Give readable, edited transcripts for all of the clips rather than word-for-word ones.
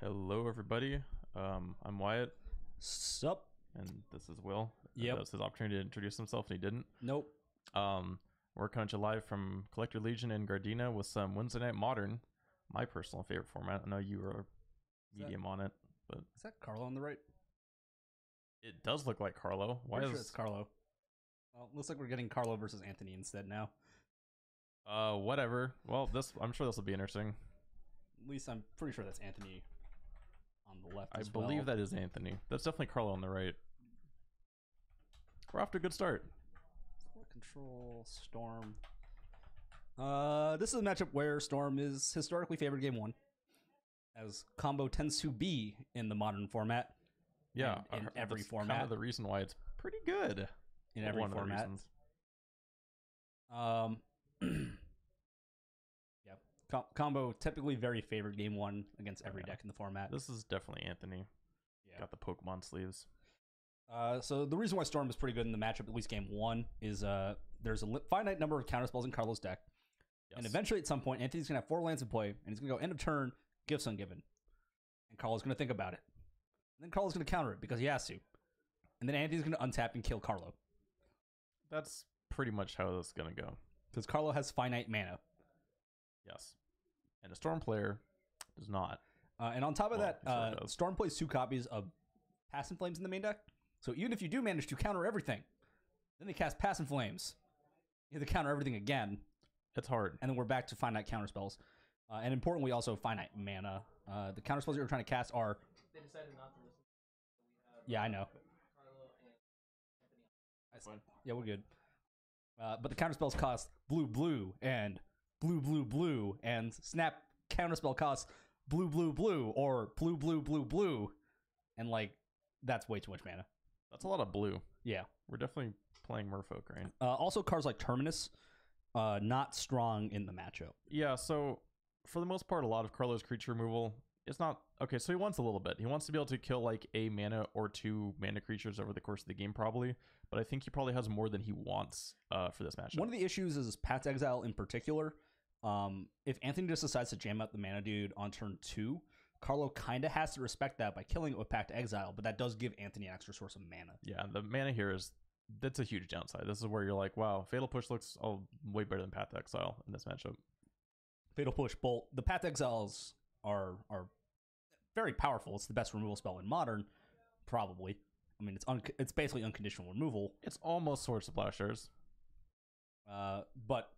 Hello, everybody. I'm Wyatt, Sup? and this is Will. Yep. That was his opportunity to introduce himself, and he didn't. Nope. We're coming to you live from Collector Legion in Gardena with some Wednesday Night Modern, my personal favorite format. I know you were medium on it, but Is that Carlo on the right? it does look like Carlo. Why Pretty is sure it's Carlo? Well, looks like we're getting Carlo versus Anthony instead now. whatever? Well, I'm sure this will be interesting. At least I'm pretty sure that's Anthony on the left. I as believe well. that is Anthony. That's definitely Carlo on the right. We're off to a good start. Control Storm. This is a matchup where Storm is historically favored game one, as combo tends to be in the modern format. Yeah, in every that's format. Kind of the reason why it's pretty good. In every One format. Of the reasons. Yeah. Combo typically very favored game one against every deck in the format. This is definitely Anthony. Yeah. Got the Pokemon sleeves. So the reason why Storm is pretty good in the matchup, at least game one, is there's a finite number of counterspells in Carlo's deck. Yes. And eventually at some point, Anthony's going to have 4 lands in play, and he's going to go end of turn, gifts ungiven. And Carlo's going to think about it. And then Carlo's going to counter it because he has to. And then Anthony's going to untap and kill Carlo. That's pretty much how this is going to go. Because Carlo has finite mana. Yes. And a Storm player does not. And on top of Well, that, he sort of does. Storm plays 2 copies of Pass and Flames in the main deck. So even if you do manage to counter everything, then they cast Pass and Flames. You have to counter everything again. It's hard. And then we're back to finite counterspells. And importantly, also finite mana. The counterspells you're trying to cast are... They decided not to listen. So Yeah, I know. Carlo and Anthony. Yeah, we're good. But the counterspells cost blue, blue, and blue, blue, blue, and snap counterspell costs blue, blue, blue, or blue, blue, blue, blue. And, like, that's way too much mana. That's a lot of blue. Yeah. We're definitely playing Merfolk, right? Also, cards like Terminus, not strong in the matchup. Yeah, so for the most part, a lot of Carlo's creature removal is not... Okay, so he wants a little bit. He wants to be able to kill, like, a mana or 2 mana creatures over the course of the game, probably. But I think he probably has more than he wants for this matchup. One of the issues is Path to Exile in particular. If Anthony just decides to jam out the mana dude on turn 2, Carlo kind of has to respect that by killing it with Path to Exile, but that does give Anthony an extra source of mana. Yeah, the mana here that's a huge downside. This is where you're like, wow, Fatal Push looks way better than Path to Exile in this matchup. Fatal Push, Bolt. The Path to Exiles are very powerful. It's the best removal spell in Modern, probably. I mean, it's basically unconditional removal. It's almost Sword of Plowshares. But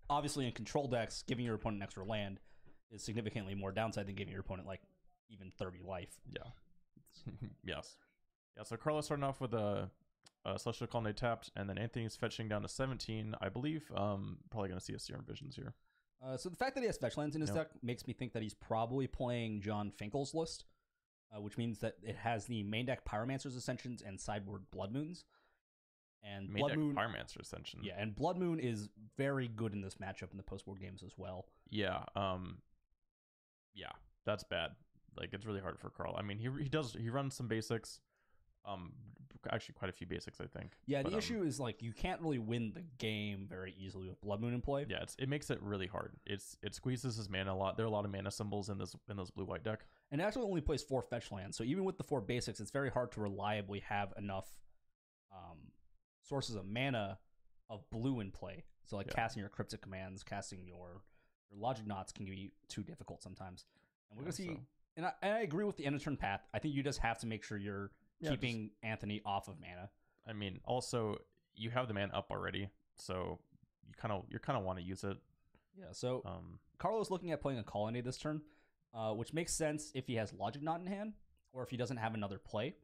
obviously in control decks, giving your opponent an extra land is significantly more downside than giving your opponent, like, even 30 life. Yeah. Yes. Yeah, so Carlos starting off with a Celestial Colonnade tapped, and then Anthony's fetching down to 17. I believe probably going to see a Serum Visions here. So the fact that he has fetch lands in his Yep. deck makes me think that he's probably playing John Finkel's list, which means that it has the main deck Pyromancer's Ascensions and sideboard Blood Moons. And Main Blood deck Moon, Pyromancer Ascension. yeah, and Blood Moon is very good in this matchup in the post-board games as well. Yeah. Yeah, that's bad. Like, it's really hard for Carl. I mean, he runs some basics. Actually quite a few basics, I think. Yeah, But, the issue is, like, you can't really win the game very easily with Blood Moon in play. Yeah, it makes it really hard. It squeezes his mana a lot. There are a lot of mana symbols in those blue-white deck. And it actually only plays 4 fetch lands, so even with the 4 basics, it's very hard to reliably have enough sources of mana of blue in play. So, like, Yeah. casting your Cryptic Commands, casting your Logic Knots can be too difficult sometimes. And we're Yeah, going to see... so- And I agree with the end of turn path. I think you just have to make sure you're Yeah, keeping Anthony off of mana. I mean, also you have the man up already, so you kind of want to use it. Yeah, so Carlo's looking at playing a Colonnade this turn, which makes sense if he has Logic Knot in hand, or if he doesn't have another play.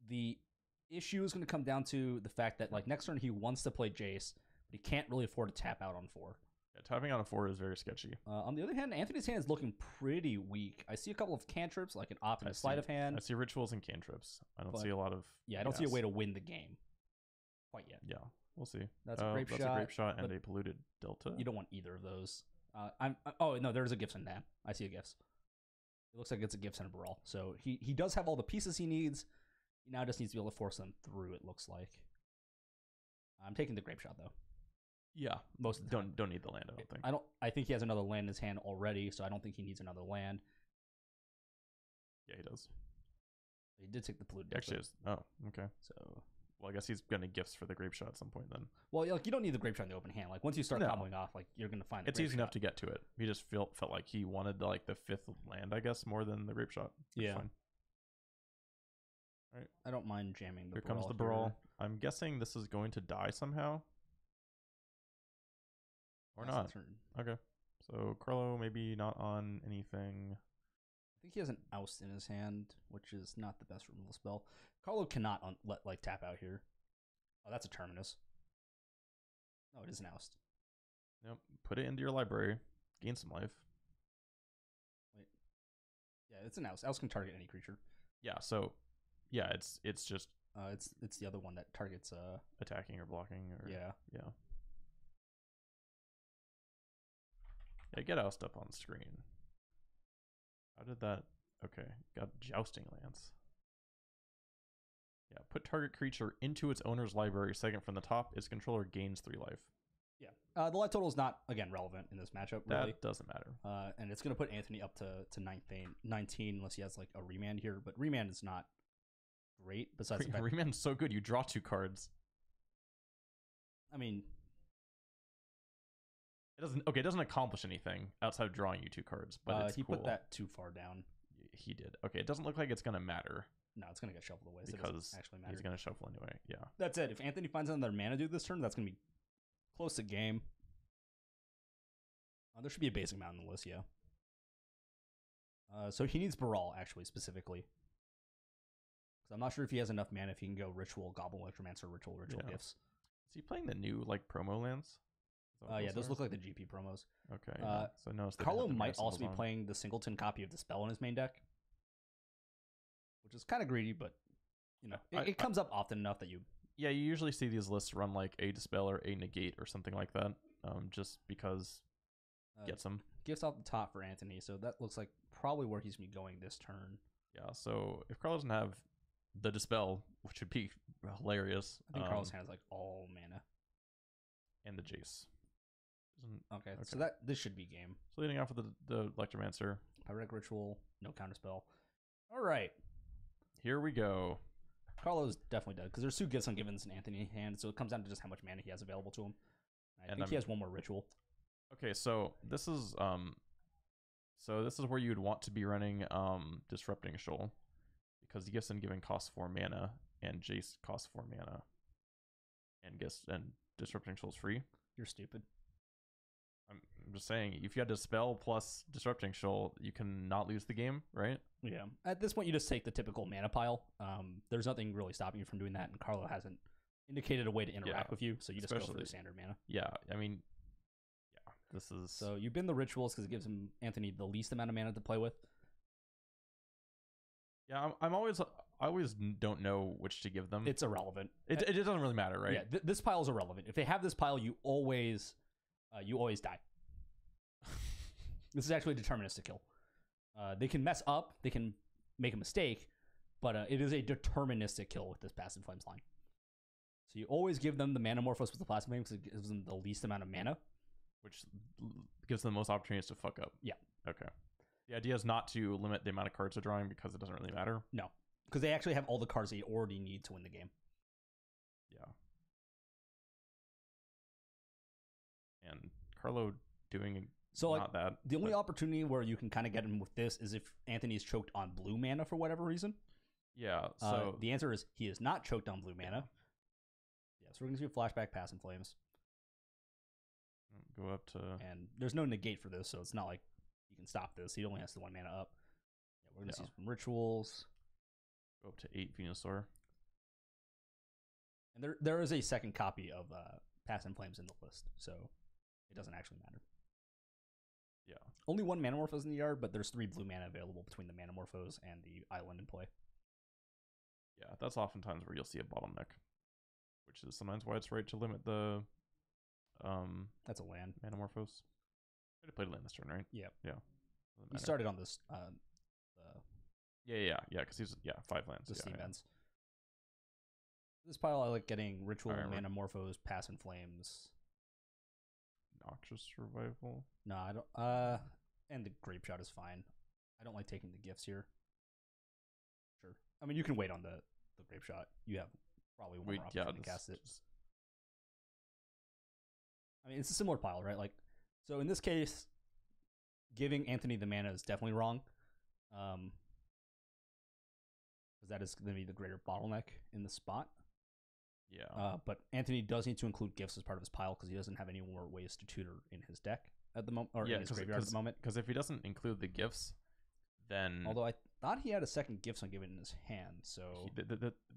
The issue is going to come down to the fact that, like, next turn he wants to play Jace, but he can't really afford to tap out on 4. Yeah, tapping on a 4 is very sketchy. On the other hand, Anthony's hand is looking pretty weak. I see a couple of cantrips, like an Op and a Sleight of Hand. I see rituals and cantrips. I don't But- see a lot of. Yeah, I don't see a way to win the game quite yet. Yeah, we'll see. That's a grape shot. a grape shot and but a polluted delta. You don't want either of those. Oh no, there's a Gifts in that. I see a Gifts. It looks like it's a Gifts and a Brawl. So he does have all the pieces he needs. He now just needs to be able to force them through. It looks like. I'm taking the grape shot though. Yeah, Most of the time. don't need the land. I don't think. I think he has another land in his hand already, so I don't think he needs another land. Yeah, he does. He did take the polluted. He actually is. Oh, okay. So, Well, I guess he's gonna gifts for the grape shot at some point then. well, like you don't need the grape shot in the open hand. Like once you start No. comboing off, like you're gonna find the It's grape easy enough shot. to get to it. He just felt like he wanted like the 5th land, I guess, more than the grape shot. Which is Yeah. fine. I don't mind jamming the. Here comes the brawl. I'm guessing this is going to die somehow. Or That's not. the turn. Okay. So Carlo maybe not on anything. I think he has an oust in his hand, which is not the best removal spell. Carlo cannot let like tap out here. Oh, that's a terminus. No, it is an oust. Yep. Put it into your library. Gain some life. Yeah, it's an oust. Oust can target any creature. Yeah, so yeah, it's just It's the other one that targets. attacking or blocking or Yeah. Yeah, get oust up on screen. How did that okay, got jousting lance. Yeah, put target creature into its owner's library second from the top. Its controller gains 3 life. Yeah. The life total is not again relevant in this matchup. Really. That doesn't matter. And it's going to put Anthony up to 19 unless he has like a remand here. But remand is not great. Besides the fact, Remand's so good. You draw 2 cards. I mean, It doesn't accomplish anything outside of drawing you 2 cards, but it's he cool. put that too far down. He did. Okay, it doesn't look like it's gonna matter No, it's going to get shuffled away. So it because doesn't actually matter. he's gonna shuffle anyway. Yeah. That's it. If Anthony finds another mana dude this turn, that's going to be close to game. There should be a basic amount in the list, yeah. So he needs Baral, actually, specifically. Because I'm not sure if he has enough mana if he can go Ritual, Goblin Electromancer, Ritual Yeah. Gifts. Is he playing the new like promo lands? Is that what Yeah, those are? look like the GP promos. Okay. Yeah. So I noticed they Carlo have the might mana also be symbols on. playing the Singleton copy of Dispel in his main deck. Which is kind of greedy, but, you know, it comes up often enough that you... Yeah, you usually see these lists run like a dispel or a negate or something like that. Just because gets them. Gifts off the top for Anthony, so that looks like probably where he's going to be going this turn. Yeah. So if Carlo doesn't have the dispel, which would be hilarious, I think Carlos has like all mana. and the Jace. Okay, so this should be game. So leading off with the Electromancer. Pyretic Ritual, no counterspell. All right, Here we go. Carlo's definitely dead because there's 2 gifts on Givens and Anthony hand, so it comes down to just how much mana he has available to him. I think he has one more ritual. Okay, so this is where you'd want to be running Disrupting Shoal, because the gifts and giving costs 4 mana and Jace costs 4 mana, and Disrupting Shoal's free. You're stupid. I'm just saying, if you had Dispel plus Disrupting Shoal, you can not lose the game, right? Yeah. At this point, you just take the typical mana pile. There's nothing really stopping you from doing that, and Carlo hasn't indicated a way to interact with you, so you just go for the standard mana. Yeah, I mean, yeah, this is... So you bin the rituals because it gives him Anthony the least amount of mana to play with. Yeah, I always don't know which to give them. It's irrelevant. It doesn't really matter, right? Yeah, this pile is irrelevant. If they have this pile, you always die. This is actually a deterministic kill. They can mess up, they can make a mistake, but it is a deterministic kill with this Passive Flames line. So you always give them the Mana Morphos with the Plasma Flame because it gives them the least amount of mana. Which gives them the most opportunities to fuck up. Yeah. Okay. The idea is not to limit the amount of cards they're drawing because it doesn't really matter. No, because they actually have all the cards they already need to win the game. Yeah. And Carlo doing So not that. The only opportunity where you can kind of get him with this is if Anthony's choked on blue mana for whatever reason. Yeah. So The answer is he is not choked on blue mana. Yeah, so we're going to see a flashback Pass in Flames. go up to... And there's no negate for this, so it's not like you can stop this. He only has the 1 mana up. Yeah, we're going to see some rituals. Go up to 8 Venusaur. And there is a second copy of Pass in Flames in the list, so it doesn't actually matter. Yeah. Only 1 Manamorphose in the yard, but there's 3 blue mana available between the Manamorphose and the island in play. Yeah, that's oftentimes where you'll see a bottleneck, which is sometimes why it's right to limit the That's a land. Manamorphose. I played a land this turn, right? Yep. Yeah. He started on this Yeah, because he's 5 lands. the yeah, Steam yeah. Ends. This pile I like getting Ritual, Alright, Manamorphose, Pass in Flames. Noxious Revival. No, I don't and the Grape Shot is fine. I don't like taking the gifts here. I mean, you can wait on the Grape Shot. You have probably one more opportunity to cast it. I mean, it's a similar pile, right? Like, so in this case, giving Anthony the mana is definitely wrong. Because that is going to be the greater bottleneck in the spot. Yeah. But Anthony does need to include gifts as part of his pile because he doesn't have any more ways to tutor in his deck at the moment, or in his graveyard at the moment. Because if he doesn't include the gifts, then although I thought he had a second Gifts Ungiven in his hand, so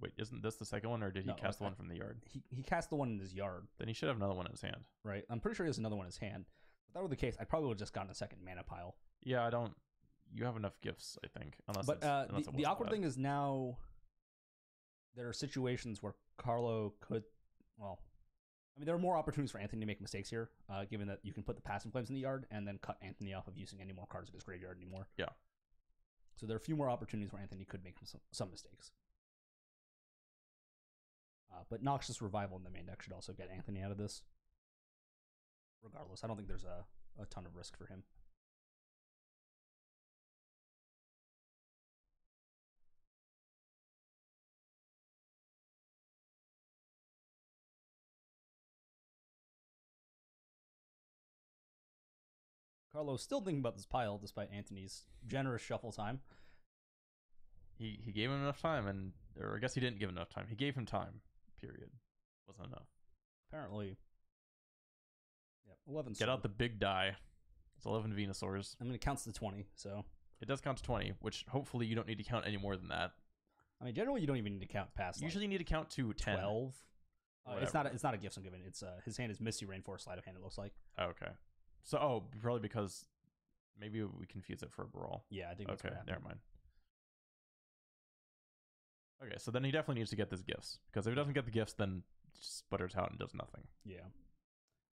wait, isn't this the second one, or did he cast the one from the yard? He cast the one in his yard. Then he should have another one in his hand, right? I'm pretty sure he has another one in his hand. If that were the case, I probably would have just gotten a second mana pile. Yeah, I don't. You have enough gifts, I think. Unless the awkward thing is now there are situations where Carlo could, well, I mean, there are more opportunities for Anthony to make mistakes here, given that you can put the Passing Flames in the yard and then cut Anthony off of using any more cards in his graveyard anymore. Yeah. So there are a few more opportunities where Anthony could make some mistakes. But Noxious Revival in the main deck should also get Anthony out of this. Regardless, I don't think there's a ton of risk for him. Carlo's still thinking about this pile despite Anthony's generous shuffle time. He gave him enough time, or I guess he didn't give enough time. He gave him time. Period. Wasn't enough. Apparently. Yeah, 11. Get out the big die. It's 11 Venusaurs. I mean, it counts to 20, so. It does count to 20, which hopefully you don't need to count any more than that. I mean, generally you don't even need to count past. Usually you need to count to 10. 12. It's not a Gifts Ungiven. It's his hand is Misty Rainforest Sleight of Hand. It looks like. Okay. So probably because maybe we confuse it for a brawl. Yeah, I think that's what happened. Never mind. Okay, so then he definitely needs to get these gifts, because if he doesn't get the gifts, then it just sputters out and does nothing. Yeah.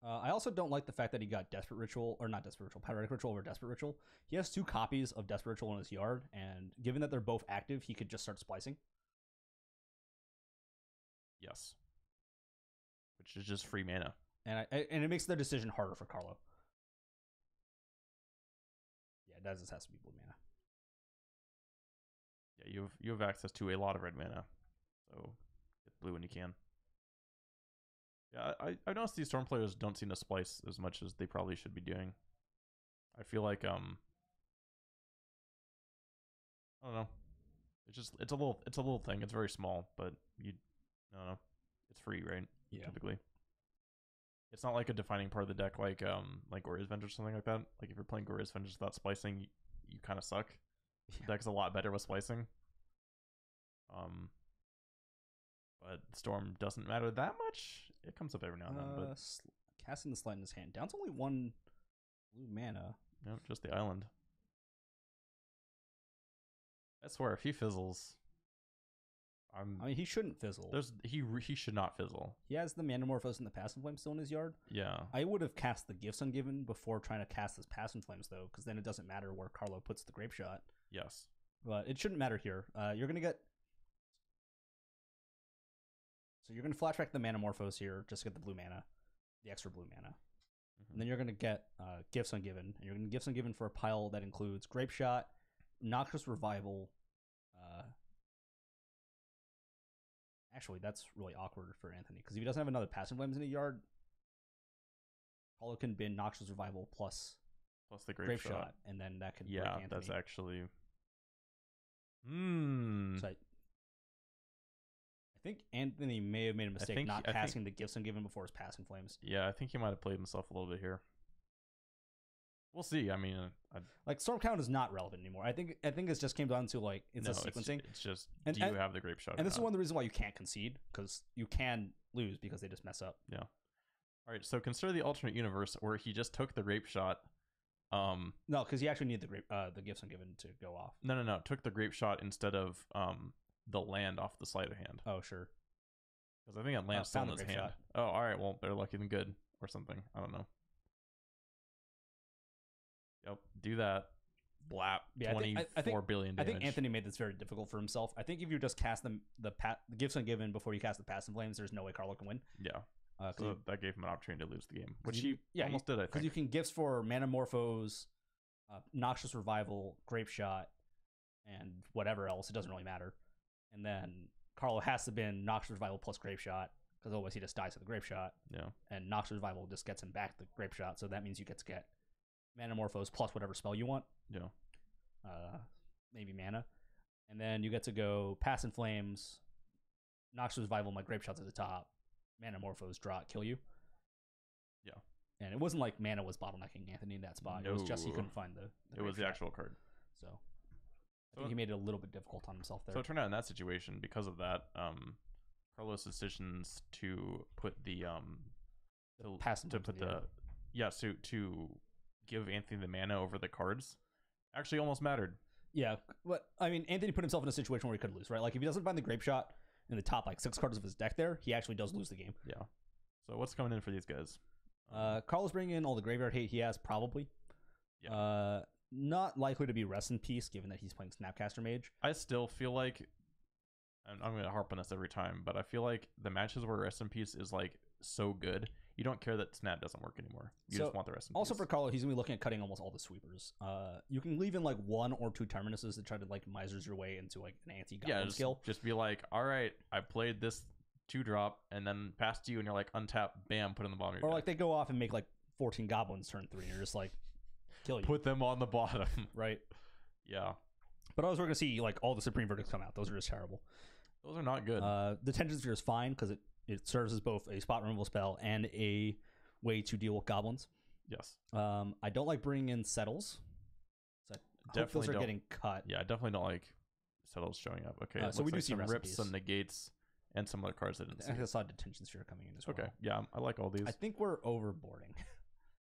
I also don't like the fact that he got Desperate Ritual, or not Desperate Ritual, Pyretic Ritual over Desperate Ritual. He has 2 copies of Desperate Ritual in his yard, and given that they're both active, he could just start splicing. Yes. Which is just free mana. And it makes the decision harder for Carlo. Yeah, that just has to be blue mana. Yeah, you have access to a lot of red mana, so get blue when you can. Yeah, I noticed these Storm players don't seem to splice as much as they probably should be doing. I feel like I don't know. It's a little thing. It's very small, but I don't know. It's free, right? Yeah. Typically. It's not like a defining part of the deck like Goria's Vengeance or something like that. Like if you're playing Goria's Vengeance without splicing, you kind of suck. The deck's a lot better with splicing. But Storm doesn't matter that much. It comes up every now and then. But casting the Sleight in his hand. Down to only 1 blue mana. Nope, just the island. I swear, if he fizzles, I mean, he shouldn't fizzle. He should not fizzle. He has the Manamorphose and the Passing Flame still in his yard. Yeah. I would have cast the Gifts Ungiven before trying to cast his Passing Flames, though, because then it doesn't matter where Carlo puts the Grape Shot. Yes. But it shouldn't matter here. You're going to get... So you're going to flash back the Manamorphose here, just to get the blue mana, the extra blue mana. Mm-hmm. And then you're going to get Gifts Ungiven. And you're going to Gifts Ungiven for a pile that includes Grape Shot, Noxious Revival. Actually, that's really awkward for Anthony, because if he doesn't have another Passing Flames in the yard, Carlo can bin Noxious Revival plus the Grape Shot, and then that can break Anthony. That's actually... So I think Anthony may have made a mistake not casting the Gifts Ungiven before his Passing Flames. Yeah, I think he might have played himself a little bit here. We'll see. I mean, like Storm Count is not relevant anymore. I think it just came down to like it's a sequencing. It's just do you have the Grape Shot? And this is one of the reasons why you can't concede, because you can lose because they just mess up. Yeah. All right. So consider the alternate universe where he just took the Grape Shot. No, because you actually need the Gifts Ungiven to go off. No. Took the Grape Shot instead of the land off the sleight of hand. Oh, sure. Because I think that land's still in his hand. Shot. Oh, all right. Well, better lucky than good or something. I don't know. Yep, do that. Blap. Yeah, 24 billion damage. I think Anthony made this very difficult for himself. I think if you just cast the Gifts Ungiven before you cast the Passing Flames, there's no way Carlo can win. Yeah. So that gave him an opportunity to lose the game, which he almost did, I think. Because you can Gifts for Manamorphose, Noxious Revival, Grape Shot, and whatever else. It doesn't really matter. and then Carlo has to bin Noxious Revival plus Grape Shot, because otherwise he just dies to the Grape Shot, Yeah. and Noxious Revival just gets him back the Grape Shot, so that means you get to get Manamorphose plus whatever spell you want, Yeah. maybe mana, and then you get to go Pass in Flames, Noxious Revival, my Grape Shot's at the top, Manamorphose, draw it, kill you. Yeah. And it wasn't like mana was bottlenecking Anthony in that spot. It was just he No. couldn't find the It was Grape the Shot. actual card. So I think he made it a little bit difficult on himself there. So it turned out in that situation, because of that, Carlos' decisions to put the Pass in to Flames put in the the end. yeah to give Anthony the mana over the cards actually almost mattered. Yeah, but I mean, Anthony put himself in a situation where he could lose, right? Like if he doesn't find the Grape Shot in the top like 6 cards of his deck, there he actually does lose the game. Yeah. So what's coming in for these guys? Carlos bringing in all the graveyard hate he has, probably. Yeah. Not likely to be Rest in Peace, given that he's playing Snapcaster Mage. I still feel like, and I'm going to harp on this every time, but I feel like the matches where Rest in Peace is like so good, you don't care that Snap doesn't work anymore. You So, just want the Rest in Also Peace. for Carlo, he's gonna be looking at cutting almost all the sweepers. You can leave in like 1 or 2 terminuses to try to like misers your way into like an anti-goblin skill. just be like, all right, I played this 2-drop and then passed you, and you're like, untap, bam, put it in the bottom of your Or deck. like they go off and make like 14 goblins turn 3, and you're just like, kill you, Put them on the bottom. right? Yeah. But otherwise, we're gonna see like all the Supreme Verdicts come out. Those are just terrible. Those are not good. The Tension Sphere is fine because it serves as both a spot removal spell and a way to deal with goblins. Yes. I don't like bringing in Settles. So I hope those Definitely are don't. getting cut. Yeah, I definitely don't like Settles showing up. Okay. So we do like see some Rest in rips, Peace. some negates, and some other cards I didn't see. I saw Detention Sphere coming in as well. Okay. Yeah, I like all these. I think we're overboarding.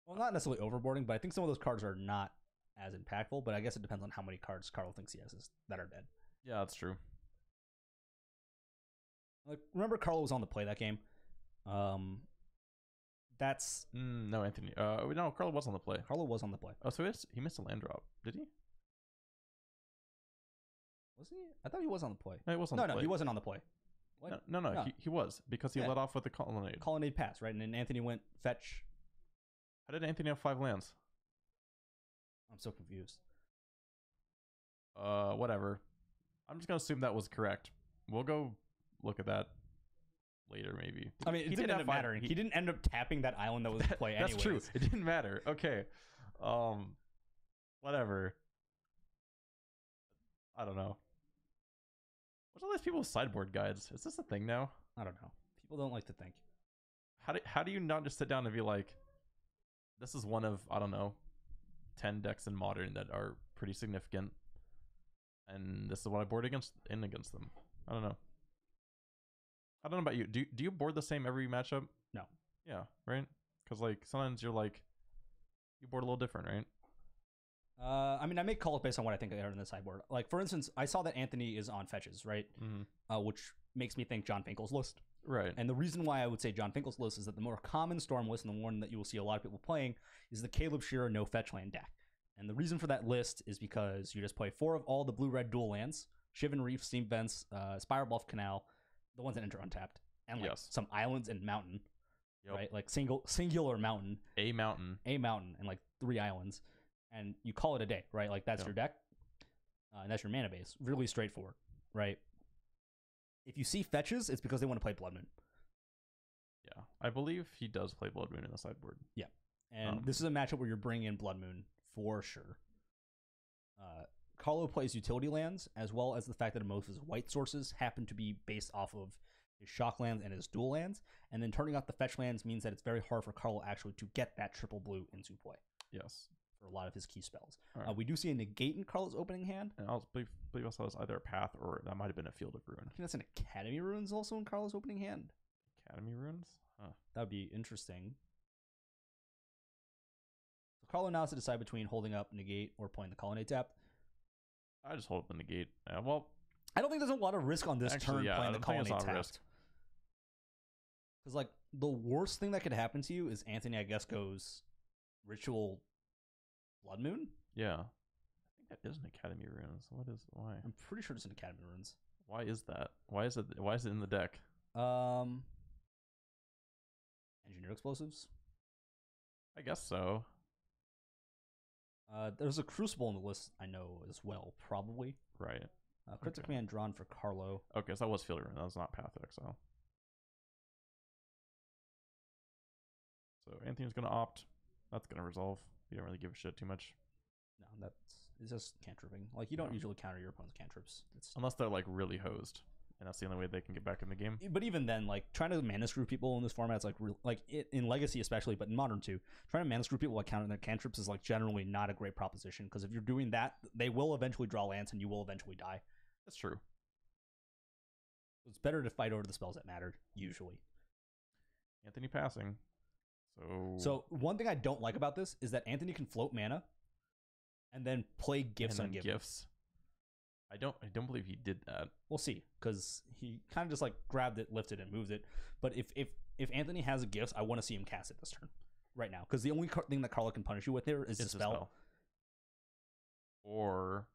Well, not necessarily overboarding, but I think some of those cards are not as impactful. But I guess it depends on how many cards Carlo thinks he has that are dead. Yeah, that's true. Like, remember Carlo was on the play that game. That's No, Anthony. No, Carlo was on the play. Carlo was on the play. Oh, so he missed a land drop. Did he? Was he? I thought he was on the play. No, he was on No, the no, play. he wasn't on the play. What? No. No. He was, because he Yeah. let off with the colonnade. Colonnade pass, right? And then Anthony went fetch. How did Anthony have 5 lands? I'm so confused. Whatever. I'm just gonna assume that was correct. We'll go look at that later, maybe. I mean, it He didn't did end have up 5 mattering. He didn't end up tapping that island that was in play anyways. That's true. It didn't matter. Okay. Whatever. I don't know. What's all these people's sideboard guides? Is this a thing now? I don't know. People don't like to think. How do you not just sit down and be like, this is one of, I don't know, 10 decks in Modern that are pretty significant, and this is what I board against them. I don't know. I don't know about you. Do you board the same every matchup? No. Yeah, right? Because like sometimes you're like, you board a little different, right? I mean, I make calls based on what I think they are in the sideboard. Like, for instance, I saw that Anthony is on fetches, right? Mm-hmm. Which makes me think John Finkel's list. Right. And the reason why I would say John Finkel's list is that the more common Storm list, and the one that you will see a lot of people playing, is the Caleb Shearer no fetch land deck. And the reason for that list is because you just play 4 of all the blue-red dual lands, Shivan Reef, Steam Vents, Spiral Bluff Canal, the ones that enter untapped, and like Yes. some islands and mountain, Yep. right? Like singular mountain, A mountain. and like 3 islands, and you call it a day, right? Like that's Yep. your deck, and that's your mana base. Really straightforward, right? If you see fetches, it's because they want to play Blood Moon. Yeah. I believe he does play Blood Moon in the sideboard. And this is a matchup where you're bringing in Blood Moon for sure. Carlo plays utility lands, as well as the fact that most of his white sources happen to be based off of his shock lands and his dual lands. And then turning off the fetch lands means that it's very hard for Carlo actually to get that triple blue into play Yes. for a lot of his key spells. All right. We do see a negate in Carlo's opening hand. And I believe also has either a path or that might have been a Field of Ruin. I think that's an Academy Runes also in Carlo's opening hand. Academy Runes? Huh. That would be interesting. So Carlo now has to decide between holding up negate or playing the colonnade tap. I just hold up in the gate. Well, I don't think there's a lot of risk on this Actually, turn yeah, I playing the don't think it's colonnade on tapped. risk. Because like the worst thing that could happen to you is Anthony, I guess, goes Ritual Blood Moon. yeah. I think that is an Academy Runes. Why? I'm pretty sure it's an Academy Runes. Why is that? Why is it in the deck? Engineer Explosives. I guess so. There's a Crucible on the list I know as well, probably. Right. Cryptic Okay. Command drawn for Carlo. Okay, so that was Field Rune. That was not Path to Exile. So Anthony's gonna opt. That's gonna resolve. You don't really give a shit too much. No, it's just cantripping. Like, you don't Yeah. usually counter your opponent's cantrips. It's Unless they're like really hosed. And that's the only way they can get back in the game. But even then, like, trying to mana screw people in this format is in Legacy especially, but in Modern too, trying to mana screw people while counting their cantrips is like generally not a great proposition, because if you're doing that, they will eventually draw lands and you will eventually die. That's true. It's better to fight over the spells that matter usually. Anthony passing. So one thing I don't like about this is that Anthony can float mana and then play gifts and on then gifts. I don't believe he did that. We'll see, because he kind of just like grabbed it, lifted, and moved it. But if Anthony has a gift, I want to see him cast it this turn, right now, because the only thing that Carlo can punish you with here is the It's a spell. Or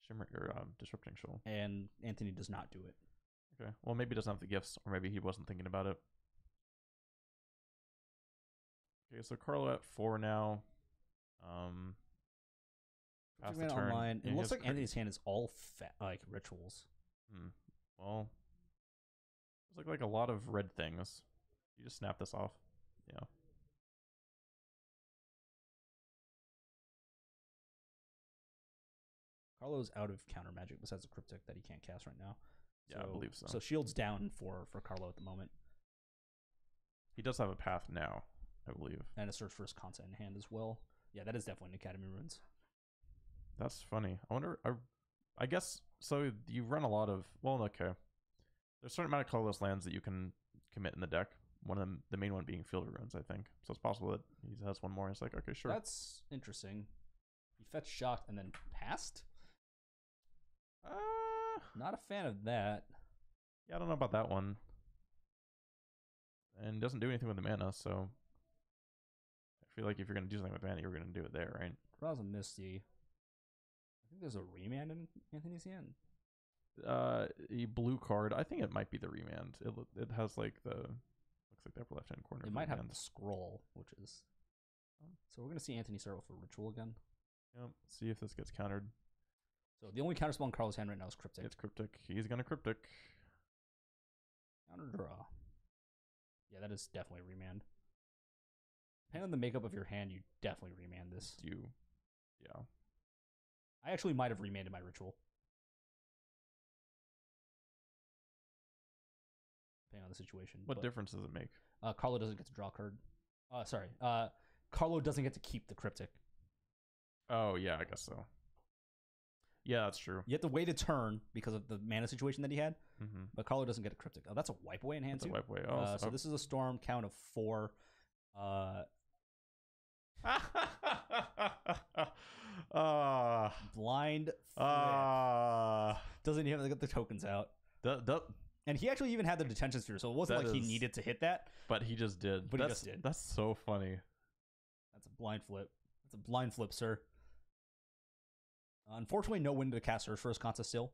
Shimmer or Disrupting Shoal. And Anthony does not do it. Okay. Well, maybe he doesn't have the gifts, or maybe he wasn't thinking about it. Okay, so Carlo at 4 now. Pass the turn. Online. Yeah, It he looks has like Anthony's hand is all like rituals. Well, there's like a lot of red things. You just snap this off. Yeah. Carlo's out of counter magic besides the cryptic that he can't cast right now. Yeah, I believe so. So shield's down for Carlo at the moment, He does have a path now, I believe. and a search for his content in hand as well. Yeah, that is definitely an Academy Runes. That's funny. I wonder. I guess so. You run a lot of. Well, okay. There's a certain amount of colorless lands that you can commit in the deck. One of them, the main one being Field of Runes, I think. So it's possible that he has one more. It's like, okay, sure. That's interesting. He fetched shocked and then passed. Not a fan of that. Yeah, I don't know about that one. And doesn't do anything with the mana, so I feel like if you're gonna do something with mana, you're gonna do it there, right? Draws a Misty. I think there's a remand in Anthony's hand. A blue card. I think it might be the remand. It has like the looks like the upper left hand corner. It of might have remand. the scroll, which is. So we're gonna see Anthony start with a ritual again. Yep. See if this gets countered. So the only counterspell in Carlo's hand right now is Cryptic. It's cryptic. He's gonna cryptic. Counter draw. Yeah, that is definitely a remand. Depending on the makeup of your hand, you definitely remand this. Yeah. I actually might have remanded my ritual. Depending on the situation. What but, difference does it make? Carlo doesn't get to draw a card. Sorry. Carlo doesn't get to keep the Cryptic. Oh yeah, I guess so. Yeah, that's true. You have to wait a turn because of the mana situation that he had, Mm-hmm. but Carlo doesn't get a Cryptic. Oh, that's a wipe away in hand That's a too. wipe away. Oh, So this is a storm count of 4. Blind flip. Doesn't even have to get the tokens out. And he actually even had the detention sphere, so it wasn't That like he is- needed to hit that. But he just did. But he that's, just did. That's so funny. That's a blind flip. That's a blind flip, sir. Unfortunately, no window to cast Search for his contest still.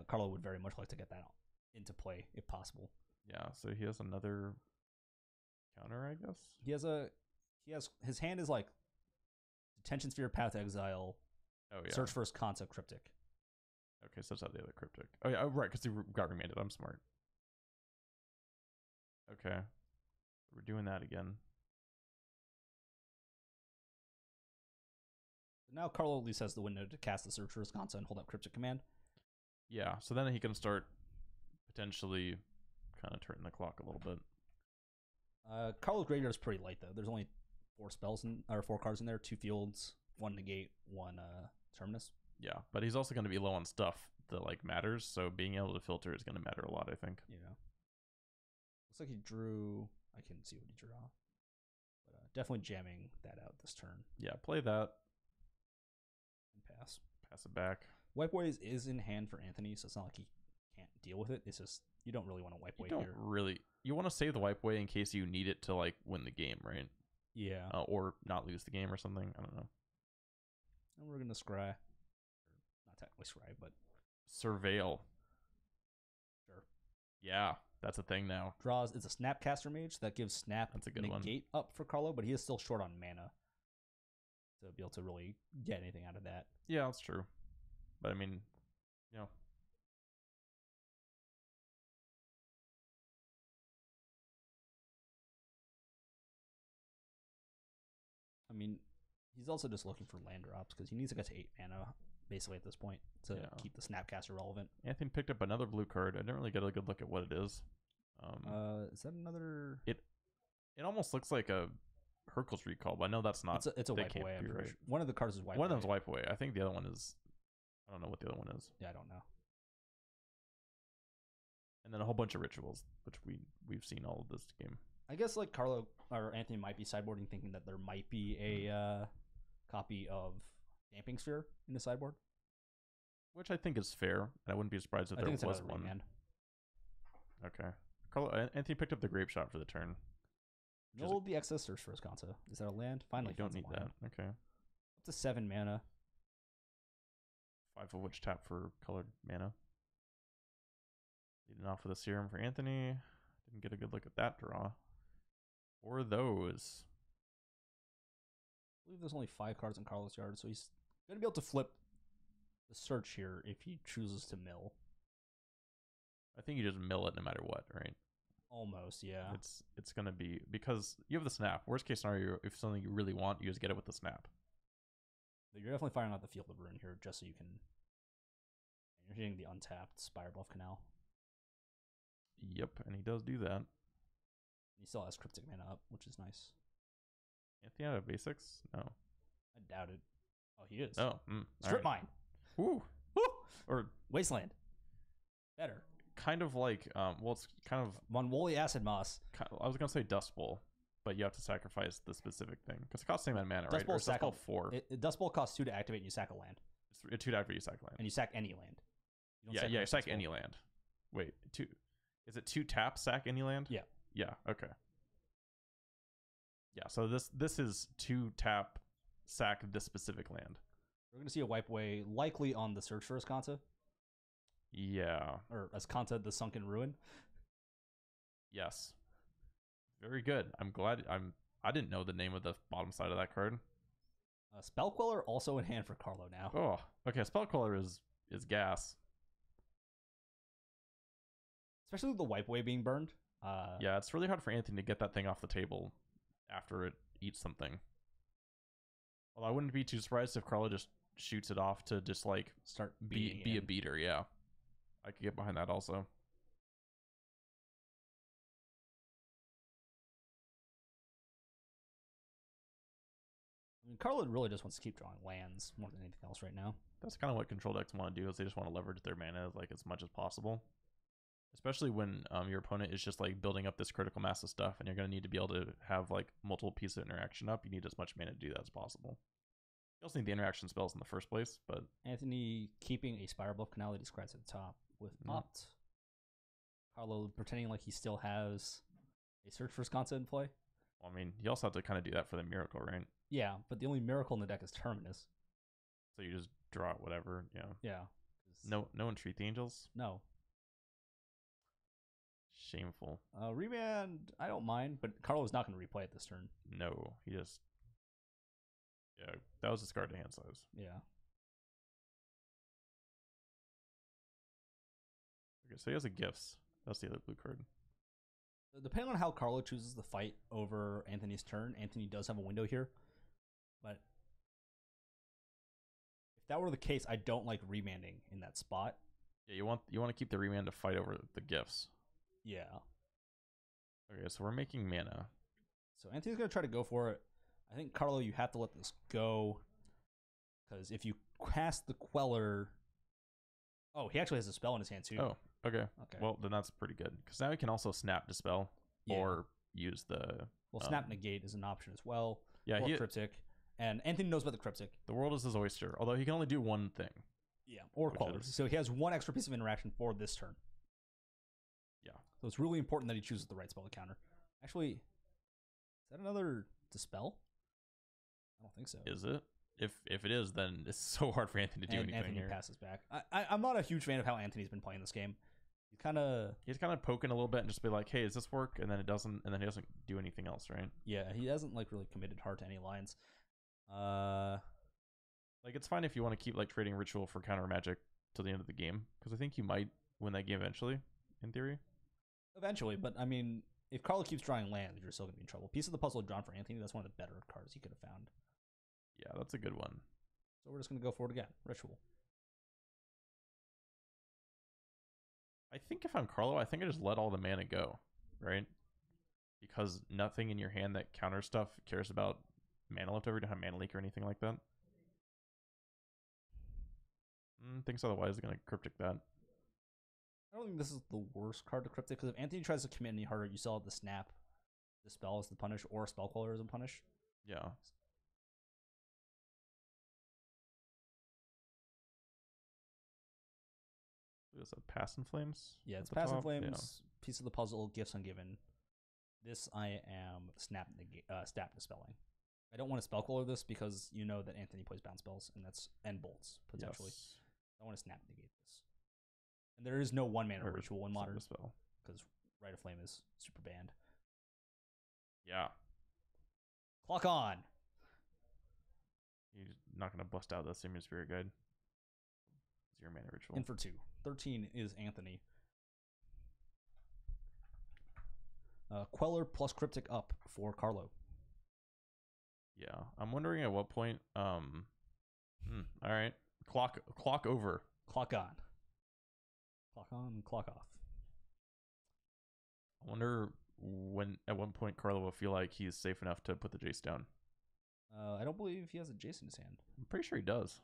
Carlo would very much like to get that into play if possible. Yeah, so he has another counter, I guess. His hand is like Detention Sphere, Path to Exile, Oh yeah. Search for his concept, Cryptic. Okay, so that's not the other cryptic. Oh yeah, right, because he got remanded. I'm smart. Okay, we're doing that again. Now Carlo at least has the window to cast the Search for his concept and hold up Cryptic Command. Yeah, so then he can start potentially kind of turning the clock a little bit. Carlo's graveyard is pretty light though. There's only 4 cards in there: 2 fields, 1 negate, 1 terminus. Yeah, but he's also going to be low on stuff that like matters. So being able to filter is going to matter a lot, I think. Yeah. Looks like he drew. I can see what he drew off, but definitely jamming that out this turn Yeah, play that. and pass. Pass it back. Wipe away is in hand for Anthony, so it's not like he can't deal with it. It's just you don't really want to wipe You away don't here. really. You want to save the wipe away in case you need it to like win the game, right? Yeah. Or not lose the game or something. I don't know. And we're gonna scry. Not technically scry, but Surveil. sure. Yeah, that's a thing now. Draws. It's a Snapcaster Mage that gives Snap That's a good one. negate up for Carlo, but he is still short on mana to be able to really get anything out of that. Yeah, that's true. But I mean, Yeah. I mean, he's also just looking for land drops because he needs to get to 8 mana basically at this point to Yeah. keep the Snapcaster relevant. Anthony picked up another blue card. I didn't really get a good look at what it is. Is that another? It almost looks like a Hercules recall, but I know that's not. It's a they wipe can't away. be I'm pretty right. sure. One of the cards is wipe One of away. them's wipe away. I think the other one is. I don't know what the other one is. Yeah, I don't know. And then a whole bunch of rituals, which we've seen all of this game. I guess like Carlo or Anthony might be sideboarding thinking that there might be a copy of Damping Sphere in the sideboard. Which I think is fair, and I wouldn't be surprised if I there think it's was another one. remand. Okay. Anthony picked up the grape shot for the turn. No, the excess search for Wisconsin. Is that a land? Finally, You don't finds a need land. that. Okay. Up to 7 mana. 5 of which tap for colored mana. Leading off with a serum for Anthony. Didn't get a good look at that draw. Or those. I believe there's only 5 cards in Carlos' yard, so he's going to be able to flip the search here if he chooses to mill. I think you just mill it no matter what, right? Almost, yeah. It's gonna be because you have the snap. Worst case scenario, if something you really want, you just get it with the snap. But you're definitely firing out the Field of Ruin here just so you can. You're hitting the untapped Spirebluff Canal. Yep, and he does do that. He still has Cryptic Mana up, which is nice. Anthony out of basics? No. I doubt it. Oh, he is. Oh, Strip Mine. Woo. Woo! Or Wasteland. Better. kind of like, well, it's kind of. Monwooli Acid Moss. I was gonna say Dust Bowl, but you have to sacrifice the specific thing because it costs same amount of mana, Dust right? Bowl Or is Dust Bowl sack- 4. Dust Bowl costs 2 to activate, and you sack a land. It's 2 die for you sack land. And you sack any land. You don't Yeah, your you sack Dust Bowl. any land. Wait, 2. Is it 2 tap sack any land? Yeah. Yeah. Okay. Yeah. So this is 2 tap sack this specific land. We're going to see a wipe away likely on the Search for Ascanta. Yeah. Or Ascanta, the Sunken Ruin. Yes. Very good. I'm glad. I didn't know the name of the bottom side of that card. Spell Queller also in hand for Carlo now. Oh, okay. Spell Queller is gas. Especially with the wipe away being burned. Yeah, it's really hard for Anthony to get that thing off the table after it eats something. Although I wouldn't be too surprised if Carlo just shoots it off to just like Start be a beater. Yeah, I could get behind that also. I mean, Carlo really just wants to keep drawing lands more than anything else right now. That's kind of what control decks want to do, is they just want to leverage their mana like as much as possible. Especially when your opponent is just like building up this critical mass of stuff, and you're going to need to be able to have like multiple pieces of interaction up. You need as much mana to do that as possible. You also need the interaction spells in the first place, but Anthony keeping a Spirebluff Canal that he describes at the top with Opt. Carlo pretending like he still has a Search for Sconsa in play. well, I mean, you also have to kind of do that for the miracle, right? Yeah, but the only miracle in the deck is Terminus. So you just draw out whatever, yeah. Yeah. No entreat the angels. No. Shameful. Remand, I don't mind, but Carlo's not going to replay it this turn. No, he just. Yeah, that was discard to hand size. Yeah. Okay, so he has a gifts. That's the other blue card. Depending on how Carlo chooses the fight over Anthony's turn, Anthony does have a window here. But if that were the case, I don't like remanding in that spot. Yeah, you want to keep the remand to fight over the gifts. Yeah. Okay, so we're making mana. So Anthony's going to try to go for it. I think, Carlo, you have to let this go. Because if you cast the Queller... Oh, he actually has a spell in his hand, too. Oh, okay. Okay. Well, then that's pretty good. Because now he can also snap Dispel Yeah. or use the... Well, Snap Negate is an option as well. Yeah, or Cryptic. And Anthony knows about the Cryptic. the world is his oyster, although he can only do one thing. Yeah. Or Which Queller. is- So he has one extra piece of interaction for this turn. Yeah. So it's really important that he chooses the right spell to counter. Actually, is that another Dispel? I don't think so. Is it? If it is, then it's so hard for Anthony to do And anything Anthony here. passes back. I'm not a huge fan of how Anthony's been playing this game. He's kind of... He's kind of poking a little bit and just be like, hey, does this work? And then it doesn't, and then he doesn't do anything else, right? Yeah, he hasn't like really committed hard to any lines. Like, it's fine if you want to keep like trading ritual for counter magic till the end of the game because I think you might win that game eventually, in theory. Eventually, but I mean, if Carlo keeps drawing lands, you're still gonna be in trouble. Piece of the puzzle drawn for Anthony. That's one of the better cards he could have found. Yeah, that's a good one. So we're just gonna go for it again. Ritual. I think if I'm Carlo, I think I just let all the mana go, right? Because nothing in your hand that counters stuff cares about mana leftover. You don't have mana leak or anything like that. Thinks otherwise, they're gonna cryptic that. I don't think this is the worst card to cryptic because if Anthony tries to commit any harder, you still have the snap, the spell as the punish, or spell queller as a punish. Yeah. Is that Pass and Flames? Yeah, at it's the Pass and top? Flames, Piece of the Puzzle, Gifts Ungiven. This I am snap dispelling. I don't want to spell queller this because you know that Anthony plays bounce spells and bolts potentially. Yes. I want to snap negate this. And there is no one mana Or ritual in modern spell. because Rite of Flame is super banned. Yeah. Clock on. He's not gonna bust out the Simian Spirit Guide. 0 mana ritual. In for 2. 13 is Anthony. Queller plus Cryptic up for Carlo. Yeah, I'm wondering at what point. All right, clock over. Clock on. Clock on, clock off. I wonder at one point Carlo will feel like he's safe enough to put the Jace down. I don't believe he has a Jace in his hand. I'm pretty sure he does.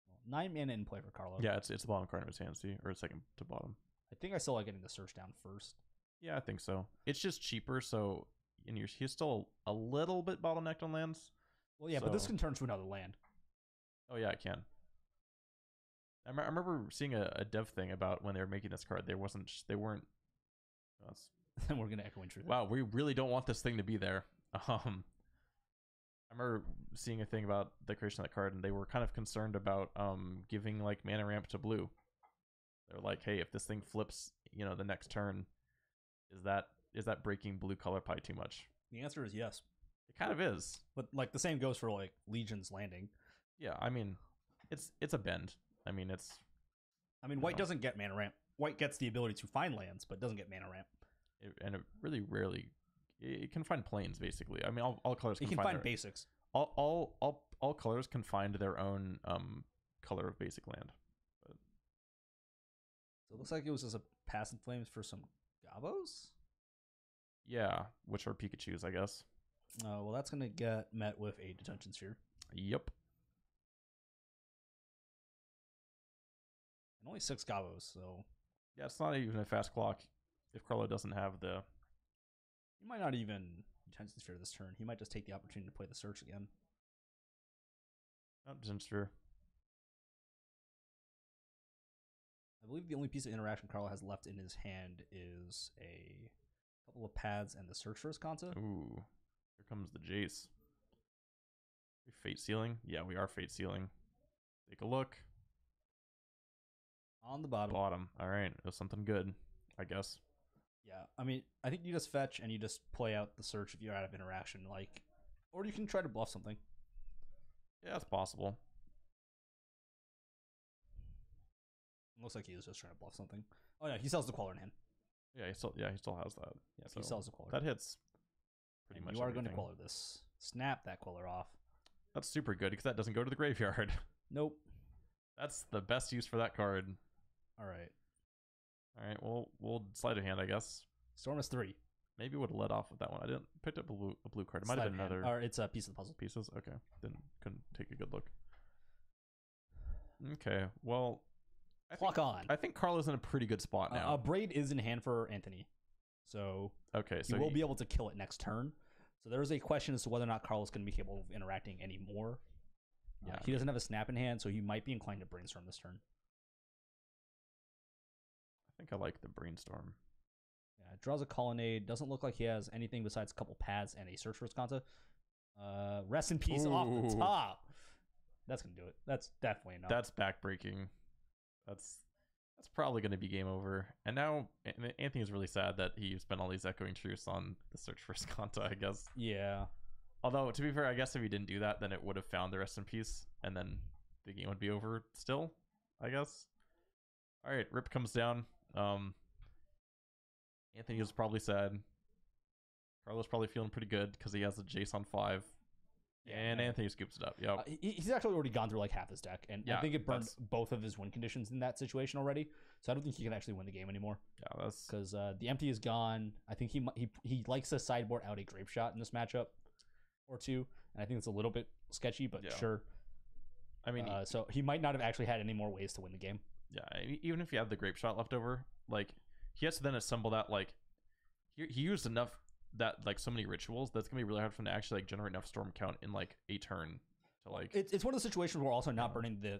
Well, 9 mana in play for Carlo. Yeah, it's the bottom card of his hand, see, or second to bottom. I think I still like getting the search down first. Yeah, I think so. It's just cheaper, so he's still a little bit bottlenecked on lands. Well, yeah, but this can turn to another land. Oh yeah, it can. I remember seeing a dev thing about when they were making this card. They weren't. Then we're gonna echo in truth. Wow, we really don't want this thing to be there. I remember seeing a thing about the creation of that card, and they were kind of concerned about giving like mana ramp to blue. They're like, hey, if this thing flips, the next turn, is that breaking blue color pie too much? The answer is yes. It kind of is. But like the same goes for like Legion's Landing. Yeah, I mean, it's a bend. I mean, White doesn't get mana ramp. White gets the ability to find lands, but doesn't get mana ramp. And it really rarely. It can find planes, basically. I mean, all colors can find basics. All colors can find their own color of basic land. But So it looks like it was just a Pass and Flames for some Gabos? yeah, which are Pikachus, I guess. Well, that's going to get met with a Detention Sphere. Yep. And only 6 Gabos, so... Yeah, it's not even a fast clock if Carlo doesn't have the... He might not even Detention Sphere this turn. He might just take the opportunity to play the Search again. Not Detention Sphere. I believe the only piece of interaction Carlo has left in his hand is a couple of pads and the Search for his Kanta. Ooh, here comes the Jace. We Fate Sealing? Yeah, we are Fate Sealing. Take a look. On the bottom. All right, it was something good, I guess. Yeah, I think you just fetch and you just play out the Search if you're out of interaction, or you can try to bluff something. Yeah, it's possible. Looks like he was just trying to bluff something. Oh yeah, he sells the Queller in hand. Yeah, he still has that. Yeah, he sells the Queller. That hits pretty much. You are everything. going to Queller this. Snap that Queller off. That's super good because that doesn't go to the graveyard. Nope. That's the best use for that card. All right. Well, we'll slide a hand, I guess. Storm is 3. Maybe would have led off with that one. I didn't picked up a blue card. It might have been another. Or it's a piece of the puzzle. Pieces. Okay, couldn't take a good look. Okay, well, I think Carlo's in a pretty good spot now. Braid is in hand for Anthony, so okay, so he will be able to kill it next turn. So there is a question as to whether or not Carlos going to be capable of interacting anymore. Yeah, he doesn't have a snap in hand, so he might be inclined to brainstorm this turn. I think I like the brainstorm. Yeah, draws a Colonnade. Doesn't look like he has anything besides a couple pads and a Search for his Kanta. Rest in peace off the top. That's gonna do it. That's definitely enough. That's backbreaking. That's probably going to be game over. And now Anthony's really sad that he spent all these Echoing Truths on the Search for Skanta, I guess. Yeah. Although, to be fair, I guess if he didn't do that, then it would have found the Rest in Peace, and then the game would be over still. I guess. All right, Rip comes down. Anthony is probably sad. Carlos probably feeling pretty good because he has a Jace on 5. And Anthony scoops it up. Yep. He's actually already gone through like half his deck, and I Yeah, think it burned that's- both of his win conditions in that situation already. So I don't think he can actually win the game anymore Yeah, that's because the empty is gone. I think he likes to sideboard out a grape shot in this matchup or two, and I think it's a little bit sketchy, but Yeah. sure. I mean, So he might not have actually had any more ways to win the game. yeah, even if you have the grape shot left over, like he has to then assemble that. Like he used enough that like so many rituals that's gonna be really hard for him to actually like generate enough storm count in like a turn to like. It's one of those situations where also not burning the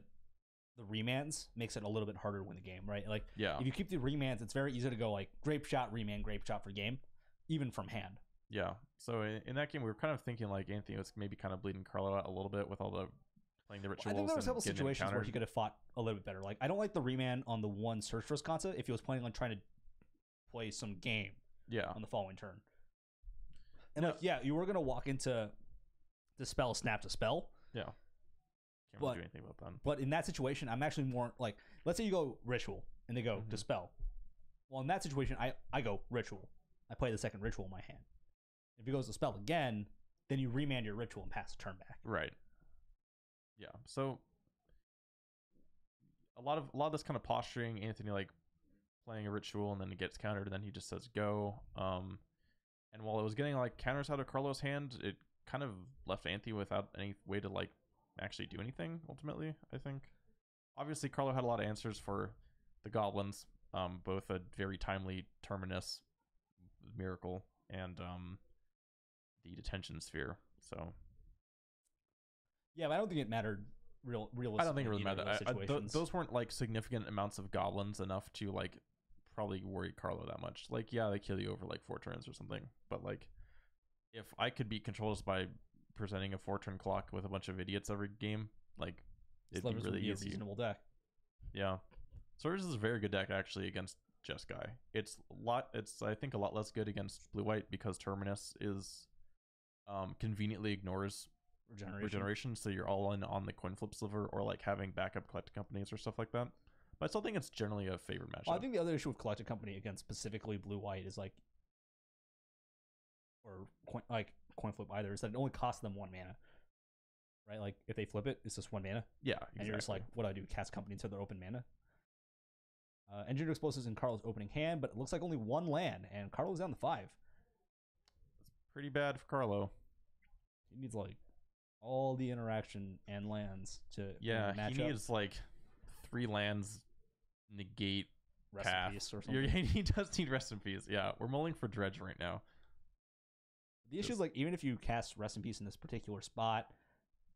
remands makes it a little bit harder to win the game, right? Like Yeah, if you keep the remands, it's very easy to go like grape shot for game, even from hand. yeah. So in that game, we were kind of thinking like Anthony was maybe kind of bleeding Carlo out a little bit with all the playing the rituals. I think there was a and couple getting it situations where countered. he could have fought a little bit better. Like I don't like the remand on the one search for Sconsa if he was planning on trying to play some game Yeah, on the following turn. And like you were gonna walk into Dispel Snap to Spell, yeah. Can't really do anything about that. but in that situation, I'm actually more like, let's say you go Ritual and they go Dispel. Well, in that situation, I go Ritual. I play the second Ritual in my hand. If he goes Dispel again, then you remand your Ritual and pass the turn back. Right. Yeah. So a lot of this kind of posturing, Anthony like playing a ritual and then it gets countered and then he just says go. And while it was getting like counters out of Carlos' hand, it kind of left Anthony without any way to like actually do anything ultimately, I think. Obviously Carlo had a lot of answers for the goblins, both a very timely Terminus miracle and the detention sphere. So Yeah, but I don't think it mattered realistically. I don't think it really in either mattered. of those situations. Those weren't like significant amounts of goblins enough to like probably worry Carlo that much. Like, yeah, they kill you over like 4 turns or something. But like, if I could beat controls by presenting a 4-turn clock with a bunch of idiots every game, like it'd be Slimmers would really be a easy. reasonable deck. Yeah, Swords is a very good deck actually against Jeskai. It's I think a lot less good against blue white because Terminus is conveniently ignores regeneration, so you're all in on the coin flip sliver or like having backup collecting companies or stuff like that. But I still think it's generally a favored matchup. Well, I think the other issue with Collected Company against specifically blue white is like, or coin flip either, is that it only costs them 1 mana, right? Like if they flip it, it's just 1 mana, yeah, exactly. and you're just like, what do I do? Cast Company into their open mana. Engineered Explosives in Carlo's opening hand, but it looks like only 1 land, and Carlo's down to 5. It's pretty bad for Carlo. He needs like all the interaction and lands to Yeah, match he up. needs like 3 lands, negate Rest in path. peace or something. He does need rest in peace. Yeah, we're mulling for Dredge right now. The issue is like even if you cast Rest in Peace in this particular spot,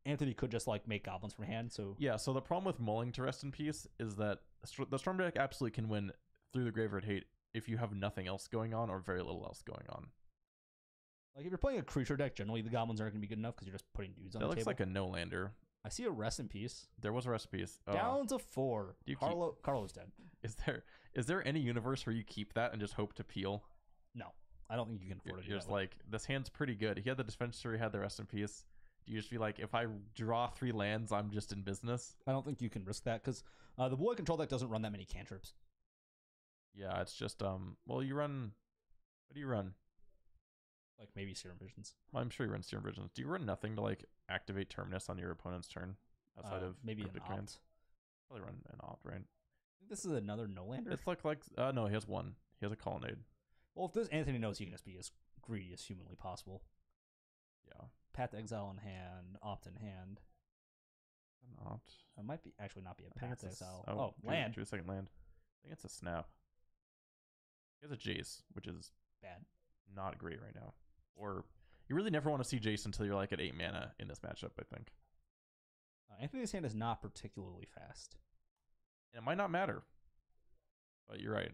Anthony could just like make goblins from hand. So Yeah, so the problem with mulling to rest in peace is that the Storm deck absolutely can win through the Graveyard Hate if you have nothing else going on or very little else going on. like if you're playing a creature deck, generally the goblins aren't going to be good enough because you're just putting dudes on That the looks table. like a no-lander. I see a Rest in Peace There was a rest in peace. down to 4. Do you Carlo's dead. Is there any universe where you keep that and just hope to peel? No, I don't think you can afford to do You're that. just like, this hand's pretty good. He had the Dispensary, had the rest in peace. Do you just be like, if I draw 3 lands, I'm just in business? I don't think you can risk that because the boy control deck doesn't run that many cantrips. Yeah, it's just well, you run. What do you run? Like maybe Serum Visions. Well, I'm sure you run Serum Visions. Do you run nothing to like activate Terminus on your opponent's turn outside of maybe an Cryptic opt. Lands? Probably run an opt, right? I think this is another no lander. It's like no, he has 1. He has a Colonnade. Well, if this Anthony knows, he can just be as greedy as humanly possible. Yeah, Path to Exile in hand, opt in hand. an opt. It might be actually not be a I think Path to it's a Exile. drew- Land. Drew a second land. I think it's a snap. He has a Jace, which is Bad. not great right now. Or you really never want to see Jace until you're like at 8 mana in this matchup, I think. Anthony's hand is not particularly fast. And it might not matter. But you're right.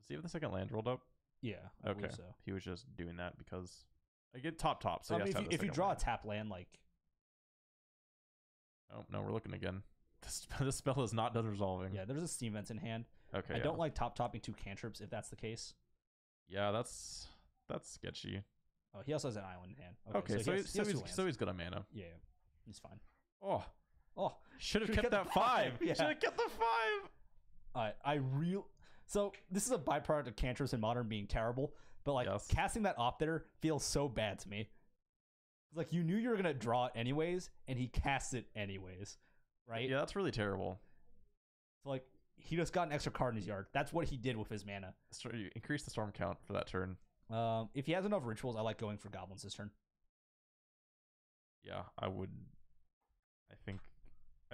See if the second land rolled up. Yeah, I Okay. believe so. He was just doing that because I get top. So I he mean, has to have the if you second draw land. a tap land, like Oh no, we're looking again. This spell is not done resolving. yeah, there's a Steam Vents in hand. Okay. I yeah. don't like topping 2 cantrips if that's the case. Yeah, that's sketchy. Oh, he also has an island in hand. Okay, so he has 2 lands. he's good on mana. Yeah, he's fine. Oh, Oh, Should have Should've kept kept that the 5. five, yeah. Should have kept the 5. So this is a byproduct of Cantress and Modern being terrible, but like Yes. casting that Op there feels so bad to me. It's like you knew you were gonna draw it anyways, and he casts it anyways, right? Yeah, that's really terrible. So like he just got an extra card in his yard. That's what he did with his mana. You increase the storm count for that turn. If he has enough rituals, I like going for goblins this turn. Yeah, I would. I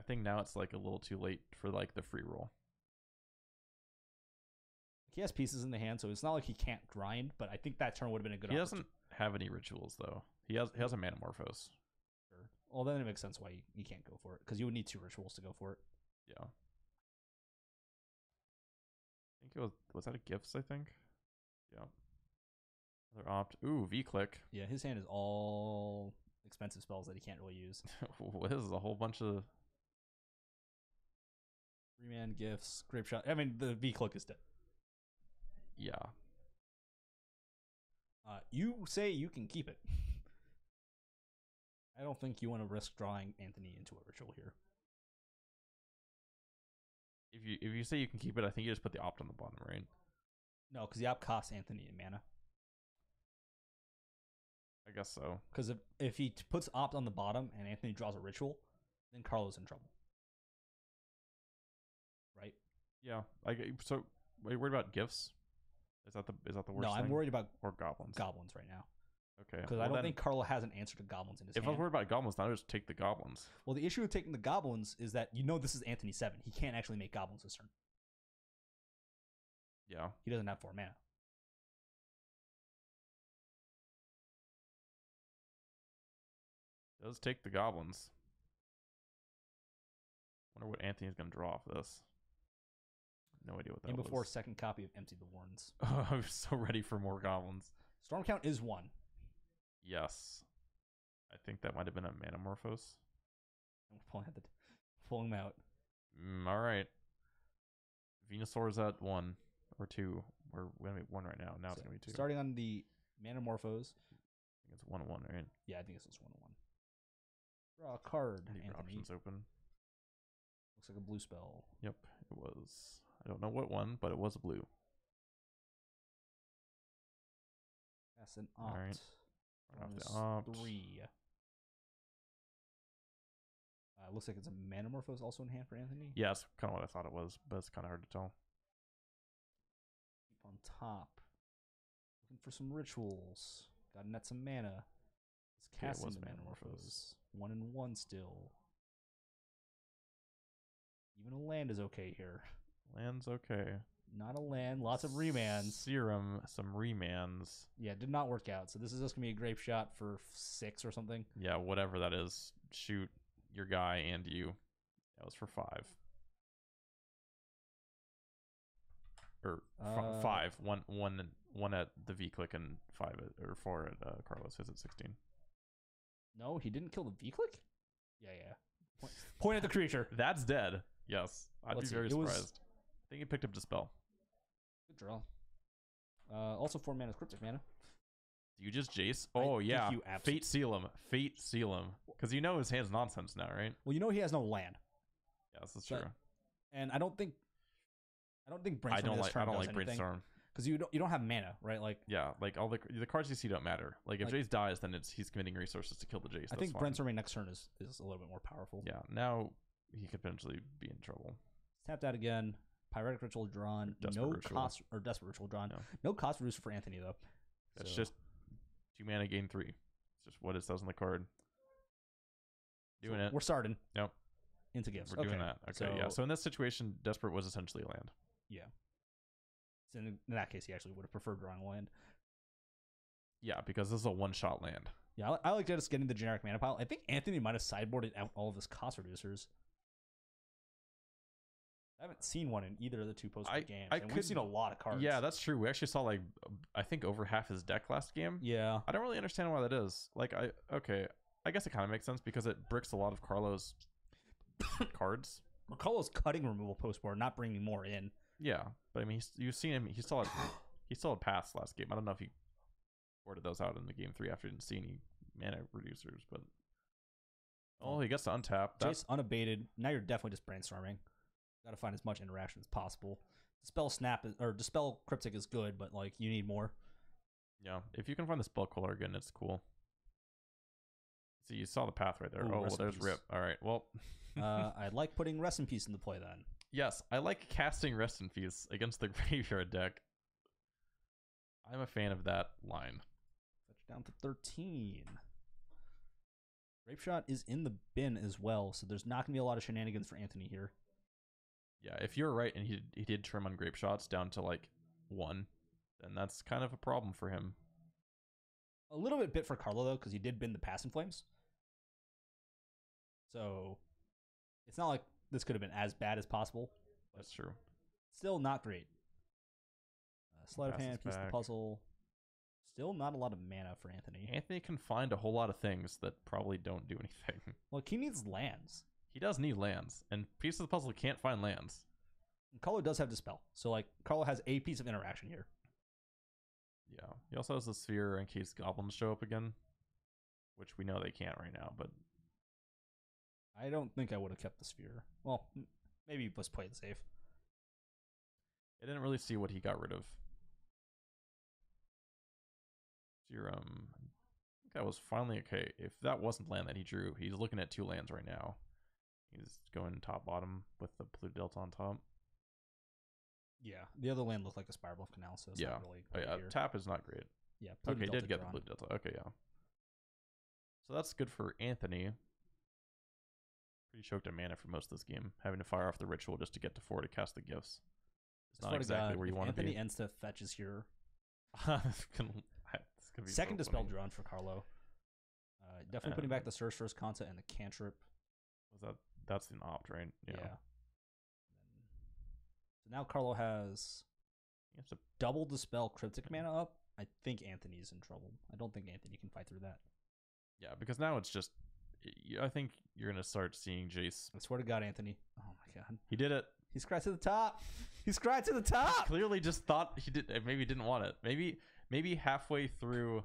think now it's like a little too late for like the free roll. He has pieces in the hand, so it's not like he can't grind. But I think that turn would have been a good. He doesn't have any rituals though. He has a Manamorphose. Sure. Well, then it makes sense why you can't go for it because you would need 2 rituals to go for it. Yeah. I think it was that a gifts, I think? Yeah. Another opt. Ooh, V click. Yeah, his hand is all expensive spells that he can't really use. This is a whole bunch of 3-man gifts, grape shot. I mean, the V click is dead. yeah. You say you can keep it. I don't think you want to risk drawing Anthony into a ritual here. If you say you can keep it, I think you just put the opt on the bottom, right? No, because the op costs Anthony in mana. I guess so. Because if he puts opt on the bottom and Anthony draws a ritual, then Carlo's in trouble. Right? Yeah. So are you worried about gifts? Is that the worst No, I'm thing? worried about Or goblins? goblins right now. Okay. Because I well don't then, think Carlo has an answer to goblins in his if I hand. was worried about goblins, then I would just take the goblins. Well, the issue with taking the goblins is that this is Anthony 7. He can't actually make goblins this turn. Yeah. He doesn't have 4 mana. Does take the goblins. Wonder what Anthony's gonna draw off of this. No idea what that And before was. second copy of Empty the Warrens. I'm so ready for more goblins. Storm count is 1. Yes. I think that might have been a Manamorphose. I'm pulling them out. All right. Venusaur's at 1 or 2. We're gonna be 1 right now. Now it's So, gonna be 2. Starting on the Manamorphose. I think it's 1-1, right? Yeah, I think it's just 1-1. Draw a card, Leave your Anthony. options open. Looks like a blue spell. Yep, it was. I don't know what one, but it was a blue. That's an All opt. right. Run off Minus the opt. 3. Looks like it's a Manamorphose also in hand for Anthony. Yeah, it's kind of what I thought it was, but it's kind of hard to tell. Keep on top. Looking for some rituals. Got to net some mana. It's Okay, it casting was the Manamorphose. Manamorphose. 1-1 still. Even a land is okay here. Land's okay. Not a land. Lots of remands. Serum, some remands. Yeah, it did not work out. So this is just going to be a grape shot for 6 or something. Yeah, whatever that is. Shoot your guy and you. That was for 5. Or 5. One at the V click and 5 or 4 at Carlos. His at 16. No, he didn't kill the V-click? Yeah. Point at the creature. That's dead. Yes. I'd Let's be see, very it was- surprised. I think he picked up Dispel. Good draw. Also 4 mana cryptic mana. Do you just Jace? I Oh, think yeah. you Fate seal him. Fate seal him. Because you know his hand's nonsense now, right? Well, you know he has no land. Yes, that's But true. And I don't think Brainstorm I don't this like turn does anything. Brainstorm. Because you don't have mana, right? Like Yeah, like all the cards you see don't matter. Like if Like- Jace dies, then he's committing resources to kill the Jace. I That's think fine. Brainstorming next turn is a little bit more powerful. Yeah, now he could potentially be in trouble. Tapped out again. Pyretic Ritual drawn. Desperate No Ritual. cost or Desperate Ritual drawn. No. No cost reducer for Anthony though. That's So, just 2 mana gain 3. It's just what it says on the card. Doing it. We're starting. Yep. Into gifts. We're doing that. Okay, yeah. So in this situation, Desperate was essentially a land. yeah. So in that case, he actually would have preferred drawing a land. Yeah, because this is a one-shot land. Yeah, I like just getting the generic mana pile. I think Anthony might have sideboarded out all of his cost reducers. I haven't seen one in either of the 2 post games. And we've seen a lot of cards. Yeah, that's true. We actually saw like I think over half his deck last game. Yeah. I don't really understand why that is. Like I guess it kind of makes sense because it bricks a lot of Carlo's cards. McCullough's cutting removal postboard, not bringing more in. Yeah, but I mean, you've seen him. He still had pass last game. I don't know if he boarded those out in the game 3 after he didn't see any mana reducers, but Oh, he gets to untap. That's Jace unabated. Now you're definitely just brainstorming. Got to find as much interaction as possible. Dispel Cryptic is good, but like you need more. yeah. If you can find the spell color again, it's cool. See, you saw the path right there. Ooh, Oh, rest in there's peace. Rip. All right. Well, I like putting Rest in Peace into play then. yes, I like casting Rest in Peace against the graveyard deck. I'm a fan of that line. Fetch down to 13. Grape Shot is in the bin as well, so there's not going to be a lot of shenanigans for Anthony here. Yeah, if you're right and he did trim on grape shots down to like 1, then that's kind of a problem for him. A little bit for Carlo, though, because he did bin the Passing Flames. So it's not like this could have been as bad as possible. That's true. Still not great. Sleight of Passes hand, piece of the back. puzzle. Still not a lot of mana for Anthony. Anthony can find a whole lot of things that probably don't do anything. Look, he needs lands. He does need lands, and Piece of the Puzzle can't find lands. And Carlo does have Dispel. So, like, Carlo has a piece of interaction here. Yeah. He also has the Sphere in case goblins show up again, which we know they can't right now, but I don't think I would have kept the Sphere. Well, maybe let's play it safe. I didn't really see what he got rid of. Your I think that was finally okay. If that wasn't land that he drew, he's looking at 2 lands right now. He's going top bottom with the Blue Delta on top. Yeah. The other land looked like a Spiral Bluff Canal, so it's Yeah. not really Oh, yeah, here. tap is not great. Yeah. Okay, Delta did get drawn. the Blue Delta. Okay, yeah. So that's good for Anthony. Pretty choked on mana for most of this game, having to fire off the ritual just to get to 4 to cast the gifts. It's I not swear to exactly God, where you if want to Anthony be. Ensta fetches here. It's gonna be Second so Dispel funny. drawn for Carlo. Definitely putting back the Search First concept and the Cantrip. Was that's an opt, right? Yeah. So now Carlo has He has to- double Dispel Cryptic mana up. I think Anthony's in trouble. I don't think Anthony can fight through that. yeah, because now it's just. I think you're gonna start seeing Jace. I swear to God, Anthony. Oh my God. He did it. He's cried to the top. He's cried to the top. Clearly, just thought he did. Maybe didn't want it. Maybe halfway through,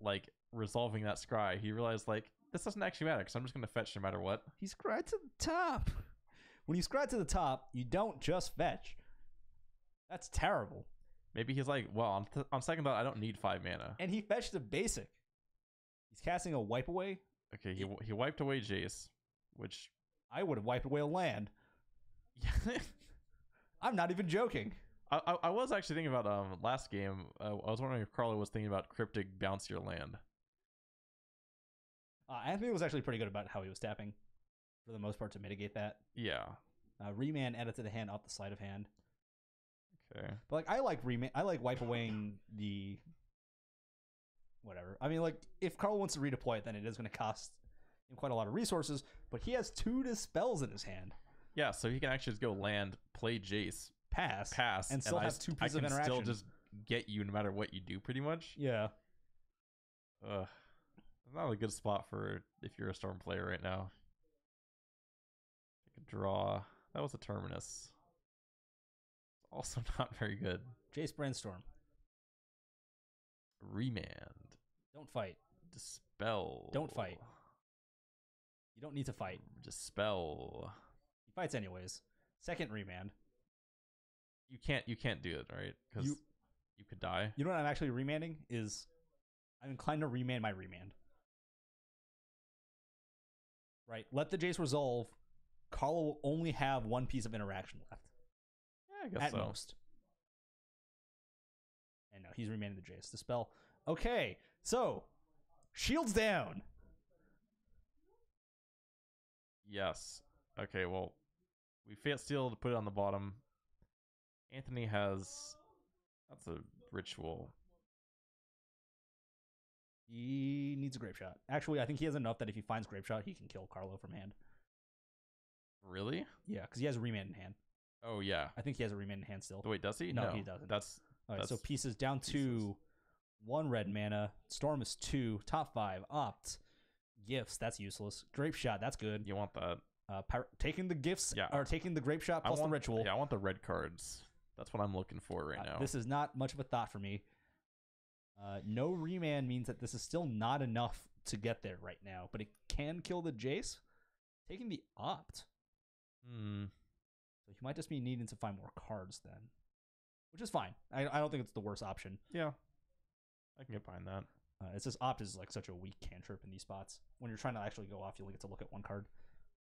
like resolving that scry, he realized like this doesn't actually matter because I'm just gonna fetch no matter what. He's cried to the top. When you scry to the top, you don't just fetch. That's terrible. Maybe he's like, well, on second thought, I don't need 5 mana. And he fetched a basic. He's casting a Wipe Away. Okay, he wiped away Jace, which I would have wiped away a land. yeah. I'm not even joking. I was actually thinking about last game. I was wondering if Carlo was thinking about Cryptic bounce your land. Anthony was actually pretty good about how he was tapping, for the most part, to mitigate that. Yeah. Remand added to the hand, up the sleight of hand. Okay. But like, I like remand. I like wipe awaying the whatever. I mean, like, if Carl wants to redeploy it, then it is going to cost him quite a lot of resources. But he has 2 Dispels in his hand. Yeah, so he can actually just go land, play Jace, Pass, and still have 2 pieces of I can interaction. still just get you no matter what you do, pretty much. Yeah. Ugh. It's not a good spot for if you're a Storm player right now. Take a draw. That was a Terminus. It's also not very good. Jace Brainstorm. Remand. Don't fight. Dispel. Don't fight. You don't need to fight. Dispel. He fights anyways. Second remand. You can't do it, right? Because you could die. You know what I'm actually remanding is I'm inclined to remand my remand. Right. Let the Jace resolve. Carlo will only have 1 piece of interaction left. Yeah, I guess At so. most. And no, he's remanding the Jace. The spell. Okay. So, shields down. Yes. Okay, well, we failed still to put it on the bottom. Anthony has... That's a ritual. He needs a Grape Shot. Actually, I think he has enough that if he finds Grape Shot, he can kill Carlo from hand. Really? Yeah, because he has a remand in hand. Oh, yeah. I think he has a remand in hand still. Wait, does he? No, he doesn't. That's... All right, so that's pieces down pieces. to 1 red mana. Storm is 2. Top 5. Opt. Gifts. That's useless. Grape Shot. That's good. You want that. Taking the gifts. Yeah. Or taking the Grape Shot plus I want, the ritual. Yeah, I want the red cards. That's what I'm looking for right now. This is not much of a thought for me. No remand means that this is still not enough to get there right now, but it can kill the Jace. Taking the Opt. Hmm. So he might just be needing to find more cards then, which is fine. I don't think it's the worst option. Yeah. I can get behind that. It's just Opt is like such a weak cantrip in these spots. When you're trying to actually go off, you only get to look at one card.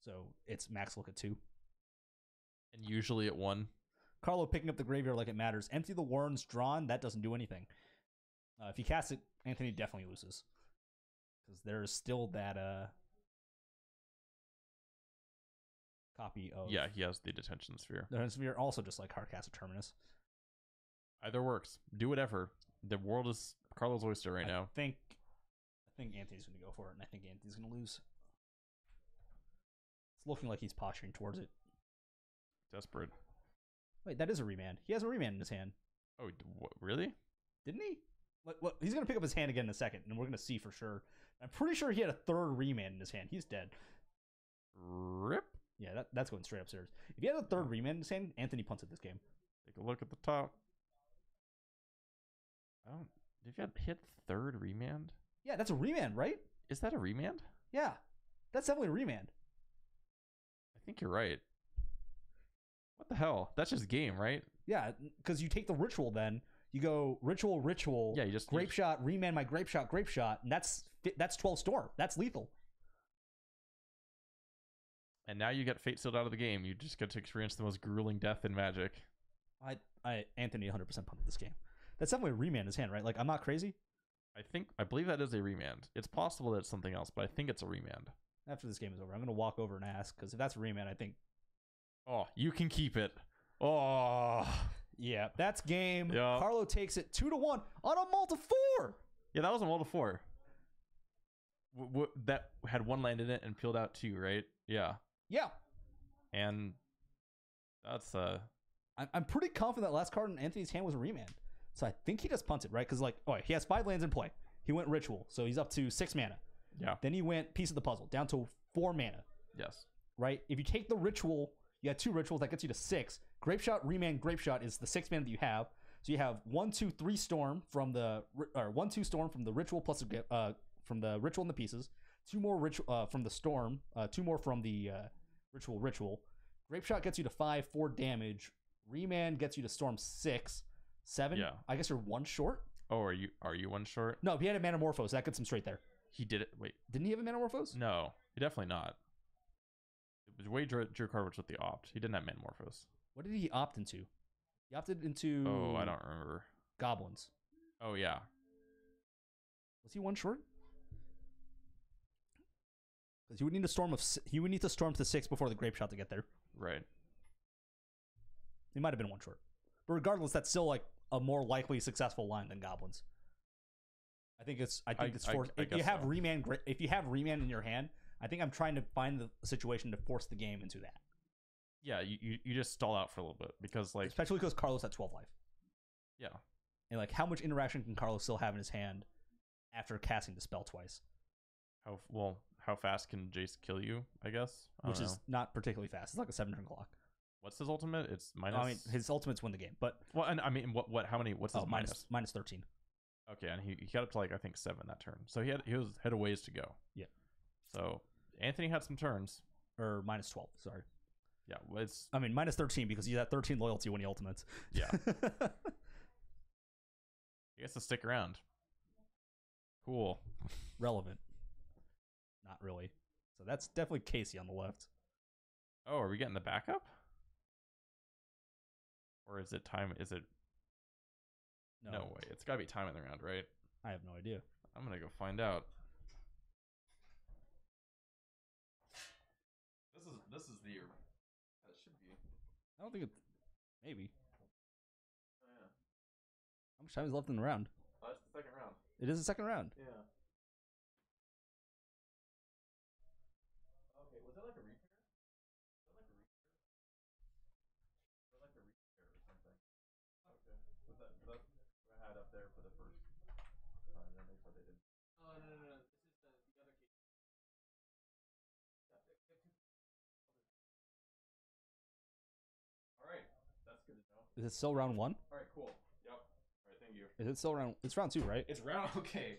So it's max look at 2. And usually at 1. Carlo picking up the graveyard like it matters. Empty the Warrens drawn. That doesn't do anything. If he casts it, Anthony definitely loses. Because there's still that copy of... Yeah, he has the Detention Sphere. The Sphere also just like Hardcastle Terminus. Either works. Do whatever. The world is Carlo's oyster right now. I think Anthony's going to go for it, and I think Anthony's going to lose. It's looking like he's posturing towards it. Desperate. Wait, that is a remand. He has a remand in his hand. Oh, what, really? Didn't he? What? He's going to pick up his hand again in a second, and we're going to see for sure. I'm pretty sure he had a third remand in his hand. He's dead. Rip. Yeah, that's going straight upstairs. If he had a third remand in his hand, Anthony punts at this game. Take a look at the top. I don't... Did you hit third remand? Yeah, that's a remand, right? Is that a remand? Yeah, that's definitely a remand. I think you're right. What the hell? That's just game, right? Yeah, because you take the ritual then. You go ritual. Yeah, you just... Grape shot, remand my grape shot, and that's 12 Storm. That's lethal. And now you get Fate Sealed out of the game. You just get to experience the most grueling death in Magic. Anthony 100% punted this game. That's definitely a remand in his hand, right? Like, I'm not crazy. I believe that is a remand. It's possible that it's something else, but I think it's a remand. After this game is over, I'm going to walk over and ask, because if that's a remand, I think... Oh, you can keep it. Oh. Yeah, that's game. Yeah. Carlo takes it 2-1 on a multi 4. Yeah, that was a multi 4. That had 1 land in it and peeled out 2, right? Yeah. Yeah. And that's I'm pretty confident that last card in Anthony's hand was a remand. So I think he just punted, right? Because, he has 5 lands in play. He went Ritual, so he's up to 6 mana. Yeah. Then he went Piece of the Puzzle, down to 4 mana. Yes. Right? If you take the Ritual, you got 2 Rituals, that gets you to 6. Grape Shot, remand, Grape Shot is the 6 mana that you have. So you have 1, 2, 3 Storm from the... Or 1, 2 Storm from the Ritual plus... from the Ritual and the pieces. 2 more Ritual from the Storm. 2 more from the Ritual. Grape Shot gets you to 5, 4 damage. Remand gets you to Storm 6. 7. Yeah. I guess you're 1 short. Oh, are you 1 short? No, he had a Manamorphose. That gets him straight there. He did it. Wait. Didn't he have a Manamorphose? No, he definitely not. It was way Drew Carvich with the opt. He didn't have Manamorphose. What did he opt into? He opted into... Oh, I don't remember. Goblins. Oh, yeah. Was he 1 short? Because he would need to storm to 6 before the Grape Shot to get there. Right. He might have been 1 short. But regardless, that's still like a more likely successful line than Goblins. I think it's forced. If you have remand in your hand, I think I'm trying to find the situation to force the game into that. Yeah, you just stall out for a little bit because especially because Carlos had 12 life. Yeah. And how much interaction can Carlos still have in his hand after casting the spell twice? How fast can Jace kill you? I guess, which is not particularly fast. It's like a 7-turn clock. What's his ultimate? It's minus. I mean, his ultimates win the game, but and I mean, what? How many? What's his minus? Minus 13. Okay, and he got up to I think 7 that turn. So he had a ways to go. Yeah. So Anthony had some turns. Or minus 12. Sorry. Yeah, minus 13 because he's at 13 loyalty when he ultimates. Yeah. He has to stick around. Cool. Relevant. Not really. So that's definitely Casey on the left. Oh, are we getting the backup? Or is it time? Is it? No way. It's got to be time in the round, right? I have no idea. I'm going to go find out. This is the... That should be... I don't think it... Maybe. Oh, yeah. How much time is left in the round? It's the second round. It is the second round. Yeah. Okay, was that like a repair? Was that like a repair? Or like a repair or something? Okay. Was that what I had up there for the first time, and they said they didn't. Oh, no. This is the other case. All right, that's good to know. Is it still round 1? All right, cool. Yep. All right, thank you. Is it still round... It's round 2, right? It's round... Okay.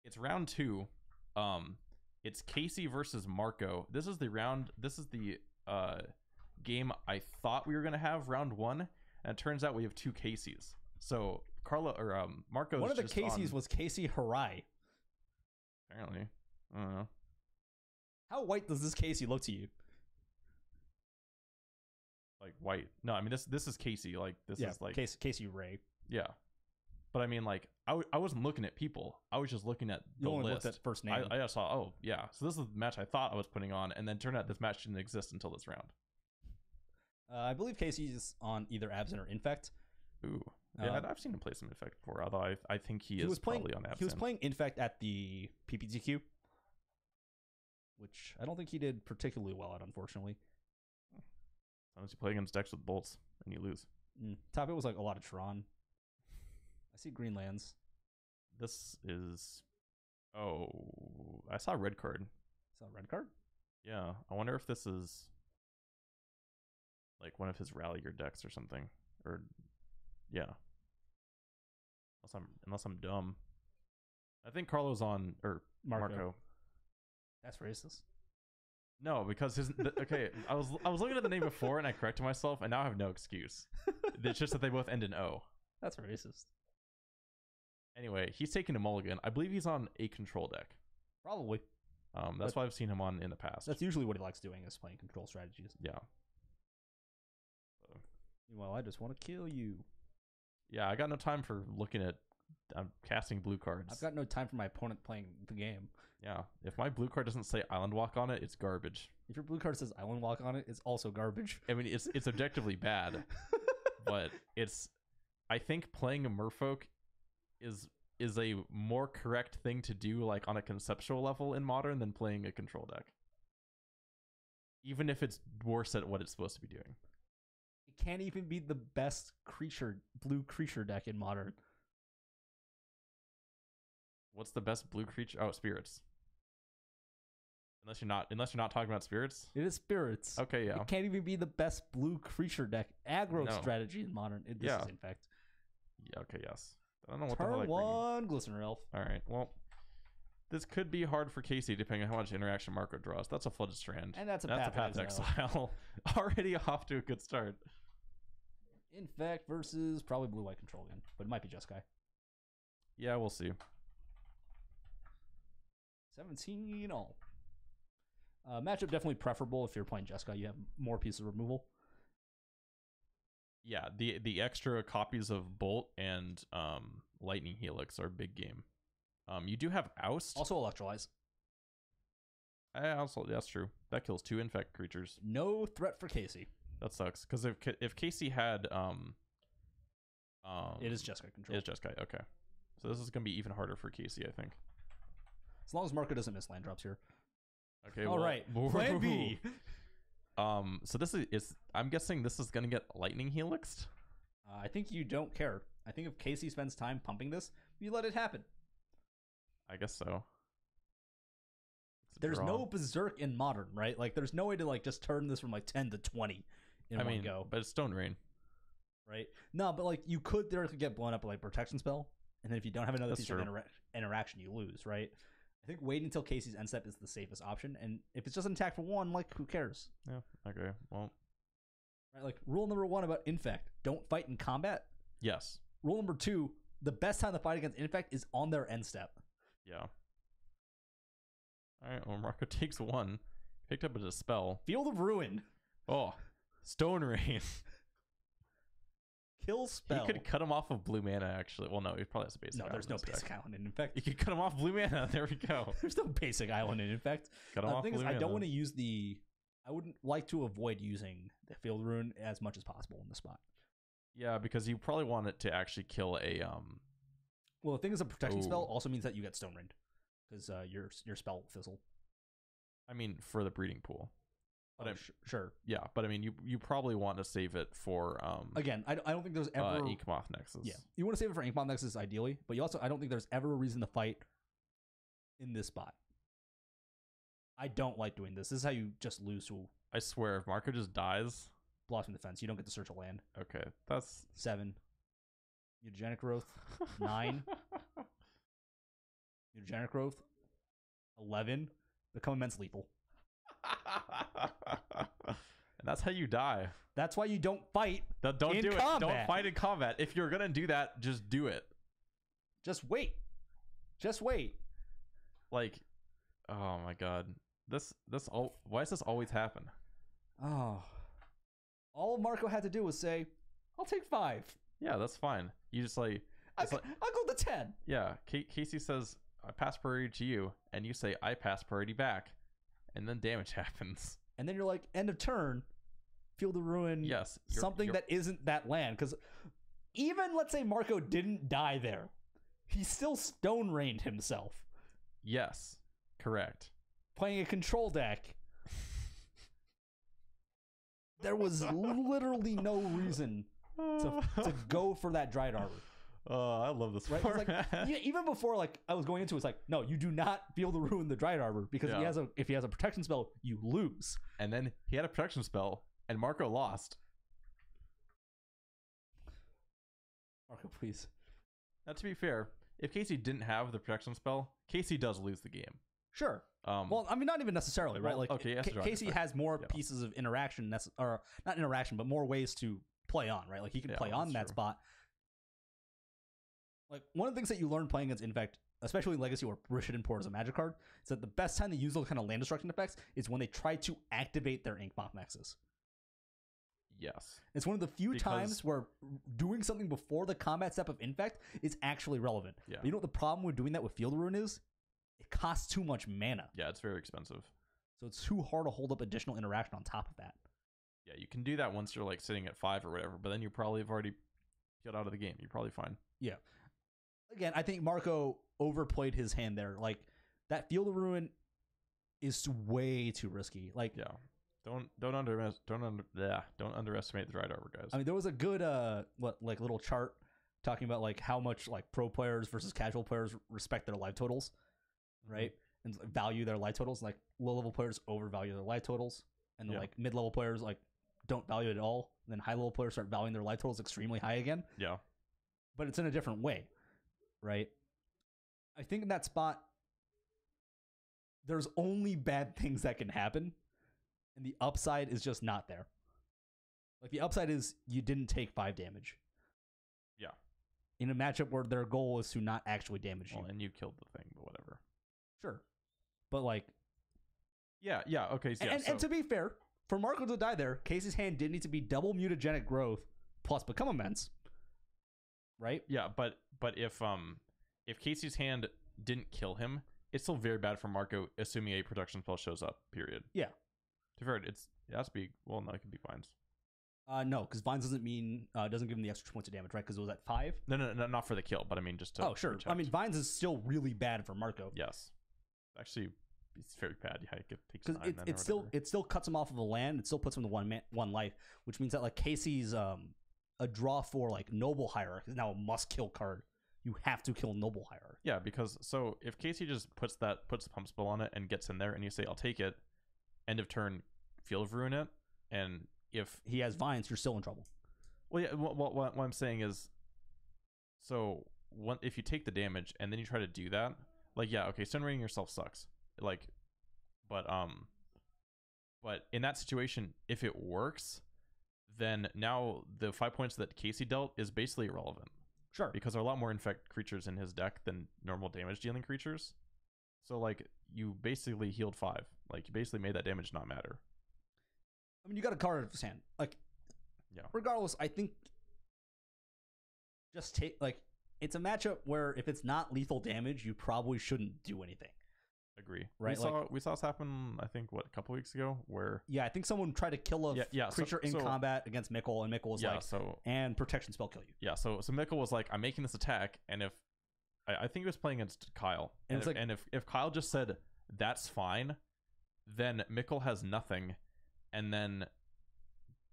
It's round 2. It's Casey versus Marco. This is the round. This is the game I thought we were gonna have round 1, and it turns out we have 2 Caseys. So Marco's One of the just Caseys on- was Casey Harai. apparently. I don't know. How white does this Casey look to you? Like white. No, I mean this is Casey. Like this is like Casey Ray. yeah. But I mean, like I wasn't looking at people. I was just looking at the You only list. looked at first name. I just saw. Oh yeah. So this is the match I thought I was putting on, and then turned out this match didn't exist until this round. I believe Casey's on either Absent or Infect. Ooh. Yeah, I've seen him play some Infect before. Although I think he is was playing, probably on Absent. He was playing Infect at the PPTQ, which I don't think he did particularly well at, unfortunately. Sometimes you play against decks with bolts and you lose. Top it was like a lot of Tron. I see green lands. This is. Oh, I saw a red card. Is that a red card? Yeah, I wonder if this is like one of his Rallier decks or something. Or yeah. Unless I'm dumb. I think Carlo's on or Marco. That's racist. No, because okay, I was looking at the name before and I corrected myself, and now I have no excuse. It's just that they both end in O. That's racist. Anyway, he's taking a mulligan. I believe he's on a control deck. Probably. That's why I've seen him on in the past. That's usually what he likes doing, is playing control strategies. Yeah. Meanwhile, I just want to kill you. Yeah, I got no time for looking at. I'm casting blue cards. I've got no time for my opponent playing the game. Yeah, if my blue card doesn't say Island Walk on it, it's garbage. If your blue card says Island Walk on it, it's also garbage. I mean, it's objectively bad, but it's. I think playing a Merfolk is a more correct thing to do, like on a conceptual level in Modern, than playing a control deck. Even if it's worse at what it's supposed to be doing. It can't even be the best blue creature deck in Modern. What's the best blue creature? Oh, spirits. Unless you're not talking about spirits. It is spirits. Okay, yeah. It can't even be the best blue creature deck aggro No. strategy in Modern. This is, in fact. Yeah. Okay. Yes. I don't know what the hell Turn I bring. one, Glistener Elf. All right. Well, this could be hard for Casey depending on how much interaction Marco draws. That's a Flooded Strand. And that's a Path Path to of Exile. Already off to a good start. Infect versus probably blue-white control again, but it might be Jeskai. Yeah, we'll see. 17 all. Matchup definitely preferable if you're playing Jeskai. You have more pieces of removal. Yeah, the extra copies of Bolt and Lightning Helix are big game. You do have Oust. Also Electrolyze. Also, that's true. That kills 2 Infect creatures. No threat for Casey. That sucks because if Casey had It is Jeskai control. It is Jeskai. Okay, so this is gonna be even harder for Casey, I think. As long as Marco doesn't miss land drops here. Okay. All right. Plan B. So this is I'm guessing this is gonna get Lightning Helixed. I think you don't care. I think if Casey spends time pumping this, you let it happen. I guess so. There's no Berserk in Modern, right? Like, there's no way to like just turn this from like 10 to 20 in one go. But it's Stone Rain. Right? No, but like you could theoretically get blown up with like Protection Spell, and then if you don't have another That's piece true. of interaction, you lose, right? I think waiting until Casey's end step is the safest option, and if it's just an attack for 1, like who cares? Yeah. Okay. Well. Right? Like rule number 1 about Infect: don't fight in combat. Yes. Rule number 2: the best time to fight against Infect is on their end step. Yeah. All right. Well, Marco takes 1. Picked up a spell. Field of Ruin. Oh, Stone Rain. Kill spell. He could cut him off of blue mana. Actually, well, no, he probably has a basic. No, there's no island in his basic deck. island in Infect. You could cut him off blue mana. There we go. There's no basic island in Infect. Cut him The off thing blue is, mana. I don't want to use I wouldn't like to avoid using the Field Rune as much as possible in the spot. Yeah, because you probably want it to actually kill a Well, the thing is, a protection spell Ooh. also means that you get Stone Ringed because your spell will fizzle. I mean, for the breeding pool. But Sure. Yeah, but I mean, you probably want to save it for Again, I don't think there's ever Inkmoth Nexus. Yeah, you want to save it for Inkmoth Nexus ideally, but I don't think there's ever a reason to fight in this spot. I don't like doing this. This is how you just lose to I swear, if Marco just dies, Blossom Defense. You don't get to search a land. okay, that's 7. Mutagenic Growth. 9. mutagenic growth. 11, become immense lethal. And that's how you die. That's why you don't fight. Don't in do it. combat. Don't fight in combat. If you're gonna do that, just do it. Just wait. Just wait. Like, oh my god, why does this always happen? Oh. All Marco had to do was say, I'll take 5. Yeah, that's fine. You just like, I'll go to 10. yeah. Casey says, I pass priority to you, and you say, I pass priority back, and then damage happens. And then you're like, end of turn, Field of Ruin. Yes, something that isn't that land. Because even, let's say Marco didn't die there, he still Stone Rained himself. Yes, correct. Playing a control deck. There was literally no reason to go for that Dryad Arbor. Oh, I love this. Right? It's like, even before, like, I was going into it, it's like, no, you do not Field of Ruin the Dryad Arbor, because if he has a protection spell, you lose. And then he had a protection spell, and Marco lost. Marco, please. Now, to be fair, if Casey didn't have the protection spell, Casey does lose the game. Sure. Well, I mean, not even necessarily, right? Well, Like, okay, Casey has more pieces of interaction, or not interaction, but more ways to play on, right? Like, he can play on that spot. Like, one of the things that you learn playing against Infect, especially in Legacy where Rishadan Port is a magic card, is that the best time to use those kind of land destruction effects is when they try to activate their Ink Moth Nexus. Yes. It's one of the few times where doing something before the combat step of Infect is actually relevant. Yeah. But you know what the problem with doing that with Field of Ruin is? It costs too much mana. Yeah, it's very expensive. So it's too hard to hold up additional interaction on top of that. Yeah, you can do that once you're like sitting at 5 or whatever, but then you probably have already got out of the game. You're probably fine. Yeah. Again, I think Marco overplayed his hand there. Like, that Field of Ruin is way too risky. Like, yeah, don't underestimate the Dryad Arbor, guys. I mean, there was a good little chart talking about like how much like pro players versus casual players respect their life totals, right? And value their life totals. Like, low level players overvalue their life totals, and then like mid level players like don't value it at all. And then high level players start valuing their life totals extremely high again. Yeah, but it's in a different way, right? I think in that spot, there's only bad things that can happen, and the upside is just not there. Like, the upside is you didn't take 5 damage. Yeah. In a matchup where their goal is to not actually damage you. And you killed the thing, but whatever. Sure. But, like... Yeah, okay. So, and to be fair, for Marco to die there, Casey's hand did need to be double mutagenic growth plus become immense. Right? Yeah, but if Casey's hand didn't kill him, it's still very bad for Marco, assuming a protection spell shows up, period. Yeah. To be fair, it has to be... Well, no, it can be Vines. No, because Vines doesn't give him the extra points of damage, right? Because it was at 5. No, not for the kill, but I mean just to. Oh, sure. protect. I mean, Vines is still really bad for Marco. Yes, actually, it's very bad. Yeah, it takes because 9 it still cuts him off of the land. It still puts him to one life, which means that like Casey's a draw for like Noble Hierarch is now a must kill card. You have to kill Noble Hierarch. Yeah, because so if Casey just puts the pump spell on it and gets in there, and you say I'll take it, end of turn, Field of Ruin it, and if he has Vines, you're still in trouble. Well, yeah. What I'm saying is, so if you take the damage and then you try to do that, like, yeah, okay, Stone Raining yourself sucks. Like, but in that situation, if it works, then now the 5 points that Casey dealt is basically irrelevant. Sure. Because there are a lot more infect creatures in his deck than normal damage dealing creatures. So like you basically healed 5. Like you basically made that damage not matter. I mean, you got a card out of his hand. Like, yeah. Regardless, I think just take like it's a matchup where if it's not lethal damage, you probably shouldn't do anything. Agree. Right. We saw this happen. I think a couple weeks ago where I think someone tried to kill a creature in combat against Mikkel, and Mikkel was and protection spell kill you. Yeah. So Mikkel was like, I'm making this attack, and if I think he was playing against Kyle, and if Kyle just said that's fine, then Mikkel has nothing, and then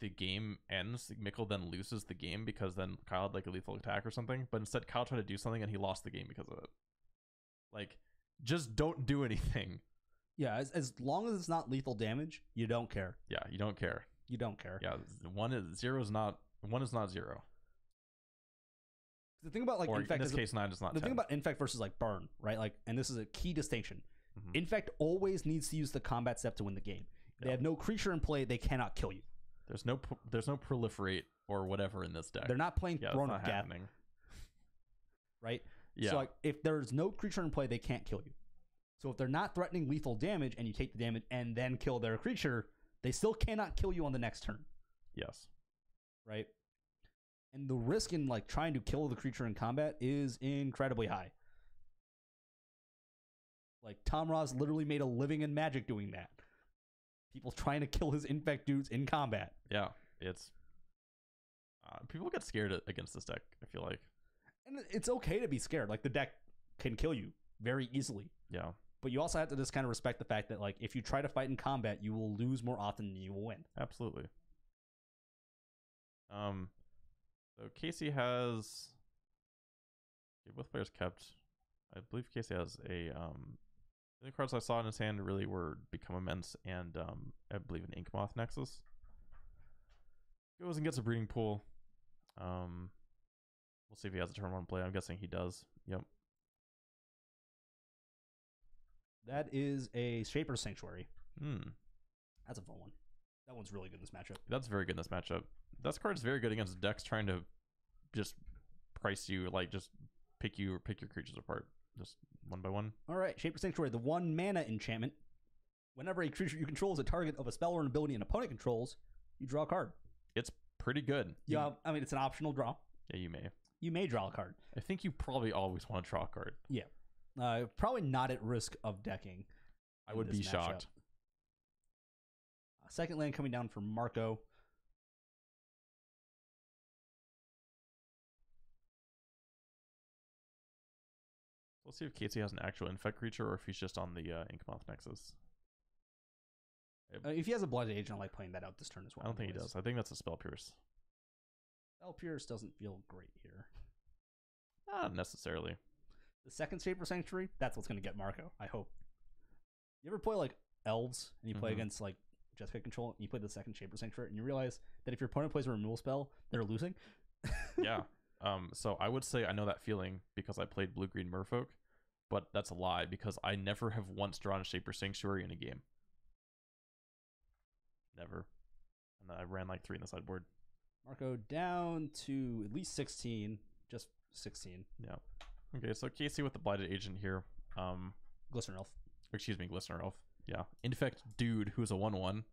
the game ends. Mikkel then loses the game because then Kyle had like a lethal attack or something. But instead, Kyle tried to do something and he lost the game because of it. Like, just don't do anything. Yeah, as long as it's not lethal damage, you don't care. Yeah, you don't care. You don't care. Yeah, 1 is not 0. The thing about like or Infect in this is case 9 does not. the 10. thing about Infect versus like Burn, right? Like, and this is a key distinction. Mhm. Infect always needs to use the combat step to win the game. They Yeah. have no creature in play; they cannot kill you. There's no proliferate or whatever in this deck. They're not playing yeah, Throne it's of not Death, happening. right? Yeah. So like, if there's no creature in play, they can't kill you. So if they're not threatening lethal damage and you take the damage and then kill their creature, they still cannot kill you on the next turn, yes. right? And the risk in like trying to kill the creature in combat is incredibly high. Like Tom Ross literally made a living in Magic doing that. People trying to kill his Infect dudes in combat. Yeah. It's people get scared against this deck. I feel like. And it's okay to be scared. Like the deck can kill you very easily. Yeah. But you also have to just kind of respect the fact that like if you try to fight in combat, you will lose more often than you will win. Absolutely. So Casey has. Okay, both players kept. I believe Casey has a. The cards I saw in his hand really were Become Immense and I believe an Inkmoth Nexus. Goes and gets a breeding pool. We'll see if he has a turn one play. I'm guessing he does. Yep. That is a Shaper's Sanctuary. Hmm. That's a fun one. That one's really good in this matchup. That's very good in this matchup. That card is very good against decks trying to just price you, like just pick your creatures apart, just one by one. All right, Shaper's Sanctuary, the 1 mana enchantment. Whenever a creature you control is a target of a spell or an ability an opponent controls, you draw a card. It's pretty good. Yeah, I mean, it's an optional draw. Yeah, you may. You may draw a card. I think you probably always want to draw a card. Yeah. Probably not at risk of decking. I in would this be matchup. shocked. Second land coming down for Marco. Let's see if Casey has an actual infect creature or if he's just on the Inkmoth Nexus. If he has a Blood Agent, I like playing that out this turn as well. I don't think he anyways. does. I think that's a Spell Pierce. Spell Pierce doesn't feel great here. Not necessarily. The second Shaper Sanctuary, that's what's going to get Marco, I hope. You ever play like Elves and you play Mhm. against like Jessica Control and you play the second Shaper Sanctuary and you realize that if your opponent plays a removal spell, they're losing? Yeah. So I would say I know that feeling because I played Blue Green Merfolk, but that's a lie because I never have once drawn a Shaper Sanctuary in a game. Never. And then I ran like 3 in the sideboard. Marco down to at least 16, just 16. Yeah. Okay, so Casey with the Blighted Agent here. Glistener Elf. Excuse me, Glistener Elf. Yeah. Infect Dude, who's a 1/1.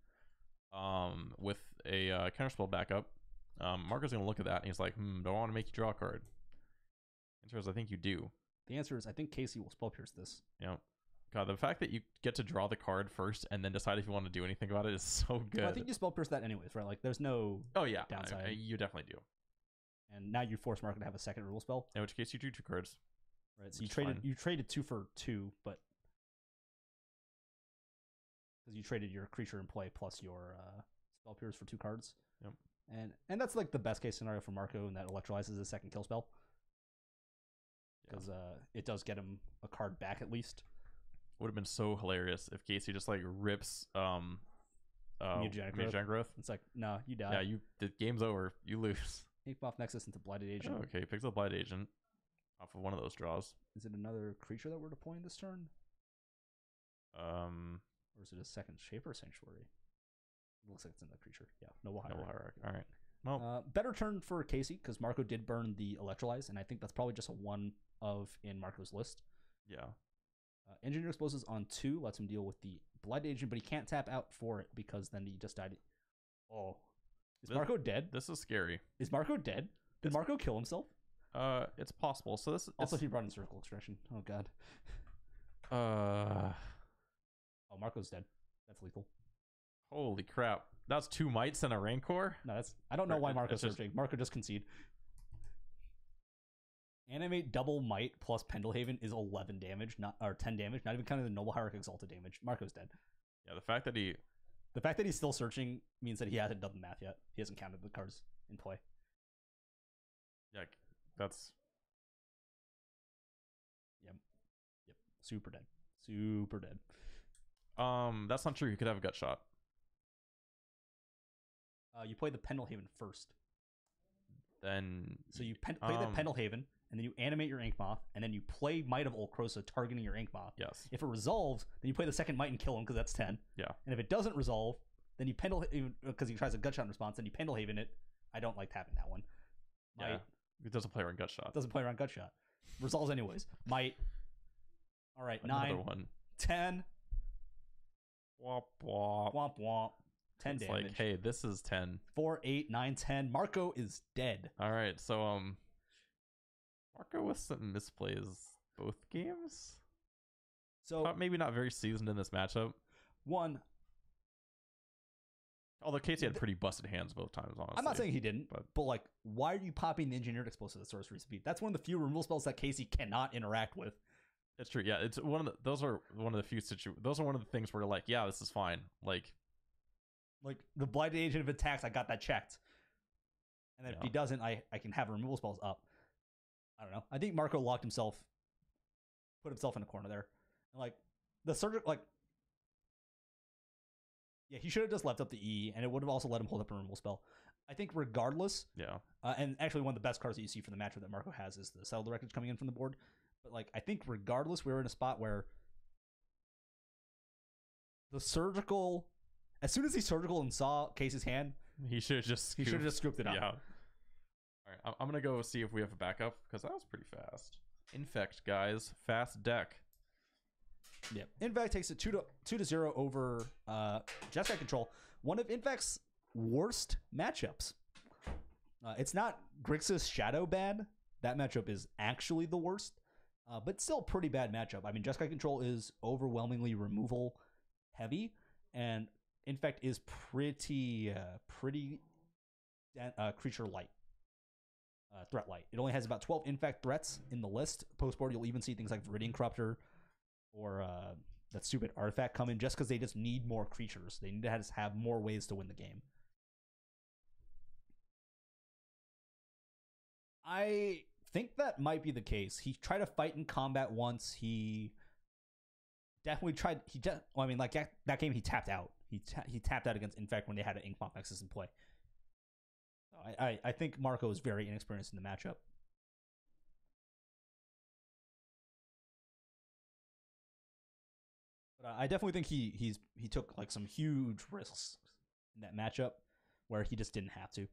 With a counterspell backup. Marco's gonna look at that and he's like, do I want to make you draw a card? Answer is I think you do. The answer is I think Casey will Spell Pierce this. Yeah. God, the fact that you get to draw the card first and then decide if you want to do anything about it is so good. Well, I think you Spell Pierce that anyways, right? Like there's no oh yeah, downside. you definitely do. And now you force Marco to have a second rule spell. In which case you drew 2 cards. Right. So Which you is fine. traded 2 for 2, but because you traded your creature in play plus your Spell Pierce for 2 cards. Yep. And that's like the best case scenario for Marco, and that electrolyzes his second kill spell. Yeah. Because it does get him a card back at least. Would have been so hilarious if Casey just like rips Mutagen Growth. It's like, no, you die. Yeah, the game's over. You lose. Inkmoth Nexus into Blighted Agent. Oh, okay, picks up Blight Agent off of one of those draws. Is it another creature that we're deploying this turn? Or is it a second Shaper Sanctuary? It looks like it's another creature. Yeah, Noble Hierarch. Noble Hierarch. All right. Well, Better turn for Casey because Marco did burn the Electrolyze, and I think that's probably just a one of in Marco's list. yeah. Engineer Explosives on 2 lets him deal with the Blood Agent, but he can't tap out for it because then he just died. Oh. Is Marco dead? This is scary. Is Marco dead? Did Marco kill himself? It's possible. So this Also, he brought in Circle Extraction. Oh, God. Oh, Marco's dead. That's lethal. holy crap. That's 2 mites and a Rancor? No, that's. I don't know why Marco's It's just- searching. Marco just concede. Animate double might plus Pendlehaven is 11 damage, or 10 damage, not even counting the Noble Hierarch Exalted damage. Marco's dead. Yeah, the fact that he... The fact that he's still searching means that he hasn't done the math yet. He hasn't counted the cards in play. Yeah, that's... Yep. Super dead. Super dead. That's not true. He could have a gut shot. You play the Pendlehaven first. Then... So you play the Pendlehaven, and then you animate your Ink Moth, and then you play Might of Olkrosa targeting your Ink Moth. Yes. If it resolves, then you play the second Might and kill him because that's 10. Yeah. And if it doesn't resolve, then you Pendle because he tries a Gutshot in response, then you Pendlehaven it. I don't like tapping that one. Yeah. Might It doesn't play around gut shot. doesn't play around Gutshot. Resolves anyways. Might. All right, Another 9, one. 10. Womp womp. Womp womp. 10 It's damage. like, hey, this is 10. 4, 8, 9, 10. Marco is dead. All right, so Marco with some misplays both games. So Maybe not very seasoned in this matchup. one, Although Casey had pretty busted hands both times, honestly. I'm not saying he didn't, but- but like, why are you popping the Engineered Explosive at Sorcery Speed? That's one of the few removal spells that Casey cannot interact with. It's true. Yeah, it's one of the. Those are one of the few Those are one of the things where like, yeah, this is fine. Like The Blighted Agent of attacks, I got that checked. And then if Yeah. he doesn't, I can have removal spells up. I don't know. I think Marco put himself in a corner there. And like the surgical, like, yeah, he should have just left up the E, and it would have also let him hold up a removal spell. I think regardless, yeah, and actually one of the best cards that you see for the matchup that Marco has is the Settle the Wreckage coming in from the board. But like, I think regardless, we were in a spot where the surgical, as soon as he surgical and saw Casey's hand, he should have just scooped it up. Yeah. All right, I'm gonna go see if we have a backup because that was pretty fast. Infect, guys, fast deck. Yeah. Infect takes it 2-0 over Jeskai Control. One of Infect's worst matchups. It's not Grixis Shadow bad. That matchup is actually the worst. But still pretty bad matchup. I mean, Jeskai Control is overwhelmingly removal heavy, and Infect is pretty creature light. Threat light. It only has about 12 Infect threats in the list. Post board, you'll even see things like Viridian Corruptor or that stupid artifact come in just because they just need more creatures. They need to have more ways to win the game. I think that might be the case. He tried to fight in combat once. He definitely tried. That game he tapped out. He tapped out against Infect when they had an Ink Moth Nexus in play. I think Marco is very inexperienced in the matchup. But I definitely think he took like some huge risks in that matchup where he just didn't have to.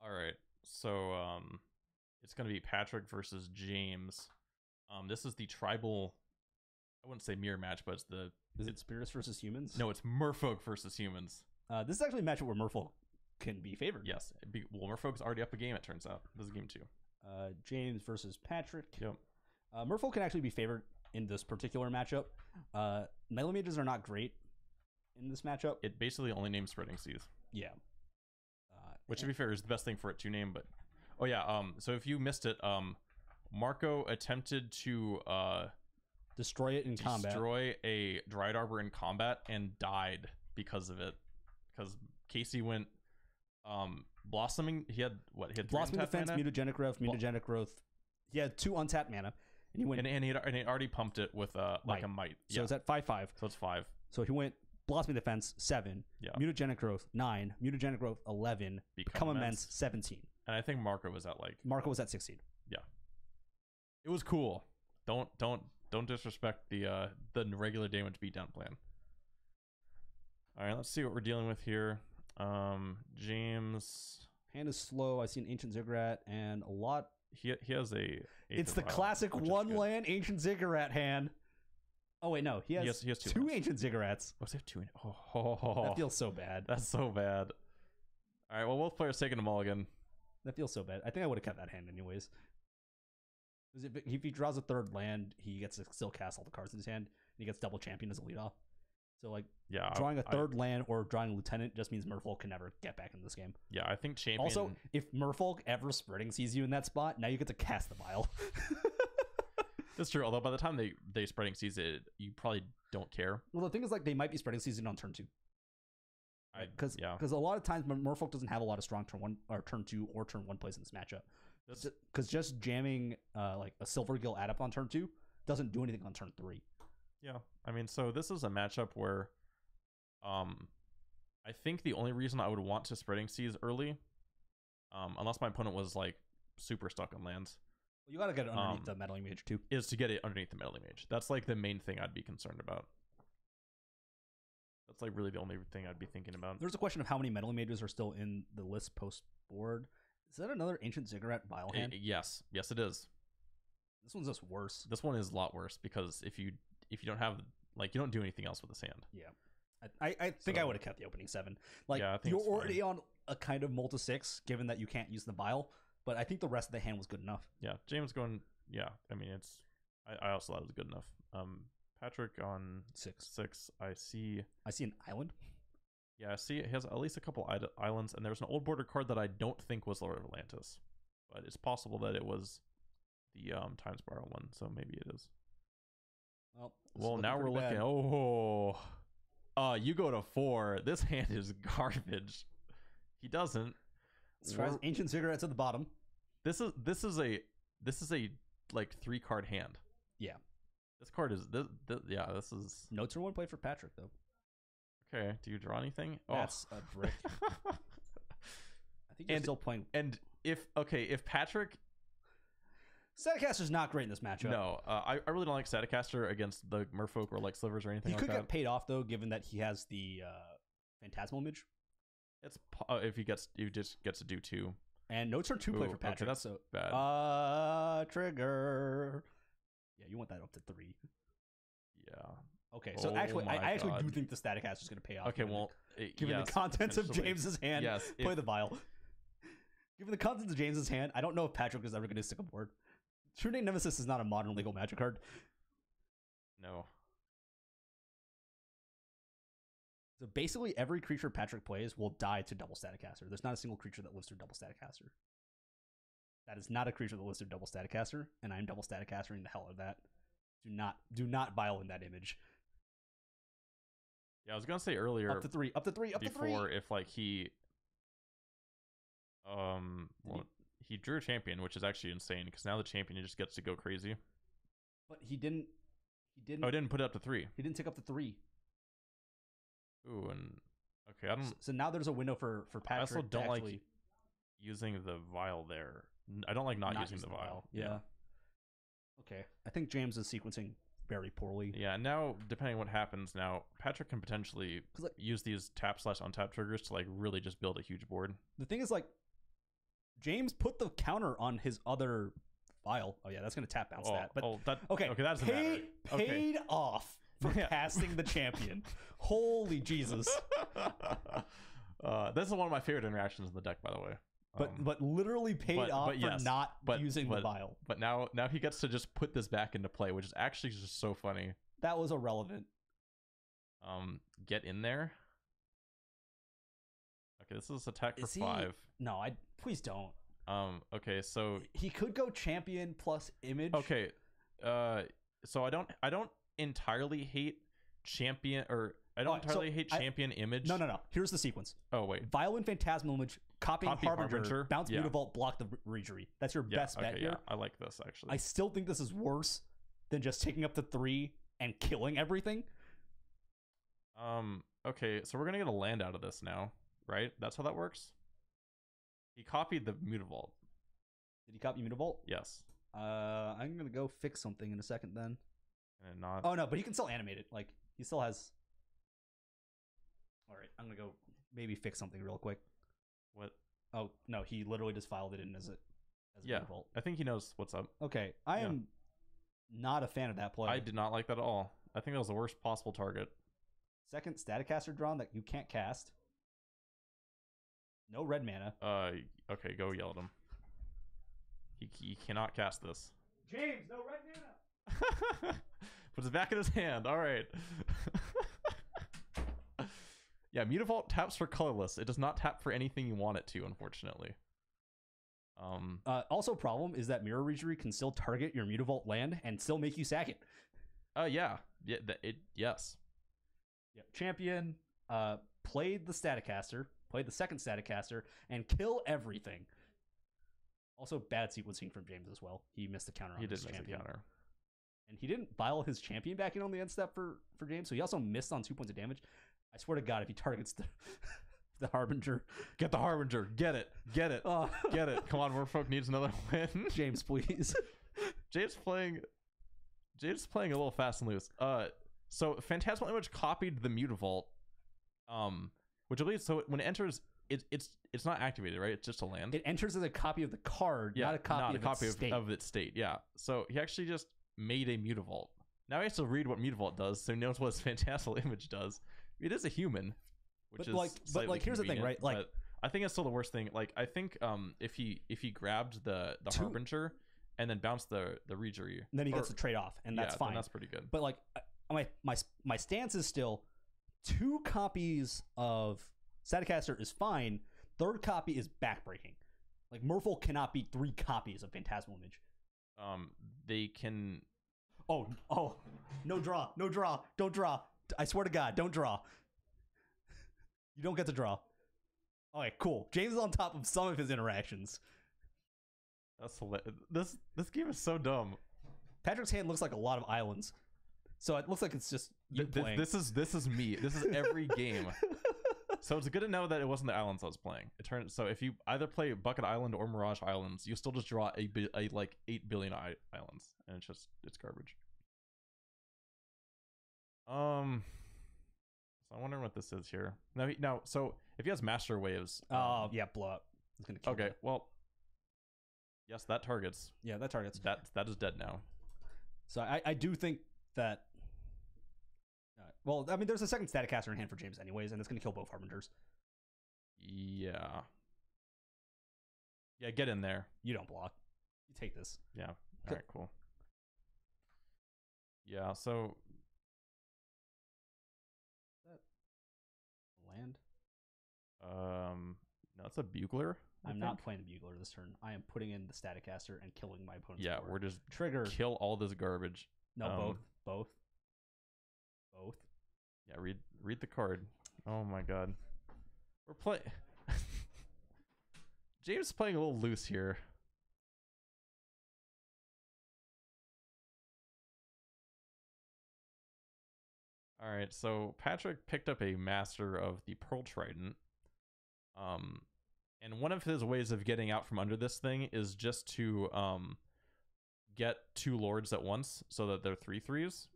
All right, so it's gonna be Patrick versus James. This is the tribal. I wouldn't say mirror match, but Is it Spirits versus Humans? no, it's Merfolk versus Humans. This is actually a matchup where Merfolk can be favored. Yes, Merfolk's already up a game. It turns out this is game 2. James versus Patrick. Yep. Merfolk can actually be favored in this particular matchup. Melee Mages are not great in this matchup. It basically only names Spreading Seas. Yeah. Which, to be fair, is the best thing for it to name. But oh yeah, so if you missed it, Marco attempted to destroy it in combat. destroy a Dryad Arbor in combat and died because of it. Because Casey went blossoming. He had what? He had 3 Blossoming untapped Defense, mana? Mutagenic Growth. He had 2 untapped mana, and he went. and he already pumped it with like a might. So it's at 5/5. So it's 5. So he went Blossoming Defense 7, Yeah. Mutagenic Growth 9, Mutagenic Growth 11, Become Immense 17. And I think Marco was at like Marco was at 16. it was cool. Don't disrespect the regular damage beatdown plan. All right, let's see what we're dealing with here. James, Hand is slow. I see an Ancient Ziggurat and a lot. he has a. It's the Vial, classic which is one good. land Ancient Ziggurat hand. Oh wait, no, he has 2 2 lands. Ancient Ziggurats. Oh, so they have 2 in Oh, That feels so bad. that's so bad. All right, well, both players taking a mulligan. That feels so bad. I think I would have kept that hand anyways. 'Cause if he draws a 3rd land, he gets to still cast all the cards in his hand, and he gets double champion as a lead off. So like Yeah, drawing a 3rd land or drawing a lieutenant just means Merfolk can never get back in this game. Yeah, I think champion. Also, if Merfolk ever Spreading sees you in that spot, now you get to cast the vial. That's true. Although by the time they spreading seas it, you probably don't care. Well, the thing is, like, they might be spreading season on turn 2. Because yeah. a lot of times Merfolk doesn't have a lot of strong turn 1 or turn 2 or turn 1 plays in this matchup. Because just jamming like a Silvergill add up on turn 2 doesn't do anything on turn 3. Yeah, I mean, so this is a matchup where, I think the only reason I would want to spreading seas early, unless my opponent was like super stuck on lands, Well, you gotta get it underneath the Meddling Mage too. is to get it underneath the Meddling Mage. That's like the main thing I'd be concerned about. That's like really the only thing I'd be thinking about. There's a question of how many Meddling Mages are still in the list post board. Is that another Ancient Ziggurat Vile hand? Yes, it is. This one's just worse. This one is a lot worse because if you don't have like you don't do anything else with this hand. Yeah. I think I would have kept the opening 7. Like, yeah, I think you're it's fine. already on a kind of Multi 6, given that you can't use the Vile, but I think the rest of the hand was good enough. Yeah, James going. Yeah, I mean it's. I also thought it was good enough. Patrick on 6. I see an island. Yeah, I see. It has at least a couple islands, and there's an old border card that I don't think was Lord of Atlantis, but it's possible that it was the Time Spiral one. So maybe it is. Well, now we're looking. Oh, you go to 4. This hand is garbage. He doesn't. Ancient Ziggurats at the bottom. This is a like 3-card hand. Yeah. This card is this is No turn 1 play for Patrick though. okay. Do you draw anything? That's a brick. I think you're still playing. And if Patrick. Staticaster's not great in this matchup. No, I really don't like Staticaster against the Merfolk or like Slivers or anything He like could that. get paid off though, given that he has the Phantasmal Image. It's if he just gets to do 2. And no turn 2 play Ooh, for Patrick. okay, that's so bad. Trigger. Yeah, you want that up to 3. Yeah. Okay, so Oh actually, I my actually do God. think the Staticaster is going to pay off. Okay, given yes, the contents of potentially. James's hand, Yes, play the Vile. Given the contents of James's hand, I don't know if Patrick is ever going to stick a board. True Name Nemesis is not a modern legal Magic card. No. So basically, every creature Patrick plays will die to double Staticaster. There's not a single creature that lives through double Staticaster. That is not a creature that lives through double Staticaster, and I'm double Staticastering the hell out of that. Do not Vile in that image. Yeah, I was gonna say earlier. Up to 3. Up to 3. Up to 3. Before, if like he drew a champion, which is actually insane because now the champion just gets to go crazy. But he didn't. Oh, I didn't put it up to 3. He didn't take up to 3. Ooh, and okay, I don't. So now there's a window for Patrick. I also don't to like actually using the Vial there. I don't like not using the Vial. Yeah. Okay. I think James is sequencing very poorly. Yeah, now depending on what happens, now Patrick can potentially like, use these tap/untap triggers to like really just build a huge board. The thing is, like, James put the counter on his other Vial. Oh yeah, that's gonna tap bounce that. But okay, that doesn't matter. Paid off for casting the champion. Holy Jesus! This is one of my favorite interactions in the deck, by the way. But literally paid off for not using the Vial. But now he gets to just put this back into play, which is actually just so funny. That was irrelevant. Get in there. Okay, this is attack for 5. No, please don't. Okay, so he could go champion plus image. Okay, so I don't entirely hate champion champion image. No. Here's the sequence. Oh wait, Violent Phantasmal Image, copy Harbinger, bounce Mutavault, block the Regery. That's your best bet here. Yeah, I like this actually. I still think this is worse than just taking up to 3 and killing everything. Okay, so we're gonna get a land out of this now, right? That's how that works. He copied the Mutavault. Did he copy Mutavault? Yes. I'm gonna go fix something in a second then. And not. Oh no, but he can still animate it. Like he still has. All right, I'm gonna go maybe fix something real quick. What? Oh no, he literally just filed it in as a Mutavault. I think he knows what's up. Okay, I am not a fan of that play. I did not like that at all. I think that was the worst possible target. Second Staticaster drawn that you can't cast. No red mana. Okay, go yell at him. He cannot cast this. James, no red mana. Puts it back in his hand. All right. Yeah, Mutavault taps for colorless. It does not tap for anything you want it to, unfortunately. Also, problem is that Mirror Reachery can still target your Mutavault land and still make you sack it. Yeah. Yes. Yeah. Champion played the Staticaster, played the second Staticaster, and kill everything. Also, bad sequencing from James as well. He missed the counter on He his did miss the champion. counter. And he didn't bile his champion back in on the end step for James, so he also missed on 2 points of damage. I swear to God, if he targets the Harbinger. Get the Harbinger. Get it. Get it. Get it. Come on, Merfolk needs another win. James, please. James playing a little fast and loose. So Phantasmal Image copied the Mutavault, which at least so when it enters, it's not activated, right? It's just a land. It enters as a copy of the card, Yeah, not a copy of its state. of its state. Yeah. So he actually just made a Mutavault. Now he has to read what Mutavault does, so he knows what his Phantasmal Image does. It is a human, which is slightly here's the thing, convenient, right? Like, but I think it's still the worst thing. Like, I think if he grabbed the Harbinger and then bounced the Regery, then he gets the trade off, and that's fine. Then that's pretty good. But like, my stance is still 2 copies of Staticaster is fine. 3rd copy is backbreaking. Like, Merfolk cannot beat 3 copies of Phantasmal Image. They can. Oh, no draw, don't draw. I swear to God, don't draw. You don't get to draw. Okay, cool. James is on top of some of his interactions. That's hilarious. This game is so dumb. Patrick's hand looks like a lot of islands, so it looks like it's just you playing. This is me. This is every game. So it's good to know that it wasn't the islands I was playing. It turned so if you either play Bucket Island or Mirage Islands, you still just draw a like 8 billion islands, and it's garbage. So I'm wondering what this is here. Now, so if he has Master Waves, yeah, blow up. It's gonna kill okay, you. well, yes, that targets. Yeah, that targets. That is dead now. So I do think that. Well, I mean, there's a second Staticaster in hand for James, anyways, and it's gonna kill both Harbingers. Yeah. Yeah, get in there. You don't block. You take this. Yeah. All right, cool. Yeah, so Land. no, it's a Bugler. I'm not playing a Bugler this turn. I am putting in the Staticaster and killing my opponent's board. We're just trigger. Kill all this garbage. No, both. Yeah, read the card. Oh my God, we're playing. James is playing a little loose here. All right, so Patrick picked up a Master of the Pearl Trident. And one of his ways of getting out from under this thing is just to get 2 lords at once so that they're 3/3s.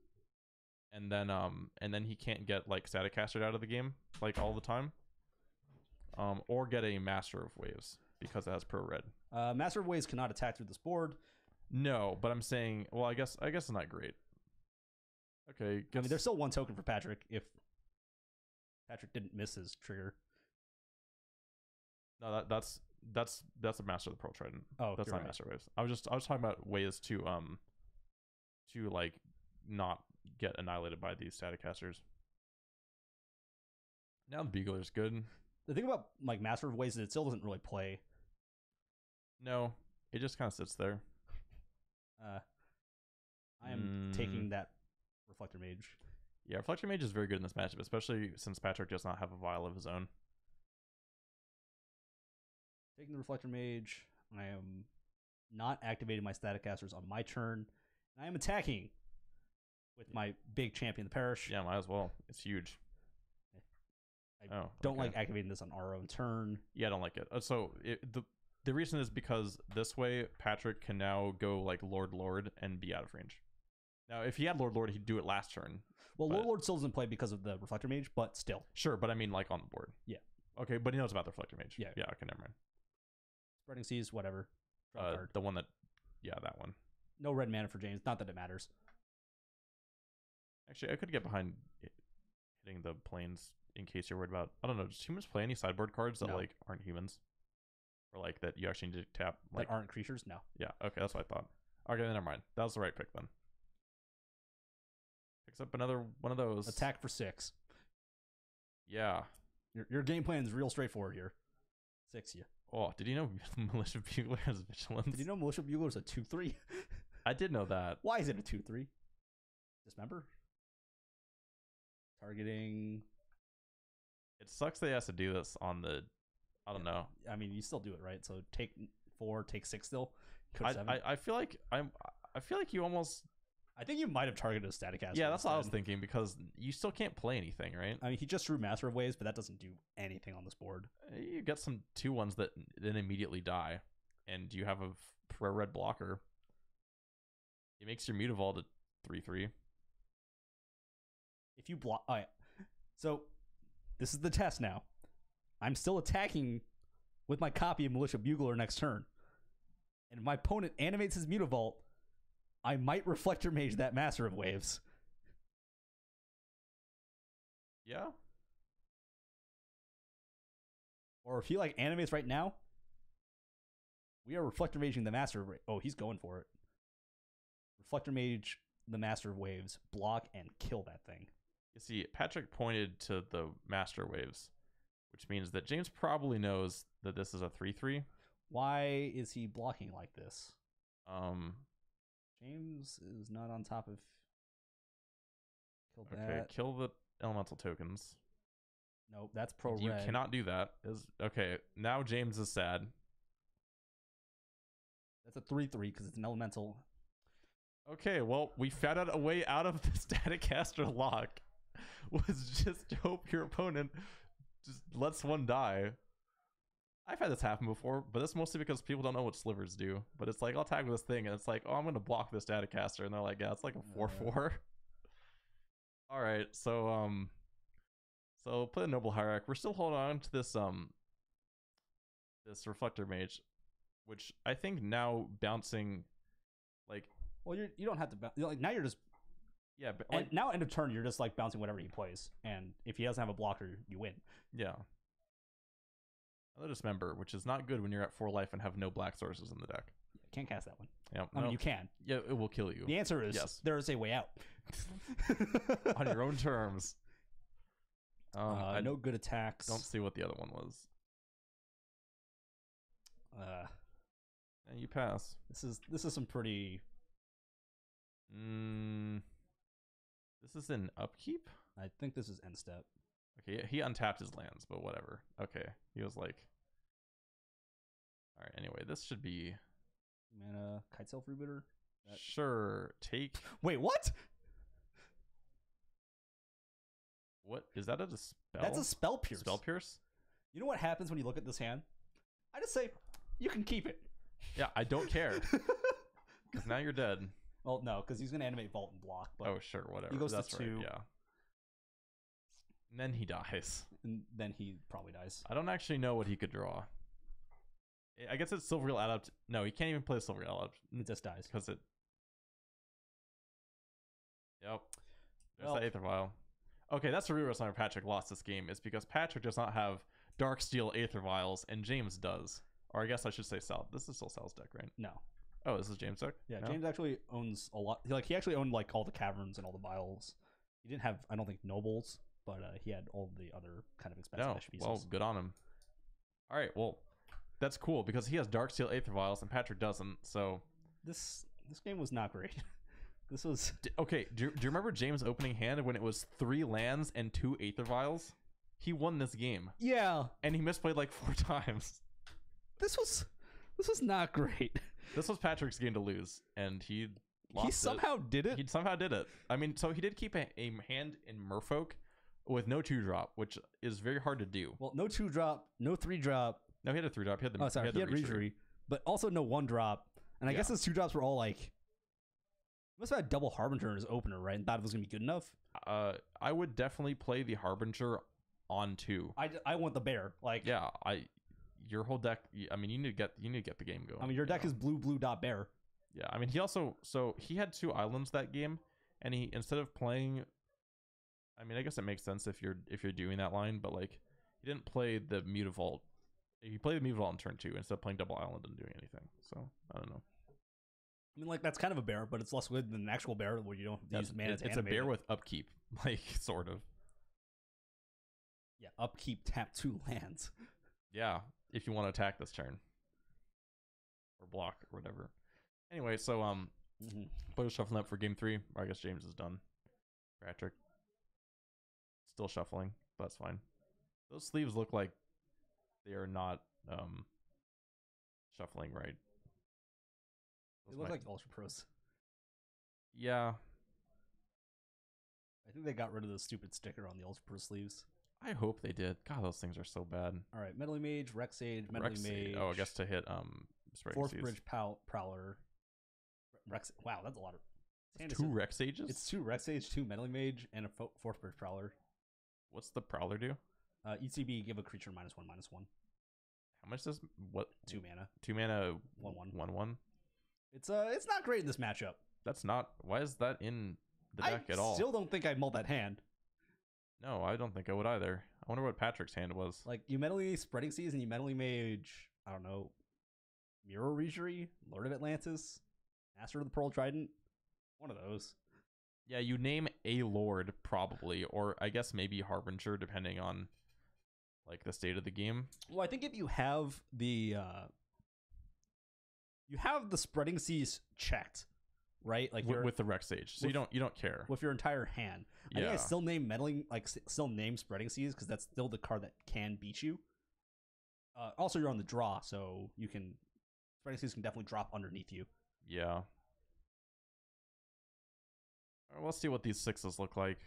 And then he can't get like Staticastered out of the game like all the time. Or get a Master of Waves because it has Pro Red. Master of Waves cannot attack through this board. No, but I'm saying, well, I guess it's not great. Okay, I mean, there's still 1 token for Patrick if Patrick didn't miss his trigger. No, that's a Master of the Pearl Trident. Oh, that's not right. Master Waves. I was talking about ways to like not get annihilated by these Staticasters. Now the Bugler's good. The thing about like Master of Waves is it still doesn't really play. No, it just kind of sits there. I am taking that Reflector Mage. Yeah, Reflector Mage is very good in this matchup, especially since Patrick does not have a vial of his own. Taking the Reflector Mage. I am not activating my Staticasters on my turn. And I am attacking with my big champion, the Parish. Yeah, might as well. It's huge. I don't like activating this on our own turn. Yeah, I don't like it. So the reason is because this way Patrick can now go like Lord and be out of range. Now, if he had Lord, he'd do it last turn. Well, Lord still doesn't play because of the Reflector Mage, but still. Sure, but I mean like on the board. Yeah. Okay, but he knows about the Reflector Mage. Yeah. Yeah, okay, never mind. Spreading Seas, whatever. Draw card. The one that, yeah, that one. No red mana for James. Not that it matters. Actually, I could get behind hitting the planes in case you're worried about. I don't know. Does humans play any sideboard cards that like aren't humans, or like that you actually need to tap? Like that aren't creatures? No. Yeah. Okay, that's what I thought. Okay, then never mind. That was the right pick then. Picks up another one of those. Attack for 6. Yeah. Your game plan is real straightforward here. 6 you. Oh, did you know Militia Bugler has Vigilance? Did you know Militia Bugler is a 2/3? I did know that. Why is it a 2/3? Dismember? Targeting. It sucks that he has to do this on the. I don't know. I mean, you still do it, right? So take 4, take 6 still. Go to 7. I feel like I feel like you almost. I think you might have targeted a Static Caster. Yeah, that's what I was instead. thinking because you still can't play anything, right? I mean, he just drew Master of Waves, but that doesn't do anything on this board. You get some 2/1s that then immediately die, and you have a red blocker. It makes your Mutavault a 3/3. If you block, so this is the test now. I'm still attacking with my copy of Militia Bugler next turn, and if my opponent animates his Mutavault, I might Reflector Mage that Master of Waves. Yeah. Or if he like animates right now, we are Reflector Maging the Master of Waves. Oh, he's going for it. Reflector Mage the Master of Waves, block and kill that thing. You see, Patrick pointed to the Master Waves, which means that James probably knows that this is a 3/3. Why is he blocking like this? James is not on top of. Kill that. Okay, kill the elemental tokens. Nope, that's pro You red. cannot do that. Okay, now James is sad. That's a 3/3 because it's an elemental. Okay, well, we found out a way out of the Static Caster lock. Was just hope your opponent just lets one die. I've had this happen before, but it's mostly because people don't know what slivers do. But it's like, I'll tag with this thing, and it's like, oh, I'm going to block this Static Caster. And they're like, yeah, it's like a 4/4. All right, so play the Noble Hierarch. We're still holding on to this this Reflector Mage, which I think now bouncing, like, Well, you don't have to like now. You're just yeah, but and now end of turn. You're just like bouncing whatever he plays, and if he doesn't have a blocker, you win. yeah. Another Dismember, which is not good when you're at 4 life and have no black sources in the deck. Can't cast that one. Yeah, I mean, you can. Yeah, it will kill you. The answer is Yes. there is a way out. On your own terms. I no good attacks. don't see what the other one was. And you pass. This is some pretty. This is an upkeep? I think this is end step. Okay, he untapped his lands, but whatever. Okay, he was like... Alright, anyway, this should be... Mana Kite Self Rebooter. Sure, take... Wait, what? What? Is that a spell? That's a Spell Pierce. Spell Pierce? You know what happens when you look at this hand? I just say, you can keep it. Yeah, I don't care. Because now you're dead. Well, no, because he's going to animate Vault and block. But Oh, sure, whatever. he goes to That's 2. right, yeah. And then he dies. And then he probably dies. I don't actually know what he could draw. I guess it's Silver Eel Adept. No, he can't even play Silver Eel Adept. It just dies. Because it... Yep. There's Well- that Aether Vial. Okay, that's the real reason why Patrick lost this game, is because Patrick does not have Darksteel Aether Vials, and James does. Or I guess I should say Sal. This is still Sal's deck, right? No. Oh, this is James' deck? Yeah, No? James actually owns a lot. Like, he actually owned, like, all the caverns and all the vials. He didn't have, I don't think, nobles, but he had all the other kind of expensive No, pieces. well, good on him. All right, well, that's cool, because he has Darksteel Aether Vials, and Patrick doesn't, so... This game was not great. This was... Okay, do you remember James' opening hand when it was 3 lands and 2 Aether Vials? He won this game, Yeah, and he misplayed like 4 times. this was not great. This was Patrick's game to lose, and he lost He somehow did it. He somehow did it. I mean, so he did keep a hand in Merfolk with no 2-drop, which is very hard to do. Well, no 2-drop, no 3-drop. No, he had a 3-drop. He had the Oh, sorry, he had the Reachery, but also no 1-drop. And I guess his 2-drops were all like... He must have had double Harbinger in his opener, right? And thought it was going to be good enough. I would definitely play the Harbinger on 2. I want the bear. Like, Yeah, your whole deck. I mean, you need to get the game going. I mean, your deck you know? is blue dot bear. Yeah, I mean, he also he had 2 islands that game, and he instead of playing, I mean, I guess it makes sense if you're doing that line, but like he didn't play the Mutavault. He played the Mutavault on turn 2 instead of playing double island and doing anything. So I don't know. I mean, like, that's kind of a bear, but it's less good than an actual bear where you don't use mana to It's a animate bear it. with upkeep, like sort of. Yeah, upkeep, tap 2 lands. Yeah, if you want to attack this turn or block or whatever. Anyway, so put a shuffling up for game 3. Or I guess James is done. Patrick still shuffling. But that's fine. Those sleeves look like they are not shuffling right. They look like Ultra Pros. Yeah, I think they got rid of the stupid sticker on the Ultra Pro sleeves. I hope they did. God, those things are so bad. All right, Meddling Mage, Rex Sage, Meddling Mage. Oh, I guess to hit Spreading Fourth Seas. Bridge Prowler. Rex. Wow, that's a lot of. It's 2 Rex Sages? It's 2 Rex Sage, 2 Meddling Mage, and a Fourth Bridge Prowler. What's the Prowler do? ETB, give a creature -1/-1. How much does what? 2 mana. 2 mana. 1/1. 1/1. It's not great in this matchup. That's not. Why is that in the deck at all? I still don't think I'd mull that hand. No, I don't think I would either. I wonder what Patrick's hand was. Like, you Meddling Spreading Seas and you Meddling Mage, I don't know, Mirror Regery, Lord of Atlantis, Master of the Pearl Trident. One of those. Yeah, you name a lord probably, or I guess maybe Harbinger, depending on like the state of the game. Well, I think if you have the Spreading Seas checked, right? Like With the Rex Sage, so you don't care with your entire hand. I think I still name Meddling, like still name Spreading Seas because that's still the card that can beat you. Also, you're on the draw, so you can Spreading Seas can definitely drop underneath you. Yeah. All right, let's see what these 6s look like.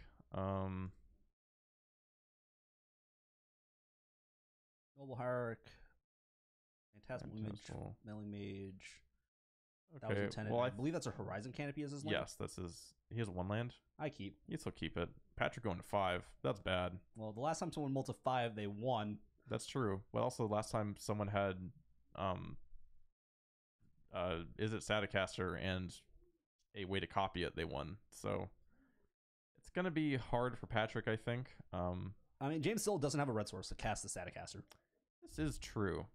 Noble Hierarch, Phantasmal Image, Meddling Mage. That was Okay, intended. well, I believe that's a Horizon Canopy as his land. yes, this is. He has 1 land. I keep. You still keep it. Patrick going to 5. That's bad. Well, the last time someone mulled to 5, they won. That's true. But also, the last time someone had, is it Staticaster and a way to copy it, they won. So it's gonna be hard for Patrick, I think. I mean, James still doesn't have a red source to cast the Staticaster. This is true.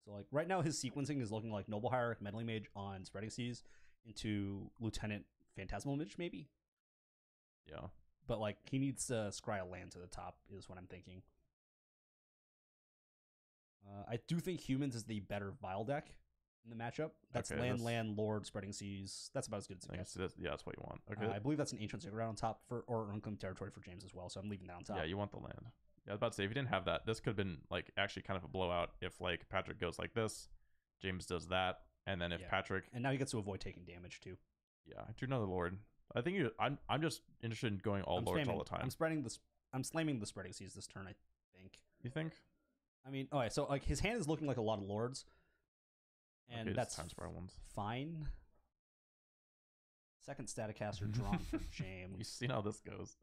So, like, right now his sequencing is looking like Noble Hierarch, Meddling Mage on Spreading Seas into Lieutenant Phantasmal Image, maybe. Yeah. But, like, he needs to scry a land to the top, is what I'm thinking. I do think Humans is the better Vile deck in the matchup. That's Okay, land, Lord, Spreading Seas. That's about as good as it I gets. guess yeah, that's what you want. Okay. I believe that's an Ancient Sacred on top or Unclaimed Territory for James as well, so I'm leaving that on top. Yeah, you want the land. Yeah, I was about to say, if you didn't have that, this could have been like actually kind of a blowout if like Patrick goes like this, James does that, and then if Patrick, and now he gets to avoid taking damage too. Yeah, do another lord. I think I'm just interested in going all lords all the time. I'm slamming the Spreading Seas this turn, I think. You think? I mean, all right, so like his hand is looking like a lot of lords. And okay, that's time spiral ones. Fine. Second Staticaster drawn for James. We've seen how this goes.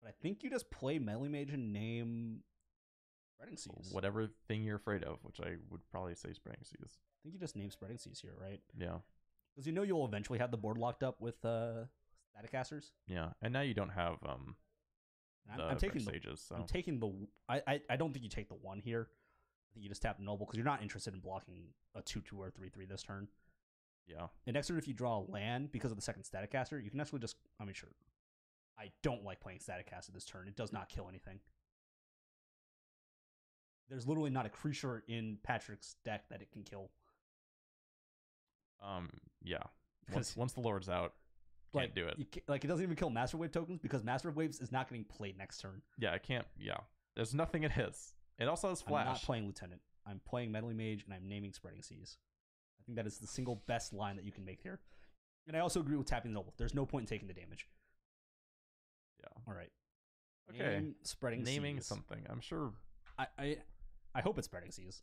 But I think you just play Meddling Mage and name Spreading Seas. Whatever thing you're afraid of, which I would probably say Spreading Seas. I think you just name Spreading Seas here, right? Yeah. Because you know you'll eventually have the board locked up with Staticasters. Yeah, and now you don't have I'm taking Sages, so. I'm taking the. I don't think you take the 1 here. I think you just tap Noble because you're not interested in blocking a 2/2 or 3/3 this turn. Yeah. And next turn, if you draw a land because of the second Staticaster, you can actually just. I mean, sure. I don't like playing Staticaster this turn. It does not kill anything. There's literally not a creature in Patrick's deck that it can kill. Yeah. Once the Lord's out, can't do it. Like, it doesn't even kill Master Wave tokens because Master Waves is not getting played next turn. Yeah, I can't. Yeah. There's nothing it hits. It also has Flash. I'm not playing Lieutenant. I'm playing Meddling Mage, and I'm naming Spreading Seas. I think that is the single best line that you can make here. And I also agree with tapping the Noble. There's no point in taking the damage. Yeah. All right. Okay. Naming Seas. Something. I'm sure. I hope it's Spreading Seas.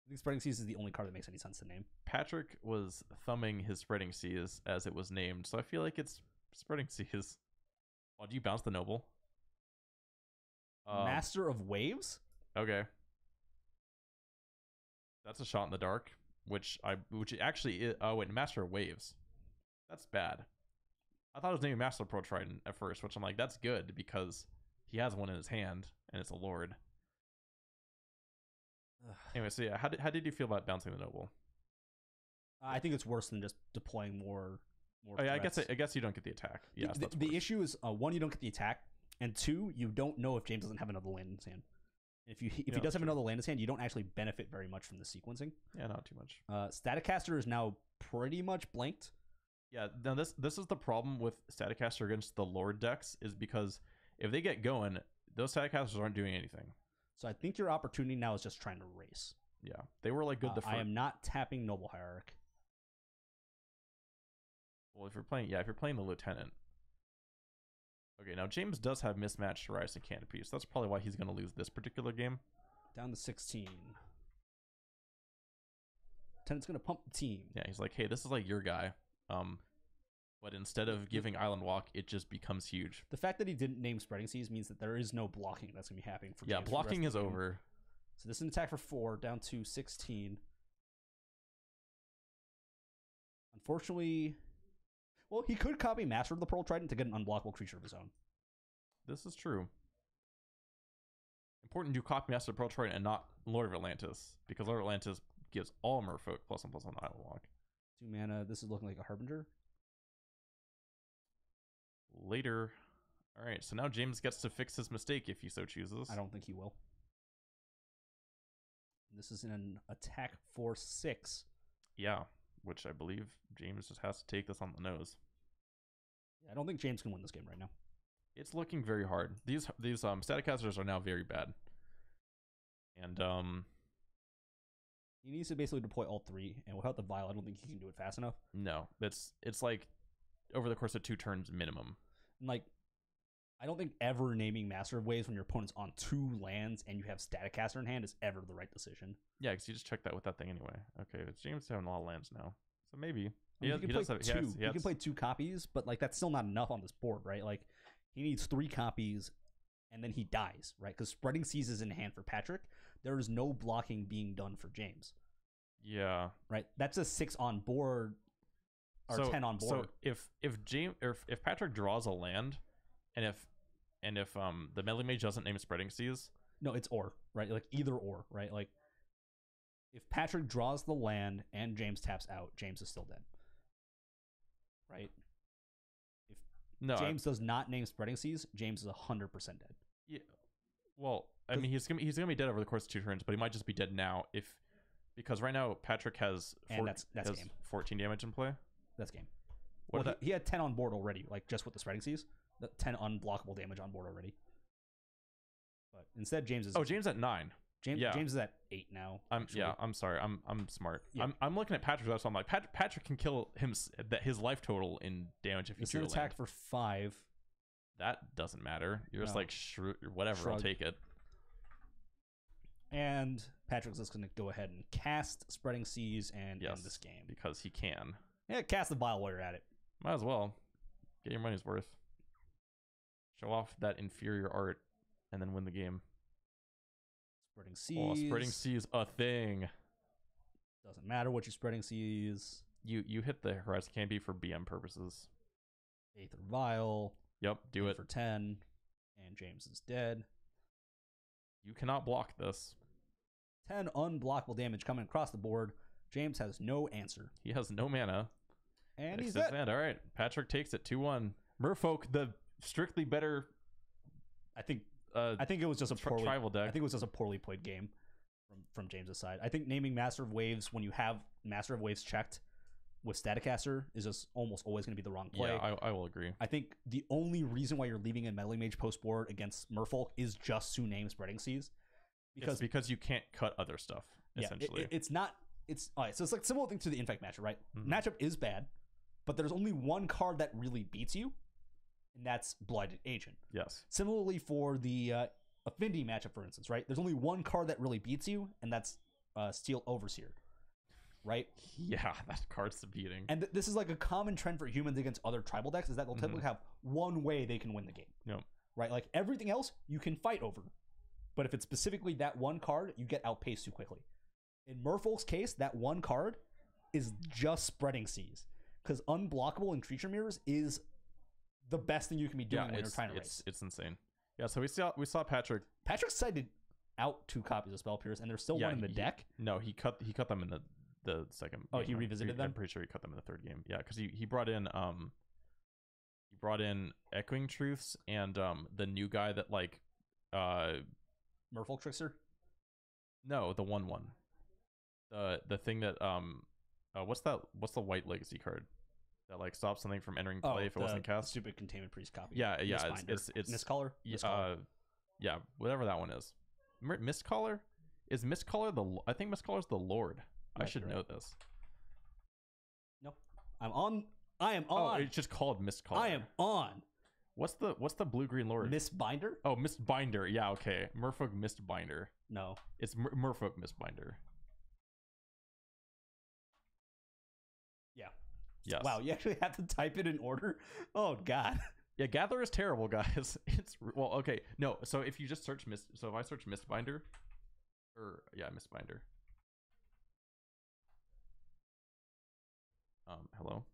I think Spreading Seas is the only card that makes any sense to name. Patrick was thumbing his Spreading Seas as it was named, so I feel like it's Spreading Seas. Oh, do you bounce the Noble? Master of Waves? Okay. That's a shot in the dark, which actually is, oh wait, Master of Waves. That's bad. I thought it was named Master of Pearl Trident at first, which I'm like, that's good because he has one in his hand and it's a lord. Anyway, so yeah, how did you feel about bouncing the Noble? I think it's worse than just deploying more. Oh yeah, I guess you don't get the attack. Yeah, the issue is 1, you don't get the attack, and 2, you don't know if James doesn't have another land in his hand. If he Yeah, does that's have true. another land in his hand, you don't actually benefit very much from the sequencing. Yeah, not too much. Staticaster is now pretty much blanked. Yeah, now this is the problem with Staticaster against the Lord decks, is because if they get going, those Staticasters aren't doing anything. So I think your opportunity now is just trying to race. Yeah, they were like good the first. I am not tapping Noble Hierarch. Well, if you're playing the Lieutenant. Okay, now James does have mismatched Horizon Canopy, so that's probably why he's going to lose this particular game. Down to 16. Lieutenant's going to pump the team. Yeah, he's like, hey, this is like your guy. But instead of giving Island Walk, it just becomes huge. The fact that he didn't name Spreading Seas means that there is no blocking that's going to be happening for Yeah, James for the rest blocking of is the game. over. So this is an attack for 4, down to 16. Unfortunately, well, he could copy Master of the Pearl Trident to get an unblockable creature of his own. This is true. Important to copy Master of Pearl Trident and not Lord of Atlantis, because Lord of Atlantis gives all Merfolk +1/+1 Island Walk. 2 mana. This is looking like a Harbinger. Later. All right, so now James gets to fix his mistake if he so chooses. I don't think he will. This is an attack for 6. Yeah, which I believe James just has to take this on the nose. I don't think James can win this game right now. It's looking very hard. These Staticasters are now very bad. And He needs to basically deploy all 3, and without the Vial, I don't think he can do it fast enough. no, it's like over the course of 2 turns minimum. And like, I don't think ever naming Master of Waves when your opponent's on 2 lands and you have Staticaster in hand is ever the right decision. Yeah, because you just check that with that thing anyway. Okay, but James is having a lot of lands now, so maybe I mean, he can does play have- 2. he He has- can play 2 copies, but like that's still not enough on this board, right? Like he needs 3 copies, and then he dies, right? Because Spreading Seas is in hand for Patrick. There is no blocking being done for James, Yeah. right? That's a 6 on board or 10 on board. So if James or if Patrick draws a land, and if the Melee Mage doesn't name Spreading Seas, No, it's or, right? Like either or, right? Like if Patrick draws the land and James taps out, James is still dead. Right? no, James does not name Spreading Seas, James is 100% dead. yeah. Well, I mean, he's gonna be dead over the course of 2 turns, but he might just be dead now because right now Patrick has And that's game. 14 damage in play. That's game. What Well, if he had 10 on board already, like just with the Spreading Seas. 10 unblockable damage on board already. But instead, James is James at 9. yeah. James is at 8 now. actually. I'm sorry. I'm smart. Yeah. I'm looking at Patrick. So I'm like Patrick can kill his life total in damage if he It's drew an a attack land. for 5. That doesn't matter. You're just No. like whatever. I'll Shrug. take it. And Patrick's just going to go ahead and cast Spreading Seas and Yes, end this game. because he can. Yeah, cast the Vile Warrior at it. Might as well get your money's worth. Show off that inferior art, and then win the game. Spreading Seas. Oh, Spreading Seas a thing. Doesn't matter what your Spreading Seas. You hit the Horizon Canopy for BM purposes. Aether Vial. Yep, do in it. for 10. And James is dead. You cannot block this. 10 unblockable damage coming across the board. James has no answer. He has no mana. And he's Except dead. hand. All right, Patrick takes it 2-1. Merfolk, the strictly better I think it was just a poorly tribal deck. I think it was just a poorly played game from James's side. I think naming Master of Waves when you have Master of Waves checked with Staticaster is just almost always going to be the wrong play. Yeah, I will agree. I think the only reason why you're leaving a Melee Mage post board against Merfolk is just to name Spreading Seas. Because you can't cut other stuff, Yeah, essentially. it's not. It's all right. So it's like similar thing to the Infect matchup, right? Mhm. Matchup is bad, but there's only one card that really beats you, and that's Blighted Agent. Yes. Similarly for the Affinity matchup, for instance, right? There's only one card that really beats you, and that's Steel Overseer, right? Yeah, that card's the beating. And this is like a common trend for humans against other tribal decks is that they'll typically have one way they can win the game. Yep. Right? Like everything else you can fight over. But if it's specifically that one card, you get outpaced too quickly. In Merfolk's case, that one card is just Spreading Seas. Because unblockable in Creature Mirrors is the best thing you can be doing when you're trying to race. It's insane. Yeah, so we saw Patrick. Patrick cited out 2 copies of Spell Pierce, and there's still one in the deck. No, he cut them in the second. Oh, game. he revisited them? I'm pretty sure he cut them in the 3rd game. Yeah, because he brought in Echoing Truths and the new guy that Merfolk Trickster. No, the 1/1. The thing that what's the white legacy card that like stops something from entering play if it wasn't cast? Stupid Containment Priest copy. Yeah, Mistbinder. it's Mistcaller. yeah, whatever that one is. Mistcaller? Is Mistcaller I think Mistcaller's the Lord. I should know this. No, I'm on. I am Oh, on. it's just called Mistcaller. I am on. What's the blue green Lord? Mistbinder? Oh, Mistbinder. Yeah, okay. Merfolk Mistbinder. No. It's Merfolk Mistbinder. Yeah. Yes. Wow, you actually have to type it in order? Oh, God. Yeah, Gather is terrible, guys. It's well, okay. No, so if you just search so if I search Mistbinder, Mistbinder. Hello.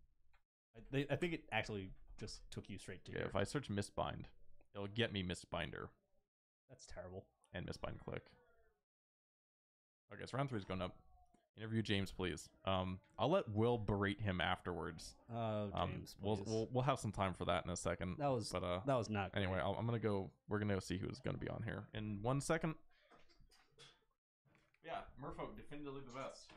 I think it actually just took you straight to. Yeah, if I search Mistbind, it'll get me Mistbinder. That's terrible. And Mistbind click. Okay, so round 3 is going up. Interview James, please. I'll let Will berate him afterwards. James, please. We'll have some time for that in a second. That was not great. Anyway, I'm gonna go. We're gonna go see who's gonna be on here in 1 second. Yeah, Merfolk, definitively the best.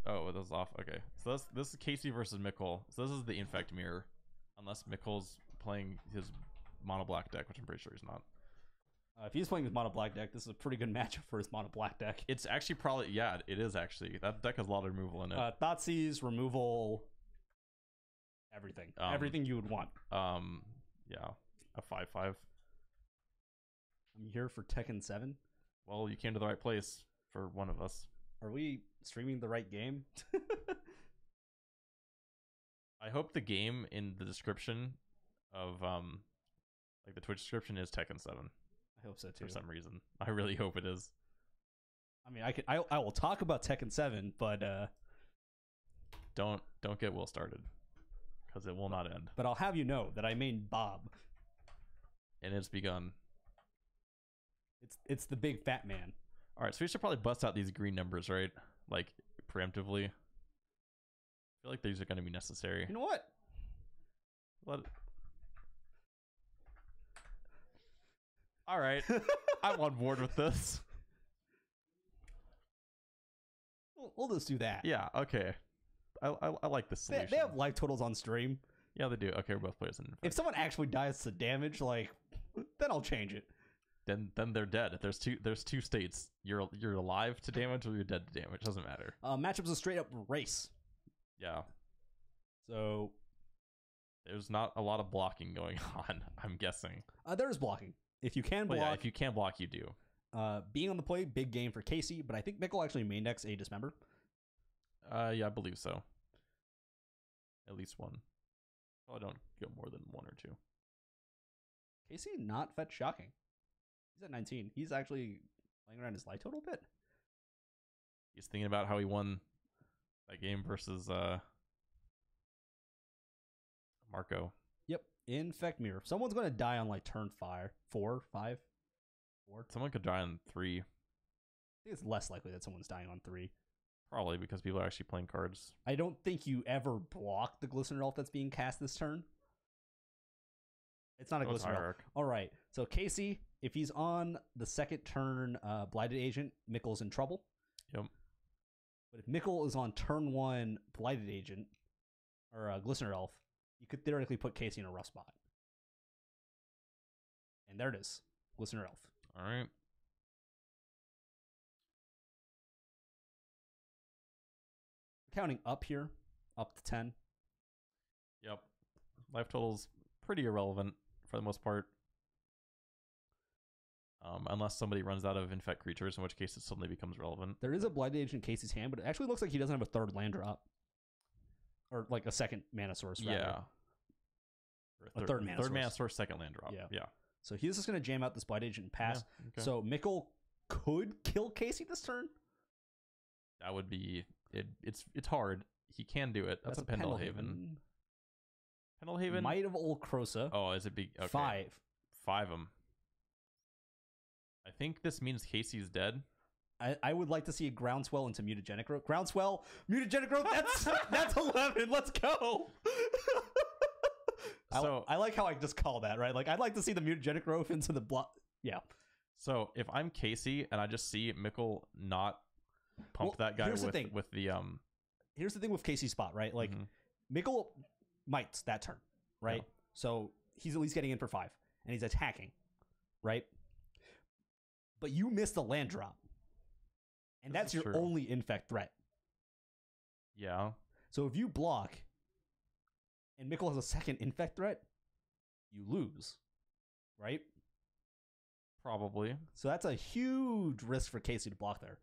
Oh, this is off. Okay, so this is Casey versus Mikkel. So this is the Infect Mirror, unless Mikkel's playing his mono black deck, which I'm pretty sure he's not. If he's playing his mono black deck, this is a pretty good matchup for his mono black deck. It's actually probably it is actually. That deck has a lot of removal in it. Thoughtseize, removal, everything, everything you would want. Yeah, a 5/5. I'm here for Tekken 7. Well, you came to the right place for one of us. Are we streaming the right game? I hope the game in the description of like the Twitch description is Tekken 7. I hope so too. For some reason, I really hope it is. I mean, I will talk about Tekken 7, but don't get Will started, because it will not end. But I'll have you know that I main Bob, and it's begun. It's the big fat man. All right, so we should probably bust out these green numbers, right? Like preemptively. I feel like these are going to be necessary. You know what? All right, I'm on board with this. We'll just do that. Yeah. Okay. I like this solution. They have life totals on stream. Yeah, they do. Okay, we're both players in. If someone actually dies to damage, like, then I'll change it. Then they're dead. There's two states. You're alive to damage or you're dead to damage. Doesn't matter. Matchup's a straight up race. Yeah. So there's not a lot of blocking going on, I'm guessing. There is blocking. If you can block. Yeah, if you can block, you do. Being on the play, big game for Casey, but I think Mikkel actually main decks a Dismember. Yeah, I believe so. At least one. Probably don't go more than 1 or 2. Casey not fetch shocking. He's at 19. He's actually playing around his life total a bit. He's thinking about how he won that game versus Marco. Yep. Infect Mirror. Someone's going to die on like turn 4. Someone could die on 3. I think it's less likely that someone's dying on 3. Probably because people are actually playing cards. I don't think you ever block the Glistener Elf that's being cast this turn. It's not a Glistener Elf. All right. So Casey, if he's on the second turn Blighted Agent, Mikkel's in trouble. Yep. But if Mikkel is on turn 1 Blighted Agent or Glistener Elf, you could theoretically put Casey in a rough spot. And there it is. Glistener Elf. All right. Counting up here, up to 10. Yep. Life total's pretty irrelevant for the most part. Unless somebody runs out of infect creatures, in which case it suddenly becomes relevant. There is a Blighted Agent in Casey's hand, but it actually looks like he doesn't have a third land drop. Or like a second mana source, rather. Yeah. A third mana Third mana source. source, second land drop. Yeah. Yeah. So he's just going to jam out this Blighted Agent and pass. Yeah, okay. So Mikkel could kill Casey this turn. That would be it. It's hard. He can do it. That's a Pendelhaven. Pendelhaven. Might of Old Krosa. Oh, is it big? Okay. 5. 5 of them. I think this means Casey's dead. I would like to see a Groundswell into Mutagenic Growth. Groundswell, Mutagenic Growth. That's 11. Let's go. So I like how I just call that, right? Like, I'd like to see the Mutagenic Growth into the block. Yeah. So if I'm Casey and I just see Mikkel not pump that guy here's the with thing. the Here's the thing with Casey's spot, right? Like, Mikkel mites that turn, right? Yeah. So he's at least getting in for 5, and he's attacking, right? But you missed the land drop, and that's your true. only infect threat. Yeah. So if you block, and Mikkel has a second infect threat, you lose, right? Probably. So that's a huge risk for Casey to block there.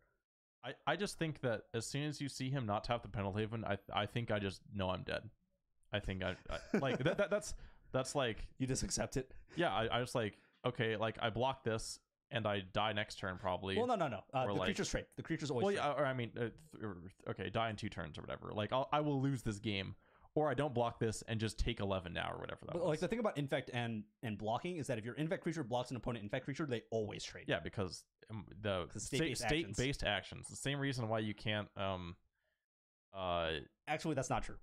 I just think that as soon as you see him not tap the Pendelhaven, I think I just know I'm dead. I think I like that's like You just accept it. yeah. I just like okay, like I block this and I die next turn probably. Well, no. The like- creature's trait. The creature's always Well, trait. yeah, or I mean, okay, die in 2 turns or whatever. Like I will lose this game, or I don't block this and just take 11 now or whatever that But was. like the thing about infect and blocking is that if your infect creature blocks an opponent infect creature, they always trade. yeah, because the 'Cause state-based actions. state-based actions. The same reason why you can't Actually, that's not true.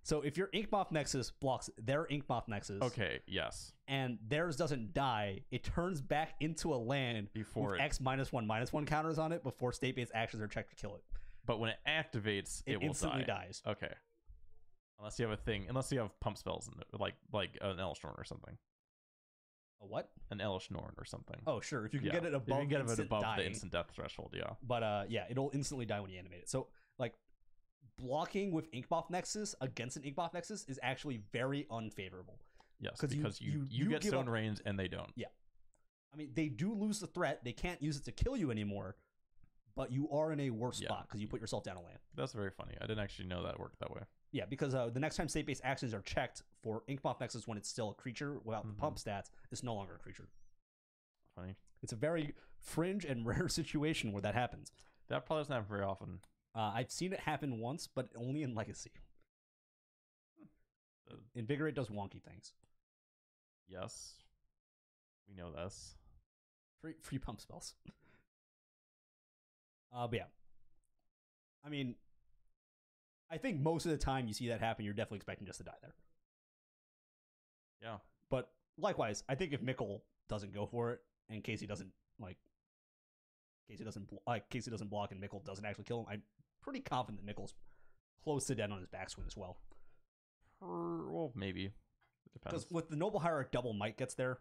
So if your Inkmoth Nexus blocks their Inkmoth Nexus, okay, yes, and theirs doesn't die, it turns back into a land before with it, X -1/-1 counters on it before state-based actions are checked to kill it. but when it activates, it will instantly die. dies. Okay. Unless you have a thing, unless you have pump spells in it, like an Elish Norn or something. A what? An Elish Norn or something. Oh, sure. If you can Yeah. get it If you above, can get it instant above dying. the instant death threshold, yeah. But yeah, it'll instantly die when you animate it. So like blocking with Inkmoth Nexus against an Inkmoth Nexus is actually very unfavorable. Yes, 'Cause because you you get give stone up- rains and they don't. I mean, they do lose the threat. They can't use it to kill you anymore, but you are in a worse Yeah. spot because you put yourself down a land. That's very funny. I didn't actually know that worked that way. Yeah, because the next time state-based actions are checked for Inkmoth Nexus when it's still a creature without the pump stats, it's no longer a creature. Funny. It's a very fringe and rare situation where that happens. That probably doesn't happen very often. I've seen it happen once, but only in Legacy. Invigorate does wonky things. Yes, we know this. Free pump spells. But yeah. I mean, I think most of the time you see that happen, you're definitely expecting just to die there. Yeah. But likewise, I think if Mikkel doesn't go for it and Casey doesn't Casey doesn't block and Mikkel doesn't actually kill him, I'm pretty confident that Mikkel's close to dead on his backswing as well. Well, maybe. It depends. Because with the Noble Hierarch, double might gets there.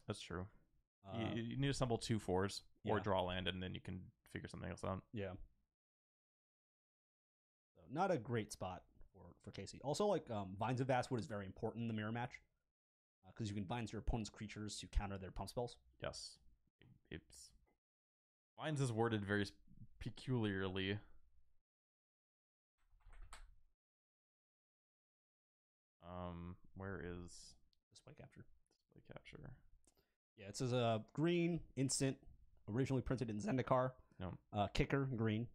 That's true. You need to assemble 2 4s or yeah. draw land, and then you can figure something else out. Yeah. So not a great spot for Casey. Also, like Vines of Vastwood is very important in the mirror match because you can vines your opponent's creatures to counter their pump spells. Yes. It's Vines is worded very peculiarly. Where is Display capture. display capture? Yeah, it says green instant, originally printed in Zendikar. Yep. Kicker green.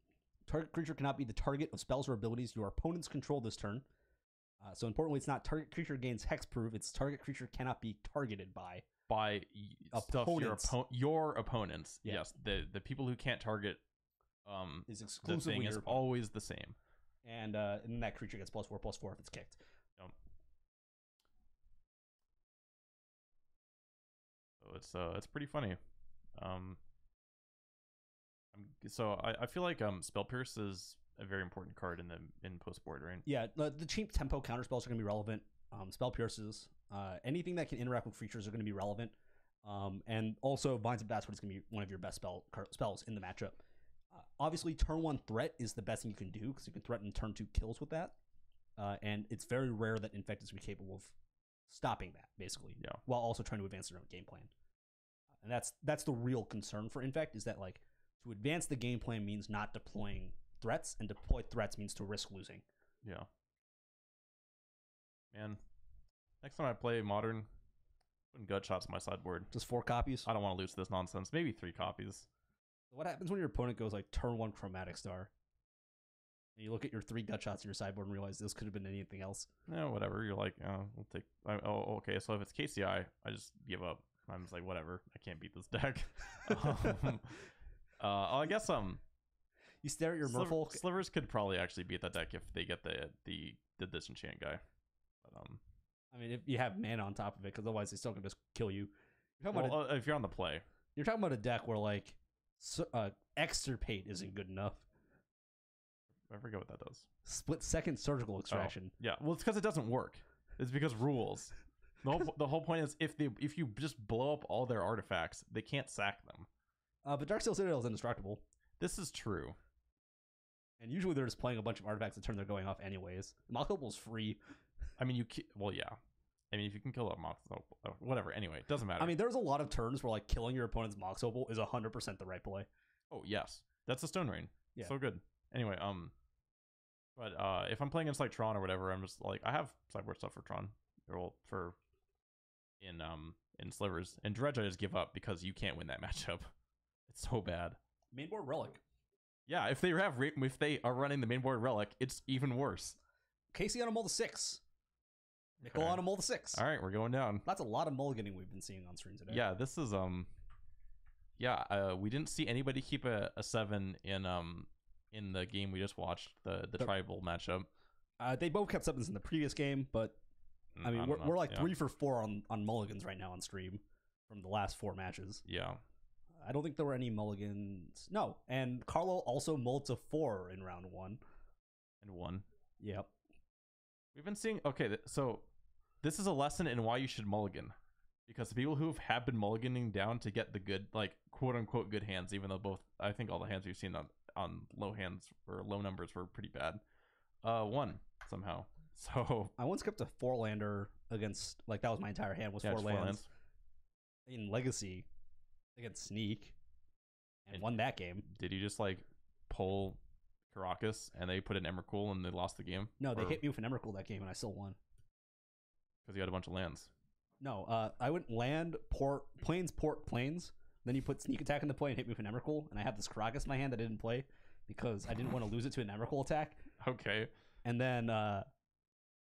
Target creature cannot be the target of spells or abilities your opponents control this turn. So importantly, it's not target creature gains hexproof. It's target creature cannot be targeted by Stuff Opponents. your opponents. Yeah. Yes, the people who can't target is the exclusively thing your is opponent. always the same. And then that creature gets +4/+4 if it's kicked. Yep. So it's pretty funny. I feel like Spell Pierce is a very important card in post board, right? Yeah, the cheap tempo counter spells are going to be relevant. Spell Pierces Anything that can interact with creatures are going to be relevant. And also, Vines of Basswood is going to be one of your best spells in the matchup. Obviously, turn 1 threat is the best thing you can do because you can threaten turn 2 kills with that. And it's very rare that Infect is capable of stopping that, basically, while also trying to advance their own game plan. And that's the real concern for Infect, is that, like, to advance the game plan means not deploying threats, and deploy threats means to risk losing. Yeah. Man, next time I play Modern, putting Gutshots on my sideboard. Just 4 copies? I don't want to lose this nonsense. Maybe 3 copies. What happens when your opponent goes, like, turn 1 Chromatic Star? And you look at your 3 Gutshots in your sideboard and realize this could have been anything else. Yeah, whatever. You're like, we'll take... okay, so if it's KCI, I just give up. I'm just like, whatever. I can't beat this deck. I guess you stare at your Merfolk. Slivers could probably actually beat that deck if they get the disenchant guy. But I mean, if you have mana on top of it, because otherwise they still can just kill you. If you're on the play, you're talking about a deck where, like, Extirpate isn't good enough. I forget what that does. Split second Surgical Extraction. Yeah, well, it's because it doesn't work. It's because rules. The whole point is if you just blow up all their artifacts, they can't sack them. But Darksteel Citadel is indestructible. This is true. And usually they're just playing a bunch of artifacts that turn their going off anyways. Mox Opal is free. I mean, yeah. I mean, if you can kill that Mox Opal, whatever. Anyway, it doesn't matter. I mean, there's a lot of turns where, like, killing your opponent's Mox Opal is 100% the right play. Oh, yes. That's a Stone Rain. Yeah. So good. Anyway, but if I'm playing against, like, Tron or whatever, I'm just like, I have sideboard stuff for Tron. Well, in Slivers. And Dredge, I just give up because you can't win that matchup. It's so bad. Mainboard Relic. Yeah, if they are running the mainboard Relic, it's even worse. Casey on a Mold 6. Nickel on a Mold 6. All right, we're going down. That's a lot of mulliganing we've been seeing on stream today. Yeah, this is we didn't see anybody keep a 7 in the game we just watched, the tribal matchup. They both kept 7s in the previous game, but I mean, we're like 3 for 4 on mulligans right now on stream from the last 4 matches. Yeah. I don't think there were any mulligans. No, and Carlo also mulled to 4 in round 1. And 1. Yep. We've been seeing... Okay, so this is a lesson in why you should mulligan. Because the people who have been mulliganing down to get the good, like, quote-unquote good hands, even though both... I think all the hands we've seen on low hands or low numbers were pretty bad. 1, somehow. So... I once kept a 4-lander against... Like, that was my entire hand, was 4 lands. In Legacy... against Sneak and won that game. Did you just, like, pull Caracas and they put in Emrakul and they lost the game? No, they hit me with an Emrakul that game and I still won. Because you had a bunch of lands. No, I went land, port, plains. Then you put Sneak Attack in the play and hit me with an Emrakul, and I have this Caracas in my hand that I didn't play because I didn't want to lose it to an Emrakul attack. Okay. And then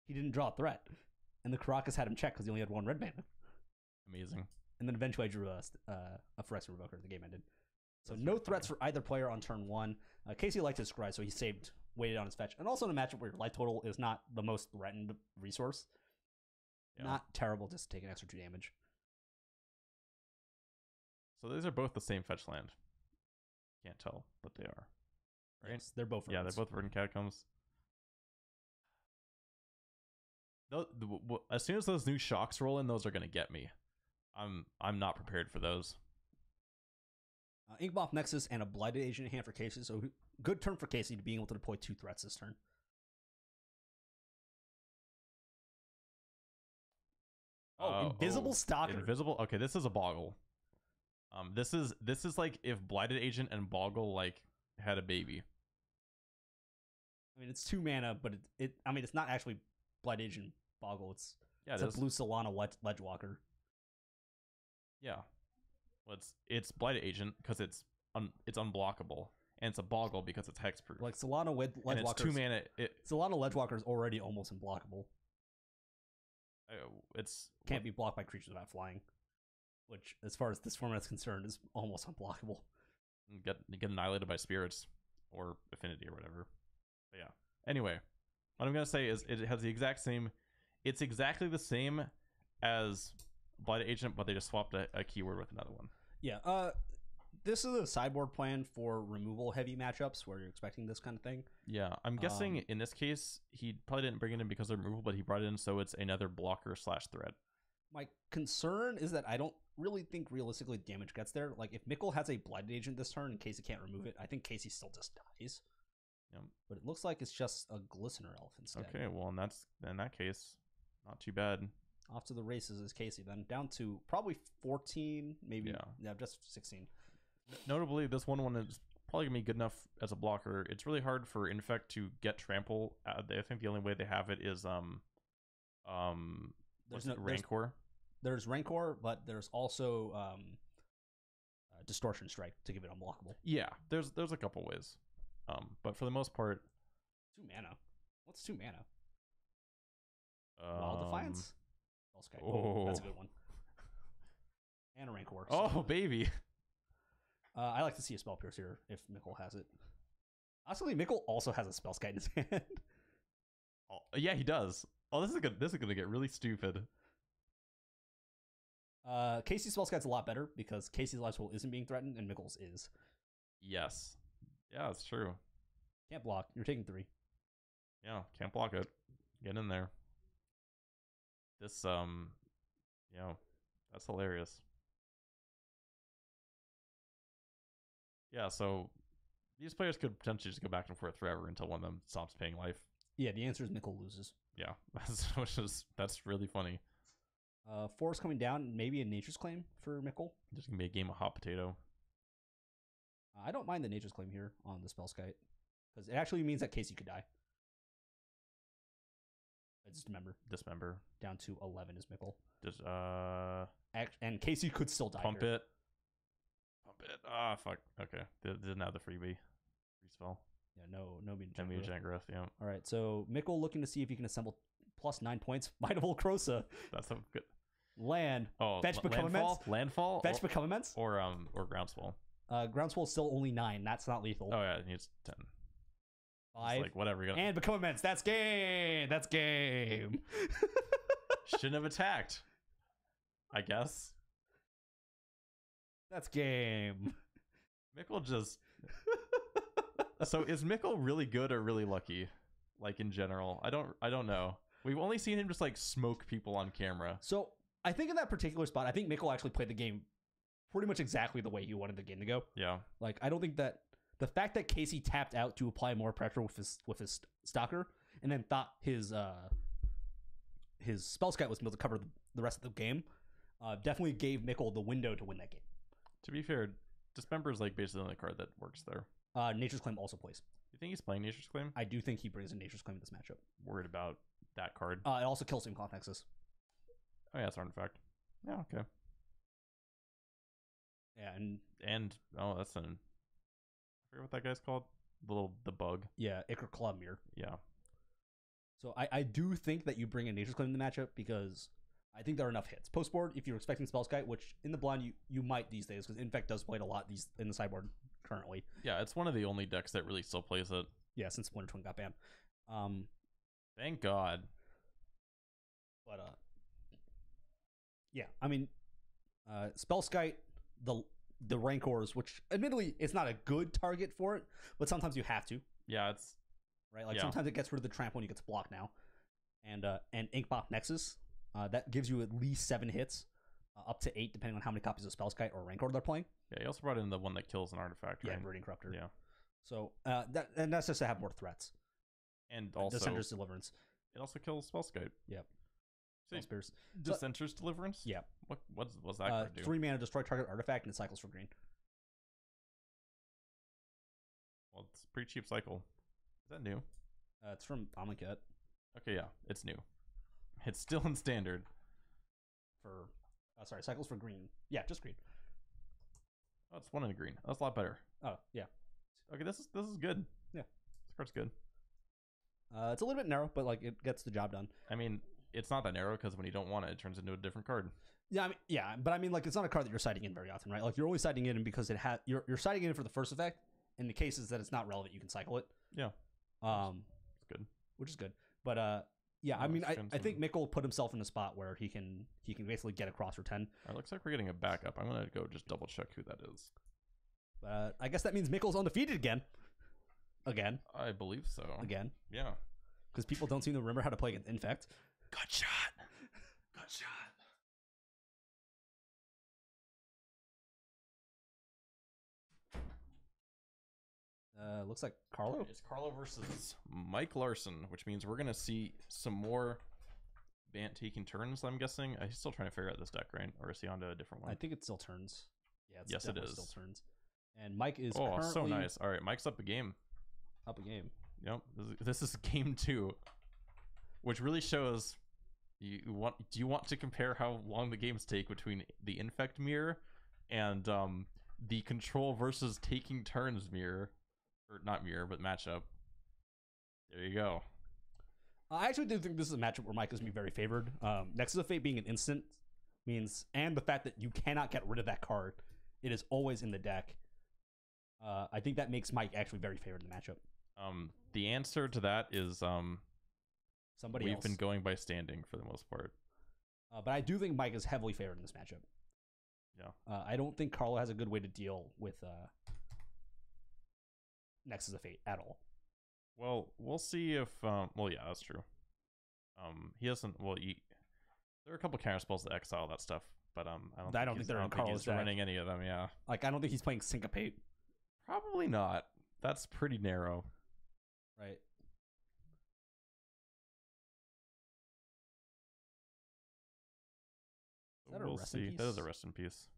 he didn't draw a threat. And the Caracas had him checked because he only had 1 red mana. Amazing. And then eventually I drew a Phyrexian Revoker. The game ended. So no threats for either player on turn 1. Casey liked his scry, so he waited on his fetch. And also in a matchup where your life total is not the most threatened resource. Yeah. Not terrible, just take an extra 2 damage. So these are both the same fetch land. Can't tell, but they are. Right? Yes, they're both Verdants. Yeah, they're both Verdant Catacombs. As soon as those new shocks roll in, those are going to get me. I'm not prepared for those. Inkmoth Nexus and a Blighted Agent in hand for Casey, so good turn for Casey to being able to deploy 2 threats this turn. Invisible Stalker. Invisible. Okay, this is a Boggle. This is like if Blighted Agent and Boggle like had a baby. I mean, it's 2 mana, but I mean, it's not actually Blighted Agent Boggle. It's a blue Solana Ledgewalker. Yeah, well, it's Blighted Agent because it's unblockable, and it's a Boggle because it's hexproof. Like Solana Ledgewalker. And it's 2 mana. Solana Ledgewalker is already almost unblockable. It's can't be blocked by creatures without flying, which, as far as this format is concerned, is almost unblockable. Get annihilated by spirits or affinity or whatever. But yeah. Anyway, what I'm gonna say is it has the exact same. It's exactly the same as Blighted Agent, but they just swapped a keyword with another one. Yeah. This is a sideboard plan for removal heavy matchups where you're expecting this kind of thing. Yeah, I'm guessing in this case he probably didn't bring it in because of removal, but he brought it in so it's another blocker / threat. My concern is that I don't really think realistically damage gets there. Like, if Mikkel has a Blighted Agent this turn and Casey can't remove it, I think Casey still just dies. Yep. But it looks like it's just a Glistener Elf instead. Okay, well, in that case, not too bad. Off to the races is Casey then. Down to probably 14, maybe. Yeah. Just 16. Notably, this one is probably gonna be good enough as a blocker. It's really hard for Infect to get trample. I think the only way they have it is Rancor. There's Rancor, but there's also Distortion Strike to give it unblockable. Yeah, there's a couple ways. But for the most part, 2 mana. What's 2 mana? Wild Defiance. Spellskite. Oh, That's a good one. And a Rancor. Oh, baby. I like to see a Spell Pierce here if Mikkel has it. Honestly, Mikkel also has a Spellskite in his hand. Oh, yeah, he does. Oh, this is good. This is gonna get really stupid. Casey's Spellskite's a lot better because Casey's Life Spool isn't being threatened and Mikkel's is. Yes. Yeah, it's true. Can't block. You're taking 3. Yeah, can't block it. Get in there. This that's hilarious. Yeah, so these players could potentially just go back and forth forever until one of them stops paying life. Yeah, the answer is Mikkel loses. Yeah, that's really funny. Forest coming down, maybe a Nature's Claim for Mikkel. Just gonna be a game of hot potato. I don't mind the Nature's Claim here on the Spellskite because it actually means that Casey could die. Dismember. Down to 11 is Mikkel. Just And Casey could still die. Pump here. it. Ah, fuck. Okay, didn't have the free spell. Yeah, no Giant Growth. Yeah. All right, so Mikkel looking to see if he can assemble plus 9 points. Might of Old Krosa. That's a good Land. Oh, Fetch Become Immense. Landfall. Fetch Become Immense. Or Groundswell. Groundswell is still only 9. That's not lethal. Oh yeah, it needs 10. 5. Like whatever. And Become Immense. That's game. That's game. Shouldn't have attacked. I guess. That's game. Mikkel just. So is Mikkel really good or really lucky? Like in general, I don't know. We've only seen him just like smoke people on camera. So I think in that particular spot, I think Mikkel actually played the game pretty much exactly the way he wanted the game to go. Yeah. Like I don't think that the fact that Casey tapped out to apply more pressure with his Stalker and then thought his Spellskite was able to cover the rest of the game definitely gave Mikkel the window to win that game. To be fair, Dismember is like basically the only card that works there. Nature's Claim also plays. You think he's playing Nature's Claim? I do think he brings in Nature's Claim in this matchup. Worried about that card. It also kills Simcloth Nexus. Oh yeah, it's Artifact. Yeah, okay. Yeah, and oh, that's I forget what that guy's called. The bug. Yeah, Ichor Club Mirror. Yeah. So I do think that you bring in Nature's Claim in the matchup because I think there are enough hits. Post board, if you're expecting Spellskite, which in the blind you might these days because Infect does play it a lot in the sideboard currently. Yeah, it's one of the only decks that really still plays it. Yeah, since Splinter Twin got banned. Thank God. But yeah, I mean, Spellskite, the Rancors, which admittedly it's not a good target for it, but sometimes you have to. Yeah, it's right. Like sometimes it gets rid of the trample and you get to block now, and Inkbot Nexus that gives you at least 7 hits, up to 8 depending on how many copies of Spellskite or Rancor they're playing. Yeah, he also brought in the one that kills an artifact. Yeah, right? Brooding Corruptor. Yeah. So that's just to have more threats. And also Dissenter's Deliverance. It also kills Spellskite. Yep. So Spears. Dissenter's Deliverance? Yeah. What's that card do? 3 mana, destroy target artifact, and it cycles for green. Well, it's a pretty cheap cycle. Is that new? It's from Amonkhet. Okay, yeah, it's new. It's still in standard. For cycles for green. Yeah, just green. Oh, it's 1 in a green. That's a lot better. Oh, yeah. Okay, this is good. Yeah. This card's good. It's a little bit narrow, but like it gets the job done. I mean, it's not that narrow because when you don't want it, it turns into a different card. Yeah, but I mean, like it's not a card that you're citing in very often, right? Like you're only citing it in because it has you're citing it in for the first effect. In the cases that it's not relevant, you can cycle it. Yeah. It's good. Which is good. But yeah, I mean, I think Mikkel put himself in a spot where he can basically get across for 10. It looks like we're getting a backup. I'm gonna go just double check who that is. I guess that means Mikkel's undefeated again. Again. I believe so. Again. Yeah. Because people don't seem to remember how to play against Infect. Good shot. Good shot. Looks like Carlo. It's Carlo versus Mike Larson, which means we're gonna see some more Bant taking turns. I'm guessing. He's still trying to figure out this deck, right? Or is he on to a different one? I think it still turns. Yeah, it's Yes, it definitely is. still turns. And Mike is Oh, currently so nice. All right, Mike's up a game. up a game. Yep, this is game 2, which really shows do you want to compare how long the games take between the Infect mirror and the control versus taking turns mirror, or not mirror but matchup? There you go. I actually do think this is a matchup where Mike is going to be very favored. Nexus of Fate being an instant means, and the fact that you cannot get rid of that card, it is always in the deck. I think that makes Mike actually very favored in the matchup. The answer to that is Somebody we've else. been going by standing for the most part. But I do think Mike is heavily favored in this matchup. Yeah. I don't think Carlo has a good way to deal with Nexus of Fate at all. Well, we'll see if well, yeah, that's true. He doesn't. Well, there are a couple counter spells that exile that stuff, but I don't think they're in Carlo's deck. running any of them. Yeah, Like, I don't think he's playing Syncopate. probably not. That's pretty narrow. Right. Is that a We'll rest in see. peace? That is a rest in peace.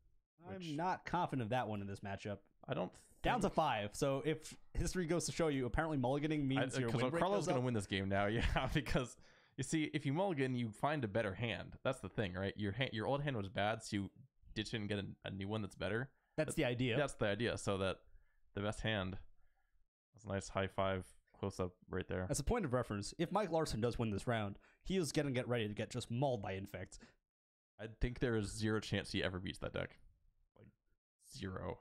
I'm Which- not confident of that one in this matchup. I don't Down to think- 5. So if history goes to show you, apparently mulliganing means your win rate Carlo's goes gonna up. win this game now. Yeah, because you see, if you mulligan, you find a better hand. That's the thing, right? Your old hand was bad, so you ditch it and get a new one that's better. That's the idea. That's the idea. So that the best hand. That's a nice high five close up right there. As a point of reference, if Mike Larson does win this round, he is going to get ready to get just mauled by Infect. I think there is zero chance he ever beats that deck. Like 0.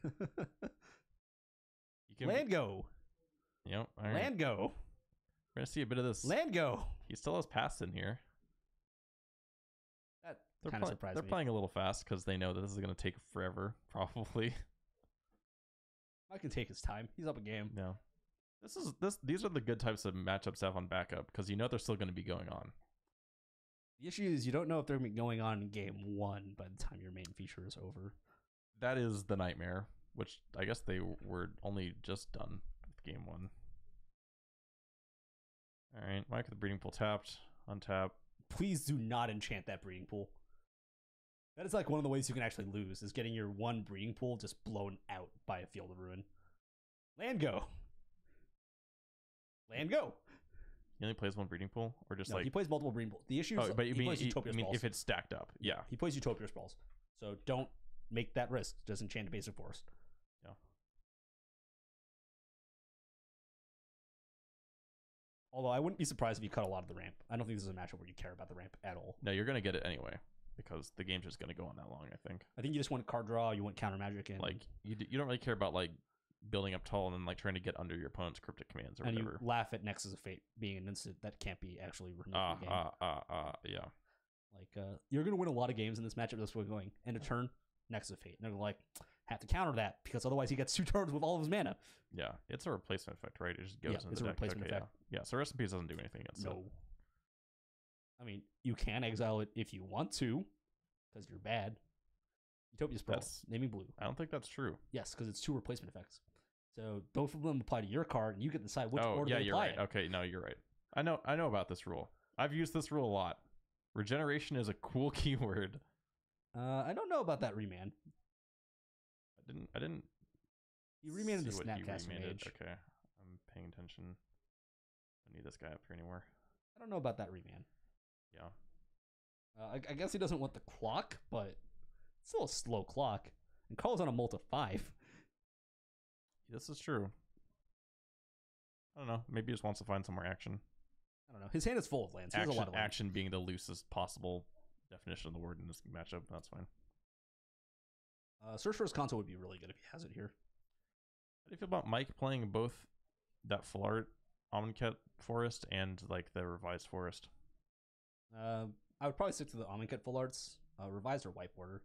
You can, Land go. Yep. All right. Land go. We're gonna see a bit of this. Land go. He still has pass in here. That kind of surprised They're me. playing a little fast because they know that this is gonna take forever, probably. Mike can take his time. He's up a game. No. These are the good types of matchups to have on backup because you know they're still gonna be going on. The issue is you don't know if they're going to be going on in game 1 by the time your main feature is over. That is the nightmare, which I guess they were only just done with game 1. All right, Mike with the breeding pool tapped, untap. Please do not enchant that breeding pool. That is like one of the ways you can actually lose, is getting your one breeding pool just blown out by a Field of Ruin. Land go. Land go. He only plays one breeding pool, or just No, like he plays multiple breeding pools. The issue is but you he mean, plays Utopia Spells. if it's stacked up, yeah. He plays Utopia Spells. So don't make that risk. Just enchant a basic forest. Yeah. Although I wouldn't be surprised if you cut a lot of the ramp. I don't think this is a matchup where you care about the ramp at all. No, you're gonna get it anyway because the game's just gonna go on that long. I think. I think you just want card draw, you want counter magic, and Like you don't really care about like building up tall and then like trying to get under your opponent's cryptic commands or and whatever. you laugh at Nexus of Fate being an instant that can't be actually removed from the game. Yeah. Like you're gonna win a lot of games in this matchup. That's what we're going. End of turn, Nexus of Fate. And they're gonna like have to counter that because otherwise he gets 2 turns with all of his mana. Yeah, it's a replacement effect, right? It just goes Yeah, in it's the a deck. replacement Okay, effect. Yeah. So Rest in Peace doesn't do anything against it. No. I mean, you can exile it if you want to, because you're bad. Utopia Sprawl, That's- naming blue. I don't think that's true. Yes, because it's 2 replacement effects. So both of them apply to your card, and you get to decide which Oh, order yeah, they you're apply right. it. Okay, no, you're right. I know about this rule. I've used this rule a lot. Regeneration is a cool keyword. I don't know about that remand. I didn't He remanded the see what he Snapcaster remanded. Mage. Okay, I'm paying attention. Don't need this guy up here anymore. I don't know about that remand. Yeah. I guess he doesn't want the clock, but it's still a slow clock. And Carl's on a Multi 5. This is true. I don't know. Maybe he just wants to find some more action. I don't know. His hand is full of lands. He has a lot of lands. Action being the loosest possible definition of the word in this matchup. That's fine. Sorcerer's Console would be really good if he has it here. How do you feel about Mike playing both that full art Amonkhet forest and like the revised forest? I would probably stick to the Amonkhet full arts. Revised or white border.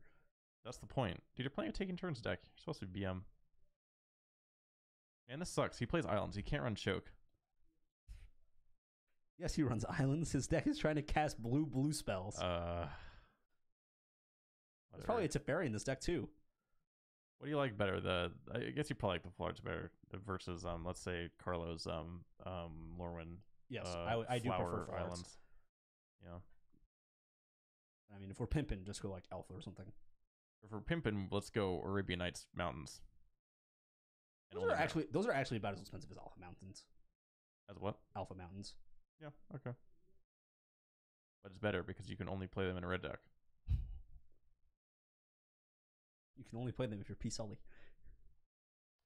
That's the point. Dude, you're playing a taking turns deck. You're supposed to be BM. Man, this sucks. He plays islands. He can't run choke. Yes, he runs islands. His deck is trying to cast blue spells. There's Whatever. probably a Teferi in this deck too. What do you like better? I guess you probably like the Floods better versus let's say Carlos Lorwyn. Yes, I do prefer Flower Floods. Islands. Yeah. I mean, if we're pimping, just go like Alpha or something. If we're pimping, let's go Arabian Nights Mountains. And Those only are actually about as expensive as Alpha Mountains. as what? Alpha Mountains. Yeah, okay. But it's better because you can only play them in a red deck. You can only play them if you're P Sully.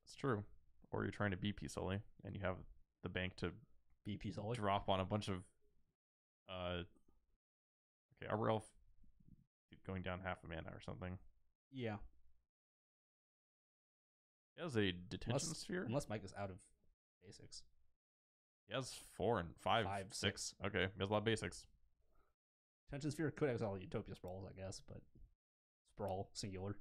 It's true. Or you're trying to be P Sully and you have the bank to Be P Sully. drop on a bunch of okay, Arbor Elf going down half a mana or something. Yeah. He has a detention sphere. Unless Mike is out of basics. He has 4 and 5, Five, 6. Okay, he has a lot of basics. Tension Sphere could exile Utopia Sprawls, I guess, but Sprawl, singular.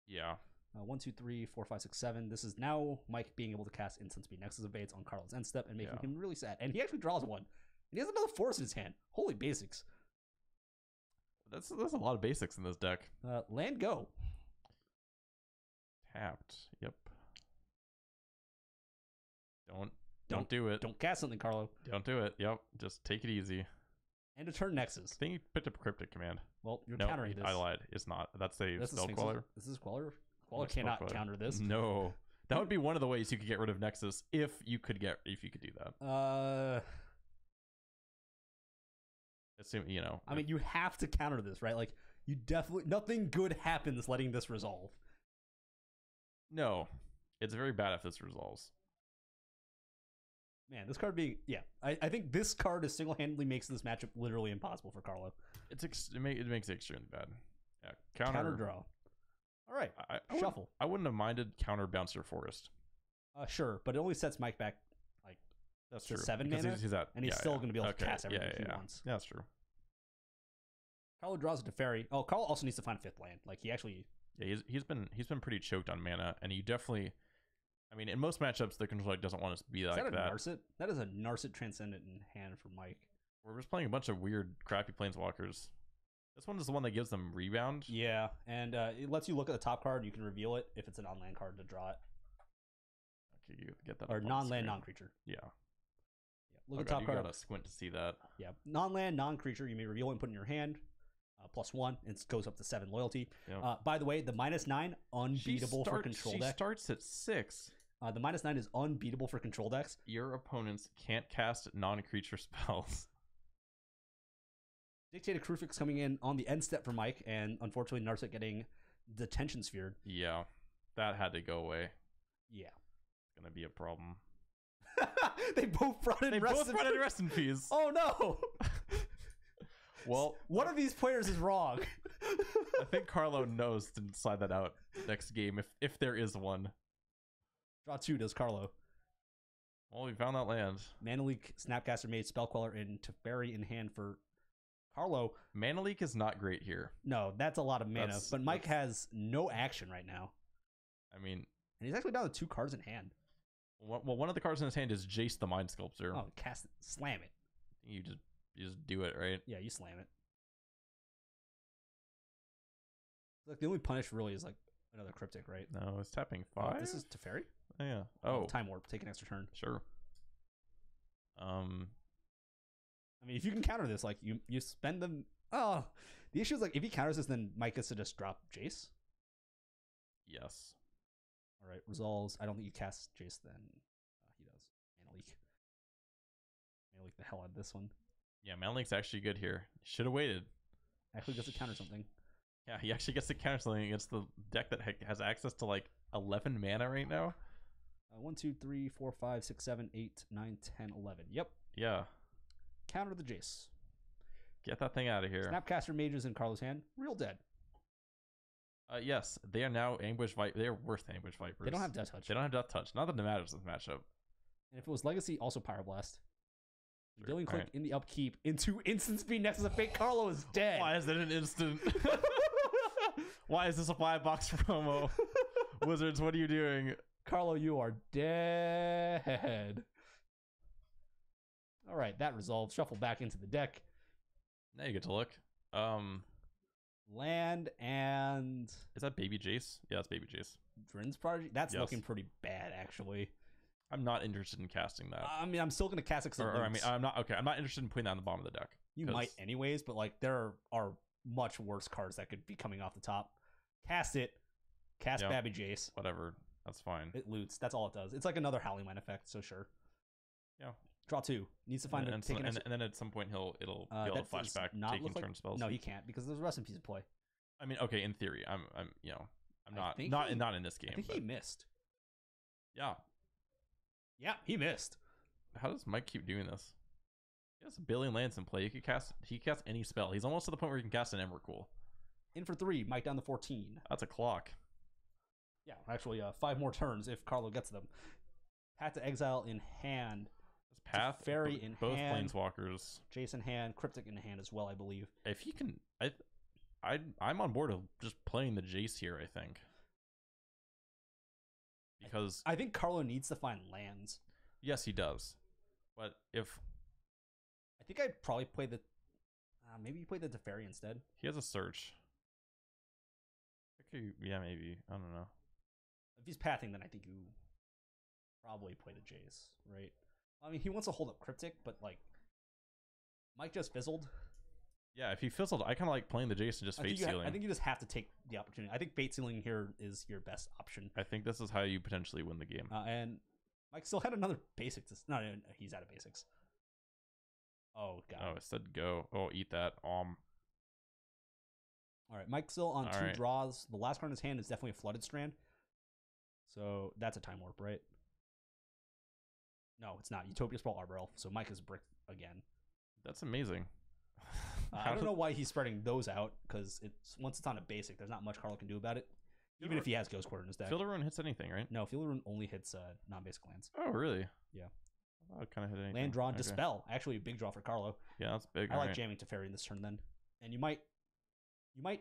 Yeah. 1, 2, 3, 4, 5, 6, 7. This is now Mike being able to cast Instant Speed Nexus Evades on Carlos' end step and making him really sad. And he actually draws one. And he has another force in his hand. Holy basics. That's a lot of basics in this deck. Land go. Tapped. Yep. Don't do it. Don't cast something, Carlo. Don't do it. Yep. Just take it easy. And a turn Nexus. I think you picked up Cryptic Command. Well, you're No, countering this. I lied. It's not. That's a This is Spell Queller. This is Queller. Queller That's Spell cannot Queller. counter this. No. That would be one of the ways you could get rid of Nexus if you could do that. Assume I mean, you have to counter this, right? Like, you definitely nothing good happens letting this resolve. no. It's very bad if this resolves. Man, this card being I think this card is single-handedly makes this matchup literally impossible for Carlo. It makes it extremely bad. Yeah. Counter draw. All right, I shuffle. I wouldn't have minded counter Bouncer Forest. Sure, but it only sets Mike back like That's to true. 7 Because mana, he's at, and he's still going to be able to cast everything he wants. Yeah, that's true. Carlo draws a Teferi. Oh, Carlo also needs to find a 5th land. Like, he actually... Yeah, he's been pretty choked on mana, and he definitely... I mean, in most matchups, the control deck doesn't want us to be like that. Is that a Narset? That is a Narset Transcendent in hand for Mike. We're just playing a bunch of weird, crappy Planeswalkers. This one is the one that gives them rebound. Yeah, and it lets you look at the top card, and you can reveal it if it's a non-land card to draw it. Okay, you get that. Or up on the non-land, screen. non-creature. Yeah. Look at God, top you card. gotta squint to see that. Yeah, non-land, non-creature. You may reveal it and put it in your hand. +1. It goes up to 7 loyalty. Yeah. By the way, the -9 unbeatable for control She deck. starts at 6. The -9 is unbeatable for control decks. Your opponents can't cast non-creature spells. Dictated Crucifix coming in on the end step for Mike, and unfortunately Narset getting Detention Sphered. Yeah, that had to go away. Yeah. It's gonna be a problem. They both brought in rest in peace. Oh no! Well, one of these players is wrong. I think Carlo knows to slide that out next game if there is one. Draw 2 does Carlo. Well, we found that land. Mana Leak, Snapcaster Mage, Spell Queller, and Teferi in hand for Carlo. Mana Leak is not great here. No, that's a lot of mana. But Mike has no action right now. I mean... And he's actually down to 2 cards in hand. Well, one of the cards in his hand is Jace the Mind Sculptor. Oh, cast it. Slam it. You just do it, right? Yeah, you slam it. Like, the only punish really is like another Cryptic, right? No, it's tapping 5. This is Teferi? Oh, yeah. Oh. Time Warp. Take an extra turn. Sure. I mean, if you can counter this, like, you spend them... Oh, the issue is, like, if he counters this, then Mike gets to just drop Jace. Yes. All right, resolves. I don't think you cast Jace then. He does. Mana Leak. Mana Leak the hell out of this one. Yeah, Mana Leak's actually good here. Should have waited. Actually gets to counter something. Yeah, he actually gets to counter something against the deck that has access to, like, 11 mana right now. 1, 2, 3, 4, 5, 6, 7, 8, 9, 10, 11. Yep. Yeah. Counter the Jace. Get that thing out of here. Snapcaster Mages in Carlos' hand. Real dead. Yes, they are now Ambush Viper. They are worse than Ambush Vipers. They don't have Death Touch. They don't have Death Touch. Not that it matters in this matchup. And if it was Legacy, also Pyroblast. Sure. Dealing click in the upkeep into Instant Speed Nexus of Fate. Carlo is dead. Why is that an instant? Why is this a 5-box promo? Wizards, what are you doing? Carlo, you are dead. All right, that resolves. Shuffle back into the deck. Now you get to look. Land and Is that Baby Jace? Yeah, it's Baby Jace. Drin's Prodigy. That's Yes. looking pretty bad, actually. I'm not interested in casting that. I mean, I'm still gonna cast it because or I mean, I'm not okay. I'm not interested in putting that on the bottom of the deck. you 'cause- might anyways, but like there are much worse cards that could be coming off the top. Cast it. Cast Yeah. Babby Jace. Whatever. That's fine. It loots. That's all it does. It's like another Howling Mine effect. So sure. Yeah. Draw 2. Needs to find and, a and, take so- an and, extra. and then at some point it'll be able to that does flashback not taking look like- turn spells. No, you can't because there's recipes in play. I mean, okay, in theory, I'm you know, I'm I not think not he- not in this game. I think but he missed. yeah. Yeah, he missed. How does Mike keep doing this? He has a billion lands in play. He can cast any spell. He's almost to the point where he can cast an Emrakul. In for 3. Mike down to 14. That's a clock. Yeah, actually 5 more turns if Carlo gets them. Path to Exile in hand. His path, Fairy in both hand. planeswalkers. Jason hand. Cryptic in hand as well, I believe. If he can, I'm on board of just playing the Jace here. I think because I think Carlo needs to find lands. yes, he does. But if I think I'd probably play the... maybe you play the Teferi instead. he has a search, okay, yeah, maybe I don't know. If he's pathing, then I think you probably play the Jace, right? I mean, he wants to hold up Cryptic, but like... Mike just fizzled. Yeah, if he fizzled, I kind of like playing the Jace and just fate sealing. I think you just have to take the opportunity. I think fate sealing here is your best option. I think this is how you potentially win the game. And Mike still had another basic. No, he's out of basics. Oh god. Oh, it said go. Oh, eat that. All right, Mike still on All 2 right. draws. The last card in his hand is definitely a Flooded Strand. So that's a Time Warp, right? No, it's not. Utopia Sprawl Arbor Elf. So Mike is bricked again. That's amazing. I don't know why he's spreading those out because it's once it's on a basic, there's not much Carlo can do about it. Even if he has Ghost Quarter in his deck. Field of Ruin hits anything, right? No, Field of Ruin only hits non-basic lands. Oh, really? Yeah. I thought it kind of hit anything. Land draw and Okay. Dispel. Actually, a big draw for Carlo. Yeah, that's big. I like alright. jamming Teferi in this turn then, and you might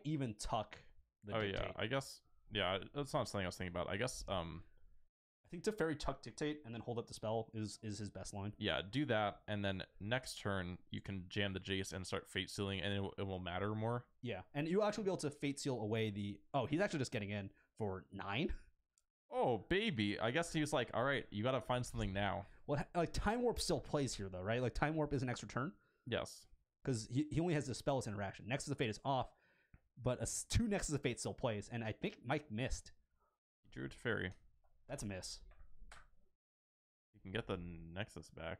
even tuck the Oh Dictate. yeah, I guess. Yeah, that's not something I was thinking about. I guess. I think Teferi tuck Dictate and then hold up the spell is his best line. Yeah, do that, and then next turn you can jam the Jace and start fate sealing, and it will matter more. Yeah, and you'll actually be able to Fate Seal away the. Oh, he's actually just getting in for 9. Oh baby, I guess he was like, all right, you got to find something now. Well, like Time Warp still plays here though, right? Like Time Warp is an extra turn Yes. because he only has the spell as interaction. Nexus of Fate is off, but 2 Nexus of Fate still plays, and I think Mike missed. He drew it to Fairy. That's a miss. You can get the Nexus back,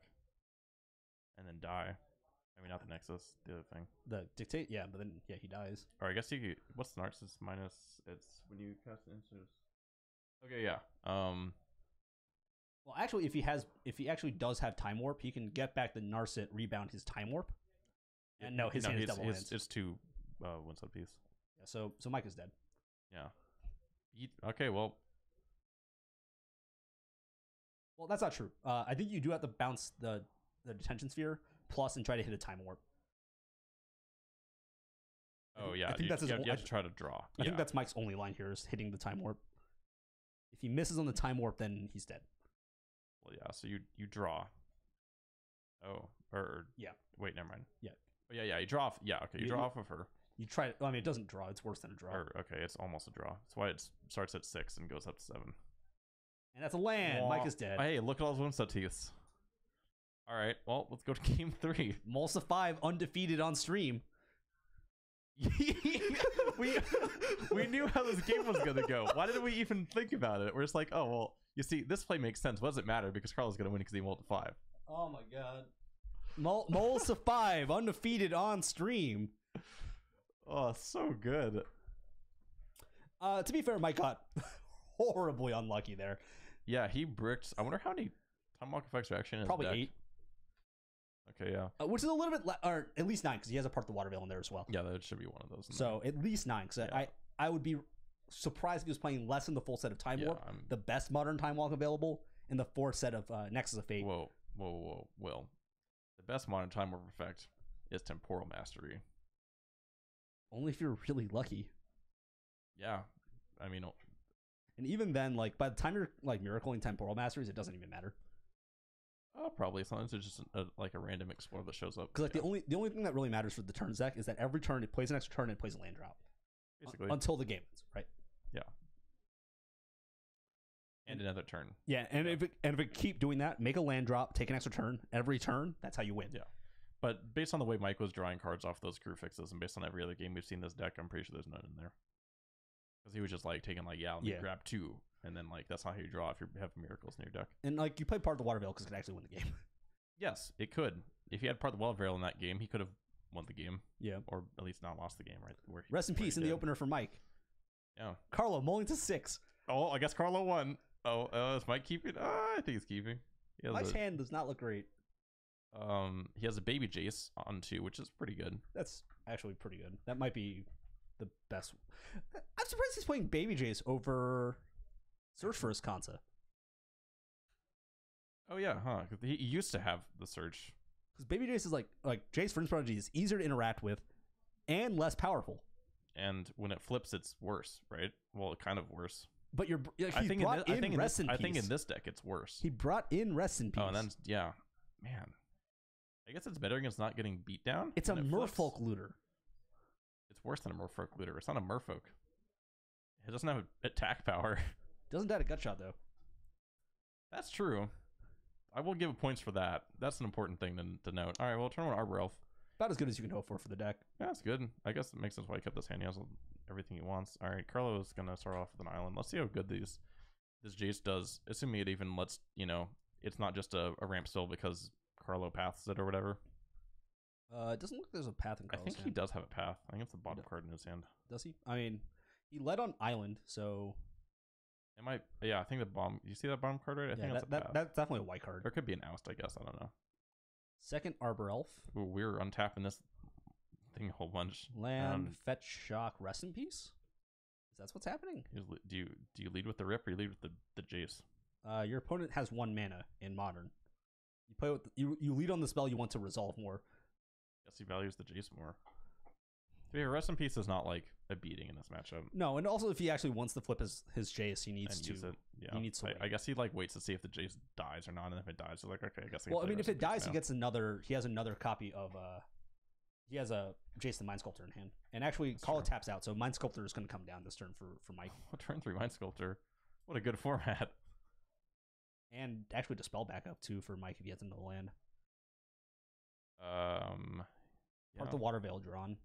and then die. I mean, not the Nexus, the other thing. The Dictate, yeah, but then yeah, he dies. Or I guess you could. What's the Narcissus minus? It's when you cast an instant. Okay, yeah. Well, actually, if he actually does have Time Warp, he can get back the Narset, rebound his Time Warp. And no, his hand is double lands. It's 2 one sub piece. Yeah, so Mike is dead. Yeah. Okay, well, Well, that's not true. I think you do have to bounce the Detention Sphere plus and try to hit a Time Warp. oh yeah. I think that's his. you have to try to draw. I think that's Mike's only line here is hitting the Time Warp. If he misses on the Time Warp, then he's dead. Well, yeah. So you draw. Oh, or Yeah. Wait, never mind. Yeah. Oh, yeah. You draw off. Yeah. Okay. You You- draw you- off of her. You try to. I mean, it doesn't draw. It's worse than a draw. Or okay, it's almost a draw. That's why it starts at 6 and goes up to 7. And that's a land. Mike is dead. Hey, look at all those one-set teeths. All right. Well, let's go to game 3. Mulsa 5 undefeated on stream. we knew how this game was gonna go. Why didn't we even think about it? We're just like, oh well. You see, this play makes sense. What does it matter? Because Carl's gonna win because he rolled a 5. Oh my god. Mulsa 5 undefeated on stream. Oh, so good. To be fair, Mike got horribly unlucky there. Yeah, he bricked. I wonder how many Tomahawk effects are actually in his Probably deck. 8. Okay, yeah. Which is a little bit, or at least 9, because he has a part of the Water Veil in there as well. Yeah, that should be one of those. in So at least 9, because Yeah. I would be surprised if he was playing less than the full set of Time there. Warp, I'm- the best modern Time Walk available, and the 4th set of Nexus of Fate. Whoa. Will. The best modern time warp effect is Temporal Mastery. Only if you're really lucky. Yeah. I mean, And even then, like by the time you're like miracling Temporal Masteries, it doesn't even matter. probably sometimes it's just like a random explorer that shows up. Because like Yeah. the only thing that really matters for the turns deck is that every turn it plays an extra turn and it plays a land drop. Basically. until the game ends, right? And another turn. Yeah, and if it keep doing that, make a land drop, take an extra turn every turn. That's how you win. Yeah. But based on the way Mike was drawing cards off those crew fixes, and based on every other game we've seen this deck, I'm pretty sure there's none in there. Because he was just like taking like, let me grab 2, and then like that's not how you draw if you have miracles in your deck. And like you play part of the Water Veil because it could actually win the game. Yes, it could. If he had part of the Wild Veil in that game, he could have won the game. Yeah. Or at least not lost the game, right? Rest in peace in the opener for Mike. Yeah. Carlo mulling to 6. Oh, I guess Carlo won. Oh, is Mike keeping? I think he's keeping. Mike's hand does not look great. He has a baby Jace on 2, which is pretty good. That's actually pretty good. That might be the best. I'm surprised he's playing baby Jace over Search for Iskansa. Oh yeah, huh? 'Cause he used to have the search. Because baby Jace is like Jace Friends Prodigy is easier to interact with and less powerful. And when it flips, it's worse, right? Well, kind of worse. But I think in this deck, it's worse. He brought in Rest in Peace. Oh, and then man. I guess it's better against not getting beat down. It's a Merfolk looter. It's worse than a Merfolk looter. It's not a Merfolk. It doesn't have attack power. Doesn't die to gut shot though. That's true. I will give points for that. That's an important thing to note. All right, well, turn on Arbor Elf. About as good as you can hope for the deck. Yeah, that's good. I guess it makes sense why he kept this hand. He has everything he wants. All right, Carlo is going to start off with an island. Let's see how good this Jace does. Assuming it even lets, it's not just a ramp still because Carlo paths it or whatever. It doesn't look like there's a path in Carlo's I think hand. he does have a path. I think it's the bottom card in his hand. Does he? I mean, he led on island, so... It might, yeah, I think the bomb, you see that bottom card right? I think that's a path. That's definitely a white card. Or it could be an oust, I guess. I don't know. Second Arbor Elf. Ooh, we're untapping this thing a whole bunch. Land, fetch, shock, Rest in Peace? That's what's happening. Do you lead with the Rip or you lead with the Jace? Your opponent has 1 mana in Modern. You play with you lead on the spell you want to resolve more. Guess he values the Jace more. Yeah, Rest in Peace is not like a beating in this matchup. No, and also if he actually wants to flip his Jace, he needs to. He needs to. I guess he waits to see if the Jace dies or not, and if it dies, he's like, okay, I guess. If it dies, he gets another. He has another copy of. He has a Jace the Mind Sculptor in hand, and actually Carlo taps out, so Mind Sculptor is going to come down this turn for Mike. Turn 3 Mind Sculptor, what a good format. And actually Dispel back up too for Mike if he gets into the land. Part the Water Veil drawn.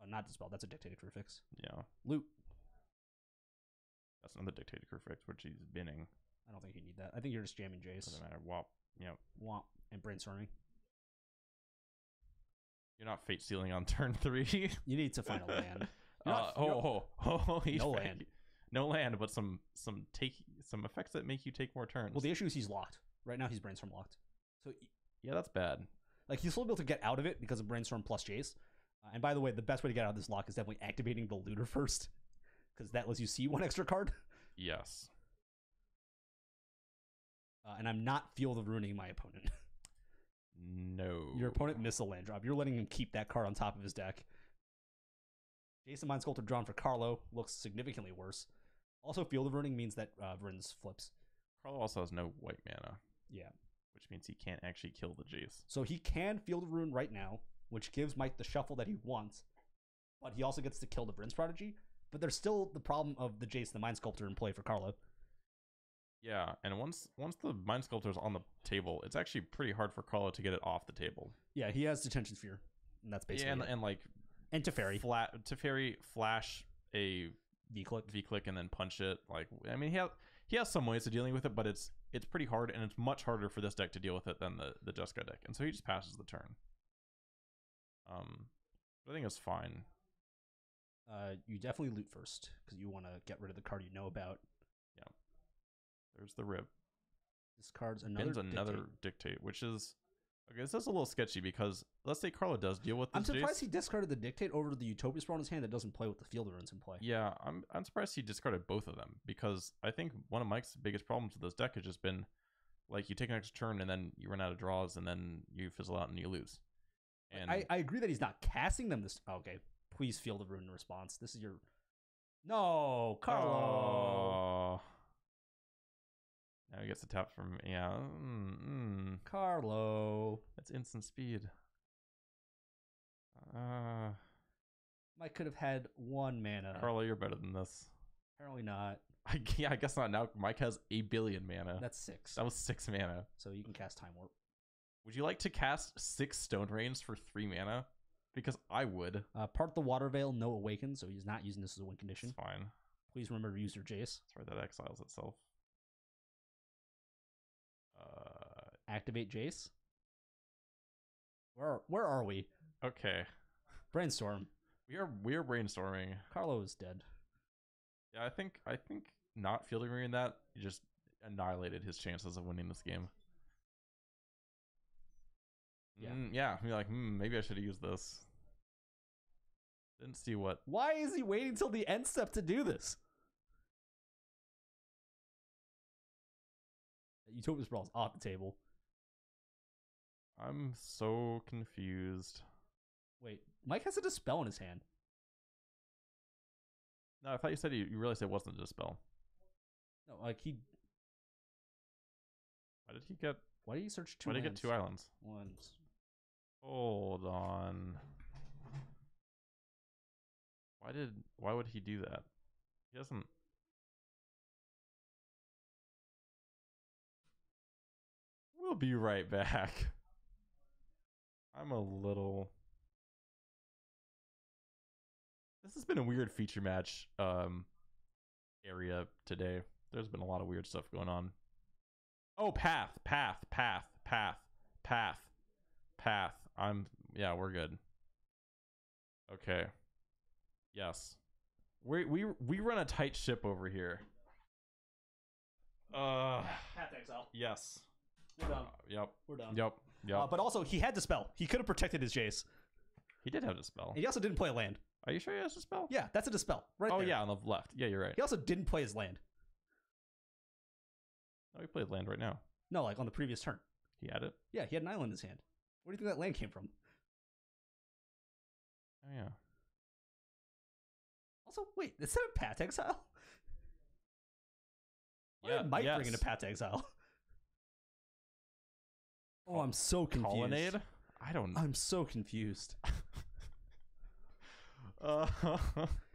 Not Dispel, that's a Dictated Crucifix. Yeah. Loot. That's another Dictated Crucifix, which he's binning. I don't think you need that. I think you're just jamming Jace. Doesn't matter. Womp. Yep. Womp. And Brainstorming. You're not Fate Sealing on turn 3. You need to find a land. No land. No land, but some effects that make you take more turns. Well, the issue is he's locked. Right now he's Brainstorm locked. So yeah, that's bad. Like he's still able to get out of it because of Brainstorm plus Jace. And by the way, the best way to get out of this lock is definitely activating the looter first, because that lets you see 1 extra card. Yes. And I'm not Field of Ruining my opponent. No. Your opponent missed a land drop. You're letting him keep that card on top of his deck. Jason Mind Sculptor drawn for Carlo looks significantly worse. Also, Field of Ruining means that Vryn's flips. Carlo also has no white mana. Yeah. Which means he can't actually kill the Jace. So he can Field of Ruin right now, which gives Mike the shuffle that he wants, but he also gets to kill the Vryn's Prodigy. But there's still the problem of the Jace, the Mind Sculptor, in play for Carlo. Yeah, and once the Mind Sculptor is on the table, it's actually pretty hard for Carlo to get it off the table. Yeah, he has Detention Sphere, and that's basically it. And Teferi. Teferi flash a V-click and then punch it. He has some ways of dealing with it, but it's pretty hard, and it's much harder for this deck to deal with it than the Jeskai deck. And so he just passes the turn. I think it's fine. You definitely loot first because you want to get rid of the card you know about. Yeah. There's the Rip. This card's another Dictate, which is okay. This is a little sketchy because let's say Carlo does deal with this. I'm surprised he discarded the Dictate over the Utopia Sprawl in his hand that doesn't play with the Field of Ruins in play. Yeah, I'm surprised he discarded both of them because I think one of Mike's biggest problems with this deck has just been like you take an extra turn and then you run out of draws and then you fizzle out and you lose. And I agree that he's not casting them this. Okay, please Field of Ruin in response. This is your. No, Carlo. Now he gets to tap from Carlo. That's instant speed. Mike could have had 1 mana. Carlo, you're better than this. Apparently not. Yeah, I guess not now. Mike has 8 billion mana. That's 6. That was 6 mana. So you can cast Time Warp. Would you like to cast 6 Stone Rains for 3 mana? Because I would. Part the Water Veil, no Awaken, so he's not using this as a win condition. It's fine. Please remember to use your Jace. That's right, that exiles itself. Activate Jace. Where are we? Okay. Brainstorm. We are brainstorming. Carlo is dead. Yeah, I think not Fielding Marine that just annihilated his chances of winning this game. Yeah. Yeah. You're like, maybe I should have used this. Didn't see what. Why is he waiting till the end step to do this? Utopia Sprawl's off the table. I'm so confused. Wait, Mike has a Dispel in his hand. No, I thought you said you realized it wasn't a spell. No, like he. Why did he get? Why did he search 2 Why did he lands? get 2 islands? Ones. Hold on. Why would he do that? He doesn't. We'll be right back. I'm a little. This has been a weird feature match area today. There's been a lot of weird stuff going on. Oh, path. Yeah, we're good. Okay. Yes. We run a tight ship over here. Path Exile. Yes. We're done. Yep. We're done. Yep. But also, he had Dispel. He could have protected his Jace. He did have a spell. And he also didn't play a land. Are you sure he has a spell? Yeah, that's a Dispel. Right Oh there. yeah, on the left. Yeah, you're right. He also didn't play his land. Oh, he played land right now. No, like on the previous turn. He had it. Yeah, he had an island in his hand. Where do you think that land came from? Oh yeah. Also, wait, is that a Path Exile? Why did Mike bring in a Path Exile? Oh, I'm so confused. Colonnade? I don't know. I'm so confused.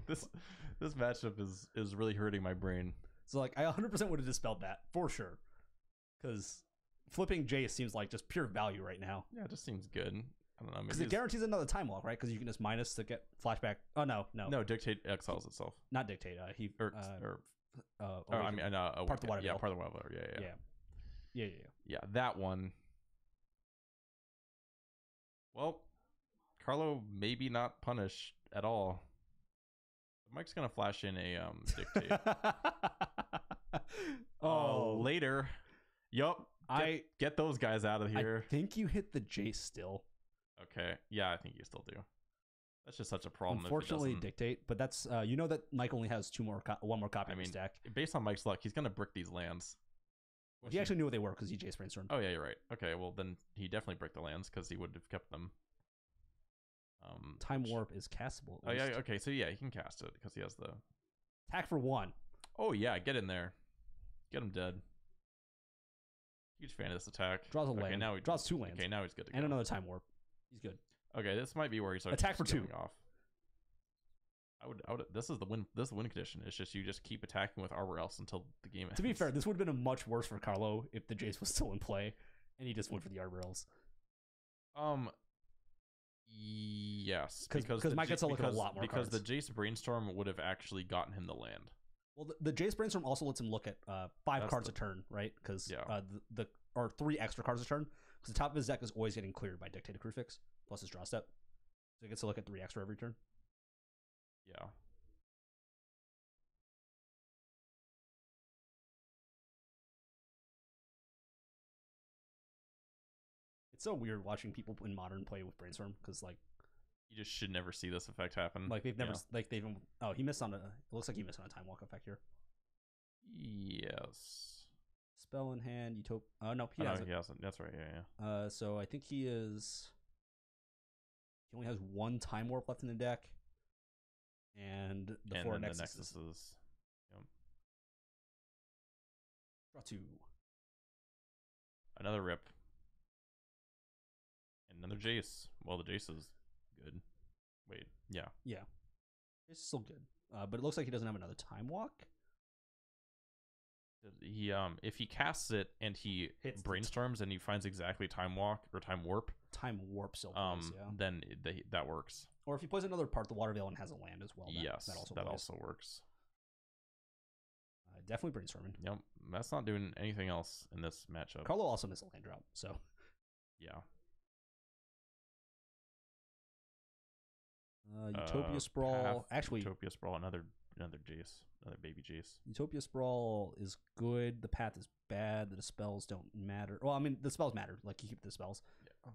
This matchup is really hurting my brain. So like, I 100% would have dispelled that for sure, because flipping Jace seems like just pure value right now. Yeah, it just seems good. I don't know. Because it guarantees another time walk, right? Because you can just minus to get flashback. Oh no. No, Dictate exiles itself. Not dictate. I mean, Part the Water yeah, Veil. part of the water. Yeah. Yeah, that one. Well, Carlo maybe not punish at all. Mike's gonna flash in a dictate. Later. Yup. Get those guys out of here. I think you hit the Jace still. Okay. Yeah, I think you still do. That's just such a problem. Unfortunately, dictate. But that's you know that Mike only has one more copy in his stack. Based on Mike's luck, he's gonna brick these lands. Well, he actually knew what they were because he Jace brainstormed. Oh yeah, you're right. Okay, well then he definitely bricked the lands because he would have kept them. Time Warp is castable. Oh yeah, okay, so yeah, he can cast it because he has the attack for 1. Oh yeah, get in there, get him dead. Huge fan of this attack. Draws a land. Now he draws 2 lands. Okay, now he's good to go. And another Time Warp. He's good. Okay, this might be where he starts attack for 2 off. I would. This is the win. This is the win condition. It's just you just keep attacking with Arbor Else until the game ends. To be fair, this would have been a much worse for Carlo if the Jace was still in play, and he just went for the Arbor Else. Yes, because Mike gets to look at a lot more because cards. the Jace Brainstorm would have actually gotten him the land. Well, the Jace Brainstorm also lets him look at 5 cards a turn, right? Because or 3 extra cards a turn. Because the top of his deck is always getting cleared by Dictated Crucifix plus his draw step, so he gets to look at 3 extra every turn. Yeah. It's so weird watching people in Modern play with Brainstorm because like you just should never see this effect happen. Like they've never he missed on a. It looks like he missed on a Time Walk effect here. Yes. Spell in hand. No, he hasn't. That's right. Yeah. So I think he only has 1 Time Warp left in the deck, and the 4 Nexuses. Yep. Draw 2. Another rip. And another Jace. Well, the Jace is good. Wait. Yeah. Yeah. It's still good, but it looks like he doesn't have another time walk. He if he casts it and he Hits the brainstorms and he finds exactly time walk or time warp, Time warp still plays, yeah. then that works. Or if he plays another part, the Water Veil and has a land as well. Yes, that plays. also works. Definitely brainstorming. Yep, that's not doing anything else in this matchup. Carlo also missed a land drop, so Yeah. Utopia Sprawl. Path, Actually, Utopia Sprawl, another Jace, another baby Jace. Utopia Sprawl is good. The path is bad. The spells don't matter. Well, I mean, the spells matter. Like, you keep the spells. Yeah.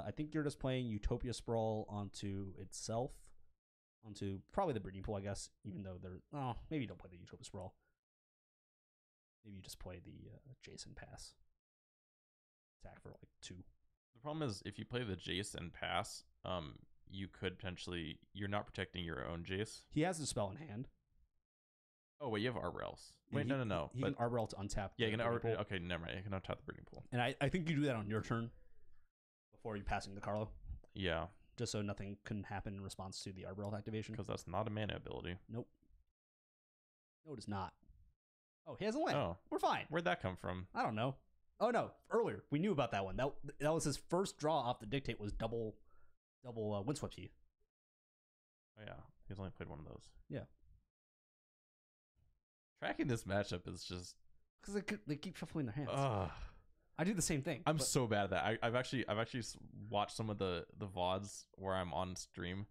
I think you're just playing Utopia Sprawl onto itself. Onto probably the Breeding Pool, I guess, even though they're... Oh, maybe you don't play the Utopia Sprawl. Maybe you just play the Jason pass. Attack for, like, 2. The problem is, if you play the Jace and pass, you could potentially... You're not protecting your own Jace. He has the spell in hand. Oh, wait, you have Arbor Elves. And Wait, no. He can Arbor Elf to untap. Yeah, the you can Breeding Pool. Okay, never mind. You can untap the Breeding Pool. And I think you do that on your turn before you passing the Carlo, Yeah, just so nothing can happen in response to the Arbor Elf activation. because that's not a mana ability. Nope. No, it is not. Oh, he has a land. Oh. We're fine. Where'd that come from? I don't know. Oh no, earlier we knew about that one. That was his first draw off the dictate. Was double Windswept Heath. Oh, yeah. He's only played one of those. Yeah. Tracking this matchup is just... Because they keep shuffling their hands. Ugh. I do the same thing. I'm but so bad at that. I've actually watched some of the VODs where I'm on stream,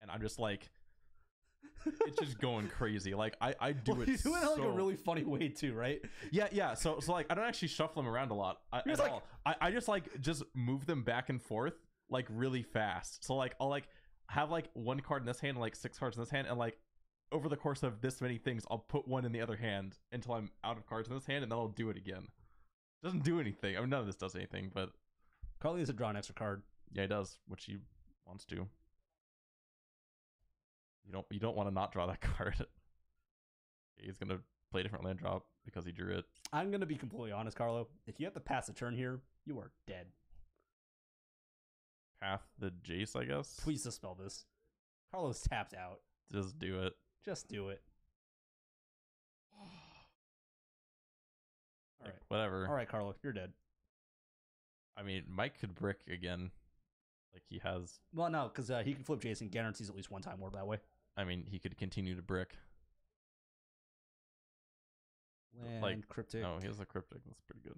and I'm just like, it's just going crazy. Like I do well, it. you do it in like so... a really funny way too, right? Yeah. So like I don't actually shuffle them around a lot at like- all. I just move them back and forth like really fast. So like I'll like have like one card in this hand and like 6 cards in this hand, and like over the course of this many things, I'll put one in the other hand until I'm out of cards in this hand, and then I'll do it again. Doesn't do anything. I mean, none of this does anything, but Carly needs to draw an extra card. yeah, he does, which he wants to. You don't want to not draw that card. He's gonna play a different land drop because he drew it. I'm gonna be completely honest, Carlo. If you have to pass a turn here, you are dead. Path the Jace, I guess. Please dispel this. Carlo's tapped out. Just do it. Just do it. All Like, right. whatever. All right, Carlo, you're dead. I mean, Mike could brick again. Like he has. Well, no, because he can flip Jason, guarantees at least one time warp that way. I mean, he could continue to brick. Land, Like, cryptic. Oh, he has a cryptic. That's pretty good.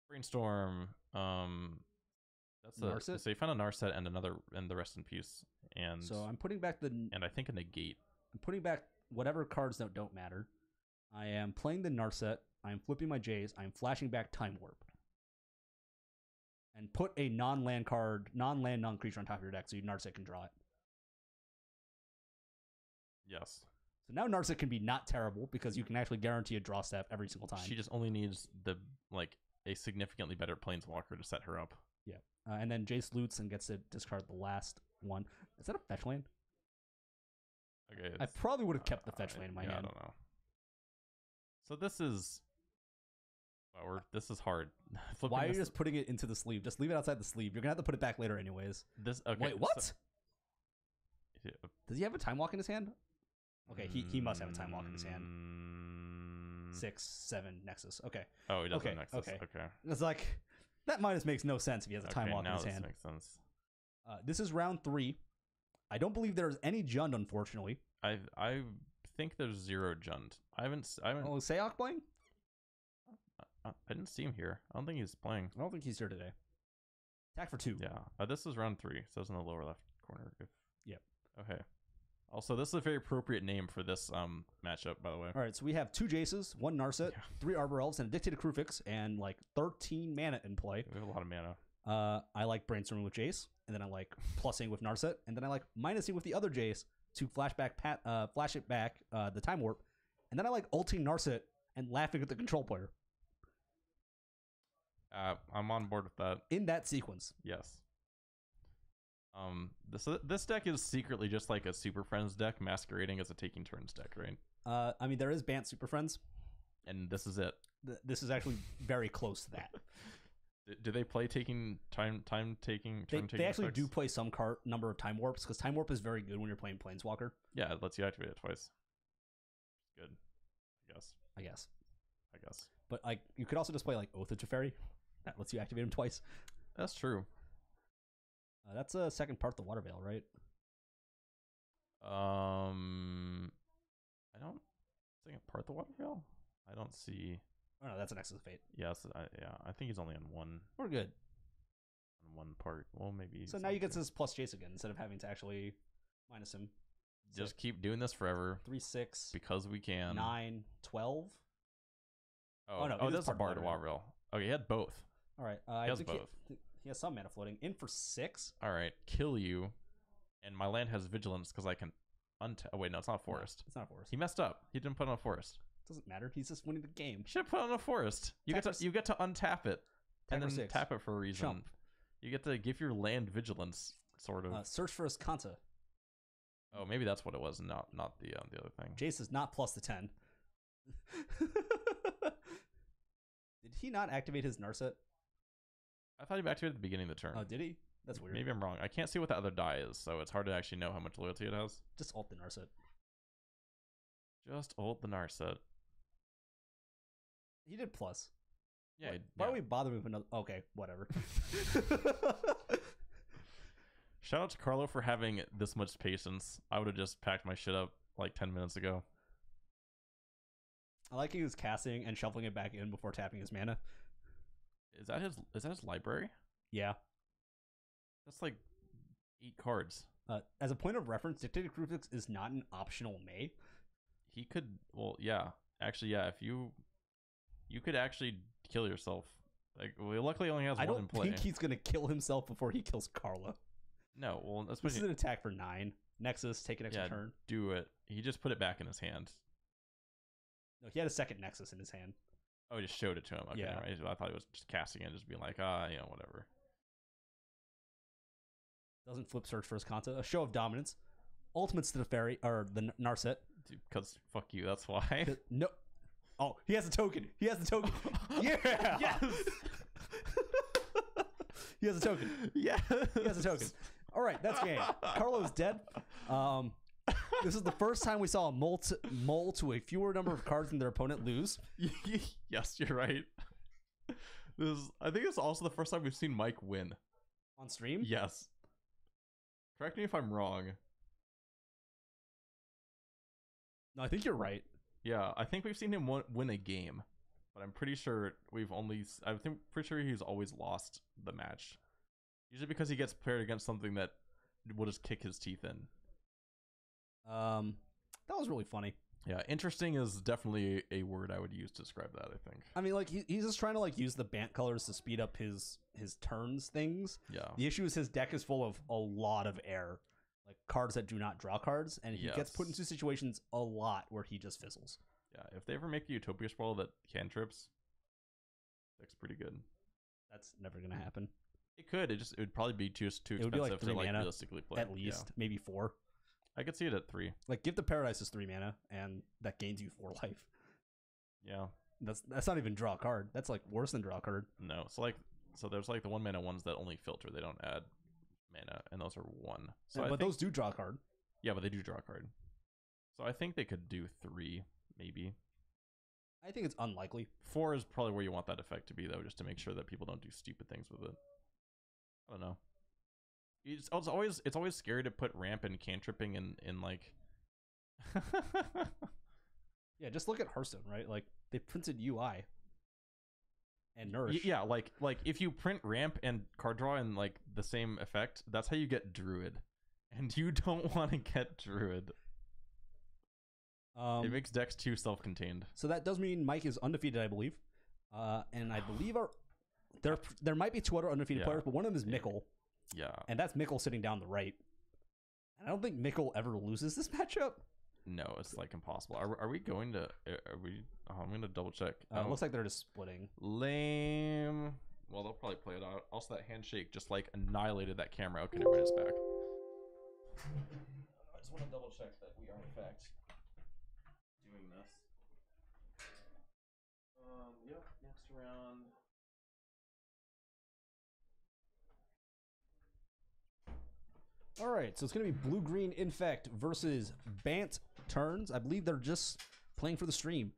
Brainstorm. That's a. Narset? So you found a Narset and the Rest in Peace, and So I'm putting back and I think a negate. I'm putting back whatever cards that don't matter. I am playing the Narset. I'm flipping my Jays. I'm flashing back Time Warp. And put a non-land card, non-land, non-creature on top of your deck so your Narset can draw it. Yes. So now Narset can be not terrible because you can actually guarantee a draw step every single time. She just only needs a significantly better planeswalker to set her up. Yeah. And then Jace loots and gets to discard the last one. Is that a fetch land? Okay. I probably would have kept the fetch land in my hand. I don't know. So this is. Well, this is hard. Flipping Why are you this- just putting it into the sleeve? Just leave it outside the sleeve. You're going to have to put it back later anyways. This okay? Wait, what? so- Yeah, Does he have a Time Walk in his hand? Okay, he must have a Time Walk in his hand. 6, 7, Nexus. Okay. Oh, he does Okay, have Nexus. okay. Okay. It's like, that minus makes no sense if he has a Time Okay, Walk in now his this hand. makes sense. This is round 3. I don't believe there's any Jund, unfortunately. I think there's 0 Jund. I haven't. Oh, is Sayok playing? I didn't see him here. I don't think he's playing. I don't think he's here today. Attack for 2. Yeah. This is round 3. So it's in the lower left corner. Yep. Okay. Also, this is a very appropriate name for this matchup, by the way. All right, so we have 2 Jaces, 1 Narset, Yeah. 3 Arbor Elves, and a Dictated Crewfix, and like 13 mana in play. We have a lot of mana. I like brainstorming with Jace, and then I like plussing with Narset, and then I like minusing with the other Jace to flash it back, the Time Warp, and then I like ulting Narset and laughing at the control player I'm on board with that. in that sequence. Yes. This deck is secretly just like a Super Friends deck masquerading as a Taking Turns deck, right? I mean, there is Bant Super Friends. And this is it. This is actually very close to that. Do they play taking turn taking? They actually do effects? play some number of time warps because time warp is very good when you're playing Planeswalker. Yeah, it lets you activate it twice. Good, I guess. I guess. I guess But like, you could also just play like Oath of Teferi. That lets you activate him twice. that's true. That's a second part of the Water Veil, right? I don't think part the Water Veil. I don't see. Oh no, that's an Nexus of Fate. Yes, yeah. I think he's only on We're good. one part. Well, maybe. So now you get this plus chase again instead of having to actually minus him. just keep doing this forever 3, 6, because we can. 9, 12. Oh, no, oh, it is that's a part of Bard Water Water Veil. Okay, he had both. All right. He I has think both. he has some mana floating. In for 6. All right, kill you, and my land has vigilance because I can untap. Oh wait, no, it's not forest. No, it's not a forest. He messed up. He didn't put on a forest. Doesn't matter. He's just winning the game. He should have put on a forest. You Tap get to you get to untap it and for then 6. tap it for a reason. Chump. You get to give your land vigilance, sort of. Search for Escanta. Oh, maybe that's what it was, not the other thing. Jace is not plus the 10. Did he not activate his Narset? I thought he activated at the beginning of the turn. Oh, did he? That's weird. Maybe I'm wrong. I can't see what the other die is, so it's hard to actually know how much loyalty it has. Just alt the Narset. Just ult the Narset. He did plus. Yeah. Why are we bothering with another? Okay, whatever. Shout out to Carlo for having this much patience. I would have just packed my shit up like 10 minutes ago. I like he was casting and shuffling it back in before tapping his mana. Is that his library? Yeah. That's like 8 cards. As a point of reference, Dictated Crucifix is not an optional May. He could, well, yeah. Actually, yeah, if you could actually kill yourself. Like, well, luckily he only has I one in don't play. think he's going to kill himself before he kills Carla. No, well, This is especially an attack for 9. Nexus, take an extra turn. do it. He just put it back in his hand. No, he had a second Nexus in his hand. Oh, he just showed it to him. Okay, Yeah. right. I thought he was just casting it, just being like, whatever. Doesn't flip search for his Kanta. A show of dominance. Ultimates to the fairy, or the Narset. Because fuck you, that's why. No. Oh, he has a token. He has the token. Yeah. Yes. He has a token. Yes. He has a token. All right, that's game. Carlo's dead. This is the first time we saw a mole to a fewer number of cards than their opponent lose. Yes, you're right. I think it's also the first time we've seen Mike win. On stream? Yes. Correct me if I'm wrong. No, I think you're right. Yeah, I think we've seen him win a game, but I'm pretty sure pretty sure he's always lost the match. Usually because he gets paired against something that will just kick his teeth in. That was really funny. Yeah, interesting is definitely a word I would use to describe that, I think. I mean, like he's just trying to like use the Bant colors to speed up his turns things. Yeah. The issue is his deck is full of a lot of air, like cards that do not draw cards, and he gets put into situations a lot where he just fizzles. Yeah, if they ever make a Utopia Sprawl that cantrips, that's pretty good. That's never gonna happen. It could. It would probably be just too It would expensive be like 3 to mana, realistically play. At least, Yeah. maybe 4. I could see it at 3. Like give the Paradises 3 mana, and that gains you 4 life. Yeah. That's not even draw a card. That's like worse than draw a card. No. So there's like the 1 mana ones that only filter. They don't add mana, and those are 1. So But those do draw a card. Yeah, but they do draw a card. So I think they could do 3, maybe. I think it's unlikely. 4 is probably where you want that effect to be, though, just to make sure that people don't do stupid things with it. I don't know. It's always scary to put ramp and cantripping in like. Yeah, just look at Hearthstone, right? Like they printed UI and Nourish. Yeah, like if you print ramp and card draw in like the same effect, that's how you get Druid, and you don't want to get Druid. It makes decks too self-contained. So that does mean Mike is undefeated, I believe, and I believe there might be 2 other undefeated players, but one of them is Mikkel. Yeah, and that's Mikkel sitting down the right. And I don't think Mikkel ever loses this matchup. no, it's like impossible. Are we going to? Are we? Oh, I'm gonna double check. It looks like they're just splitting. Lame. Well, they'll probably play it out. Also, that handshake just like annihilated that camera. Okay, never mind, it's back. I just want to double check that we are in fact doing this. Yep. Next round. All right, so it's going to be Blue Green Infect versus Bant Turns. I believe they're just playing for the stream.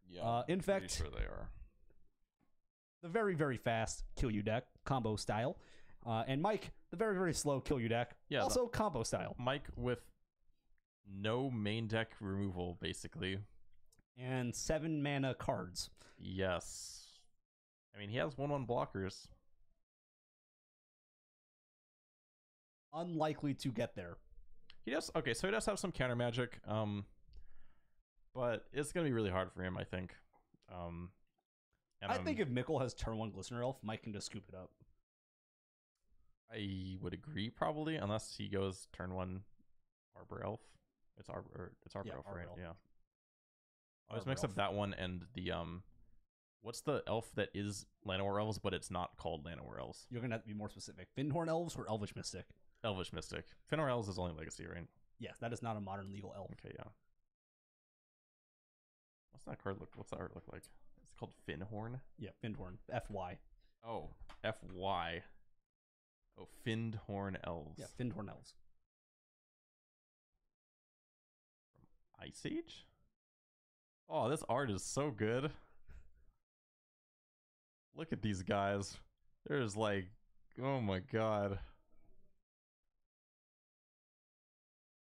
Yeah, Infect, sure they are. the very, very fast kill you deck, combo style. And Mike, the very, very slow kill you deck, Yeah, also combo style. Mike with no main deck removal, basically. And 7 mana cards. Yes. I mean, he has 1/1 blockers. Unlikely to get there. He does, okay, so he does have some counter magic, but it's going to be really hard for him, I think. And I think if Mikkel has turn 1 Glistener Elf, Mike can just scoop it up. I would agree, probably, unless he goes turn 1 Arbor Elf. It's Arbor Elf, Arbor right? Elf. Yeah. I always Arbor mix Elf. up that one and the, what's the elf that is Llanowar Elves, but it's not called Llanowar Elves? You're going to have to be more specific. Fyndhorn Elves or Elvish Mystic? Elvish Mystic. Fëanor Elves is only Legacy, right? Yes, that is not a modern legal elf. Okay, yeah. What's that card look? What's that art look like? It's called Fyndhorn. Yeah, Fyndhorn. FY. Oh, FY. Oh, Fyndhorn Elves. Yeah, Fyndhorn Elves. Ice Age? Oh, this art is so good. Look at these guys. There's like, oh my god.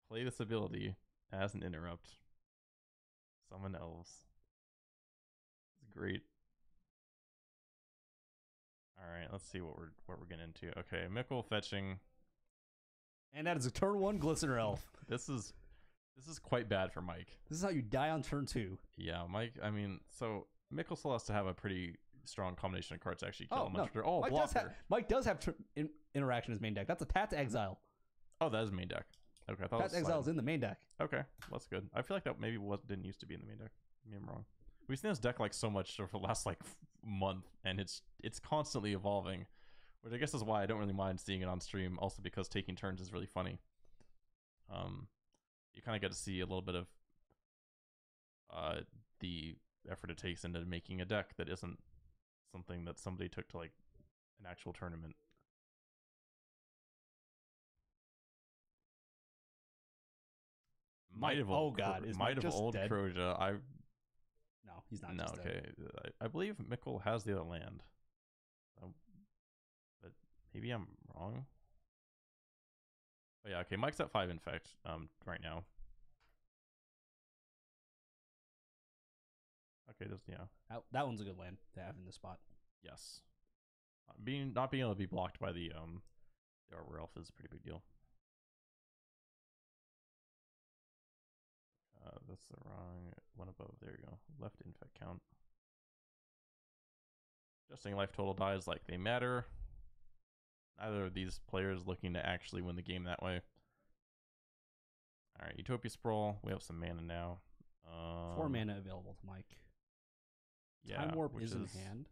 Play this ability as an interrupt. Summon elves. It's great. Alright, let's see what we're getting into. Okay, Mikkel fetching. And that is a turn 1 Glistener Elf. This is quite bad for Mike. This is how you die on turn 2. Yeah, Mike, I mean, so Mikkel still has to have a pretty strong combination of cards to actually kill Oh, a no. monster. Oh, Mike does have interaction in his main deck. That's a Tat to Exile. Oh, that is main deck. Okay, I thought Tat to Exile is in the main deck. Okay, that's good. I feel like that maybe didn't used to be in the main deck. Maybe I'm wrong. We've seen this deck like so much over the last like month, and it's constantly evolving, which I guess is why I don't really mind seeing it on stream. Also because taking turns is really funny. You kind of get to see a little bit of the effort it takes into making a deck that isn't something that somebody took to like an actual tournament. Might have old dead? Kroja. No, he's not. No, just okay. dead. I believe Mikkel has the other land, but maybe I'm wrong. Oh yeah, okay. Mike's at 5 infect right now. Okay, That one's a good land to have in this spot. yes. Not being able to be blocked by the Arbor Elf is a pretty big deal. That's the wrong one above. There you go. Left infect count. Adjusting life total dies like they matter. Neither of these players looking to actually win the game that way. Alright, Utopia Sprawl. We have some mana now. 4 mana available to Mike. Yeah, Time Warp which is in hand.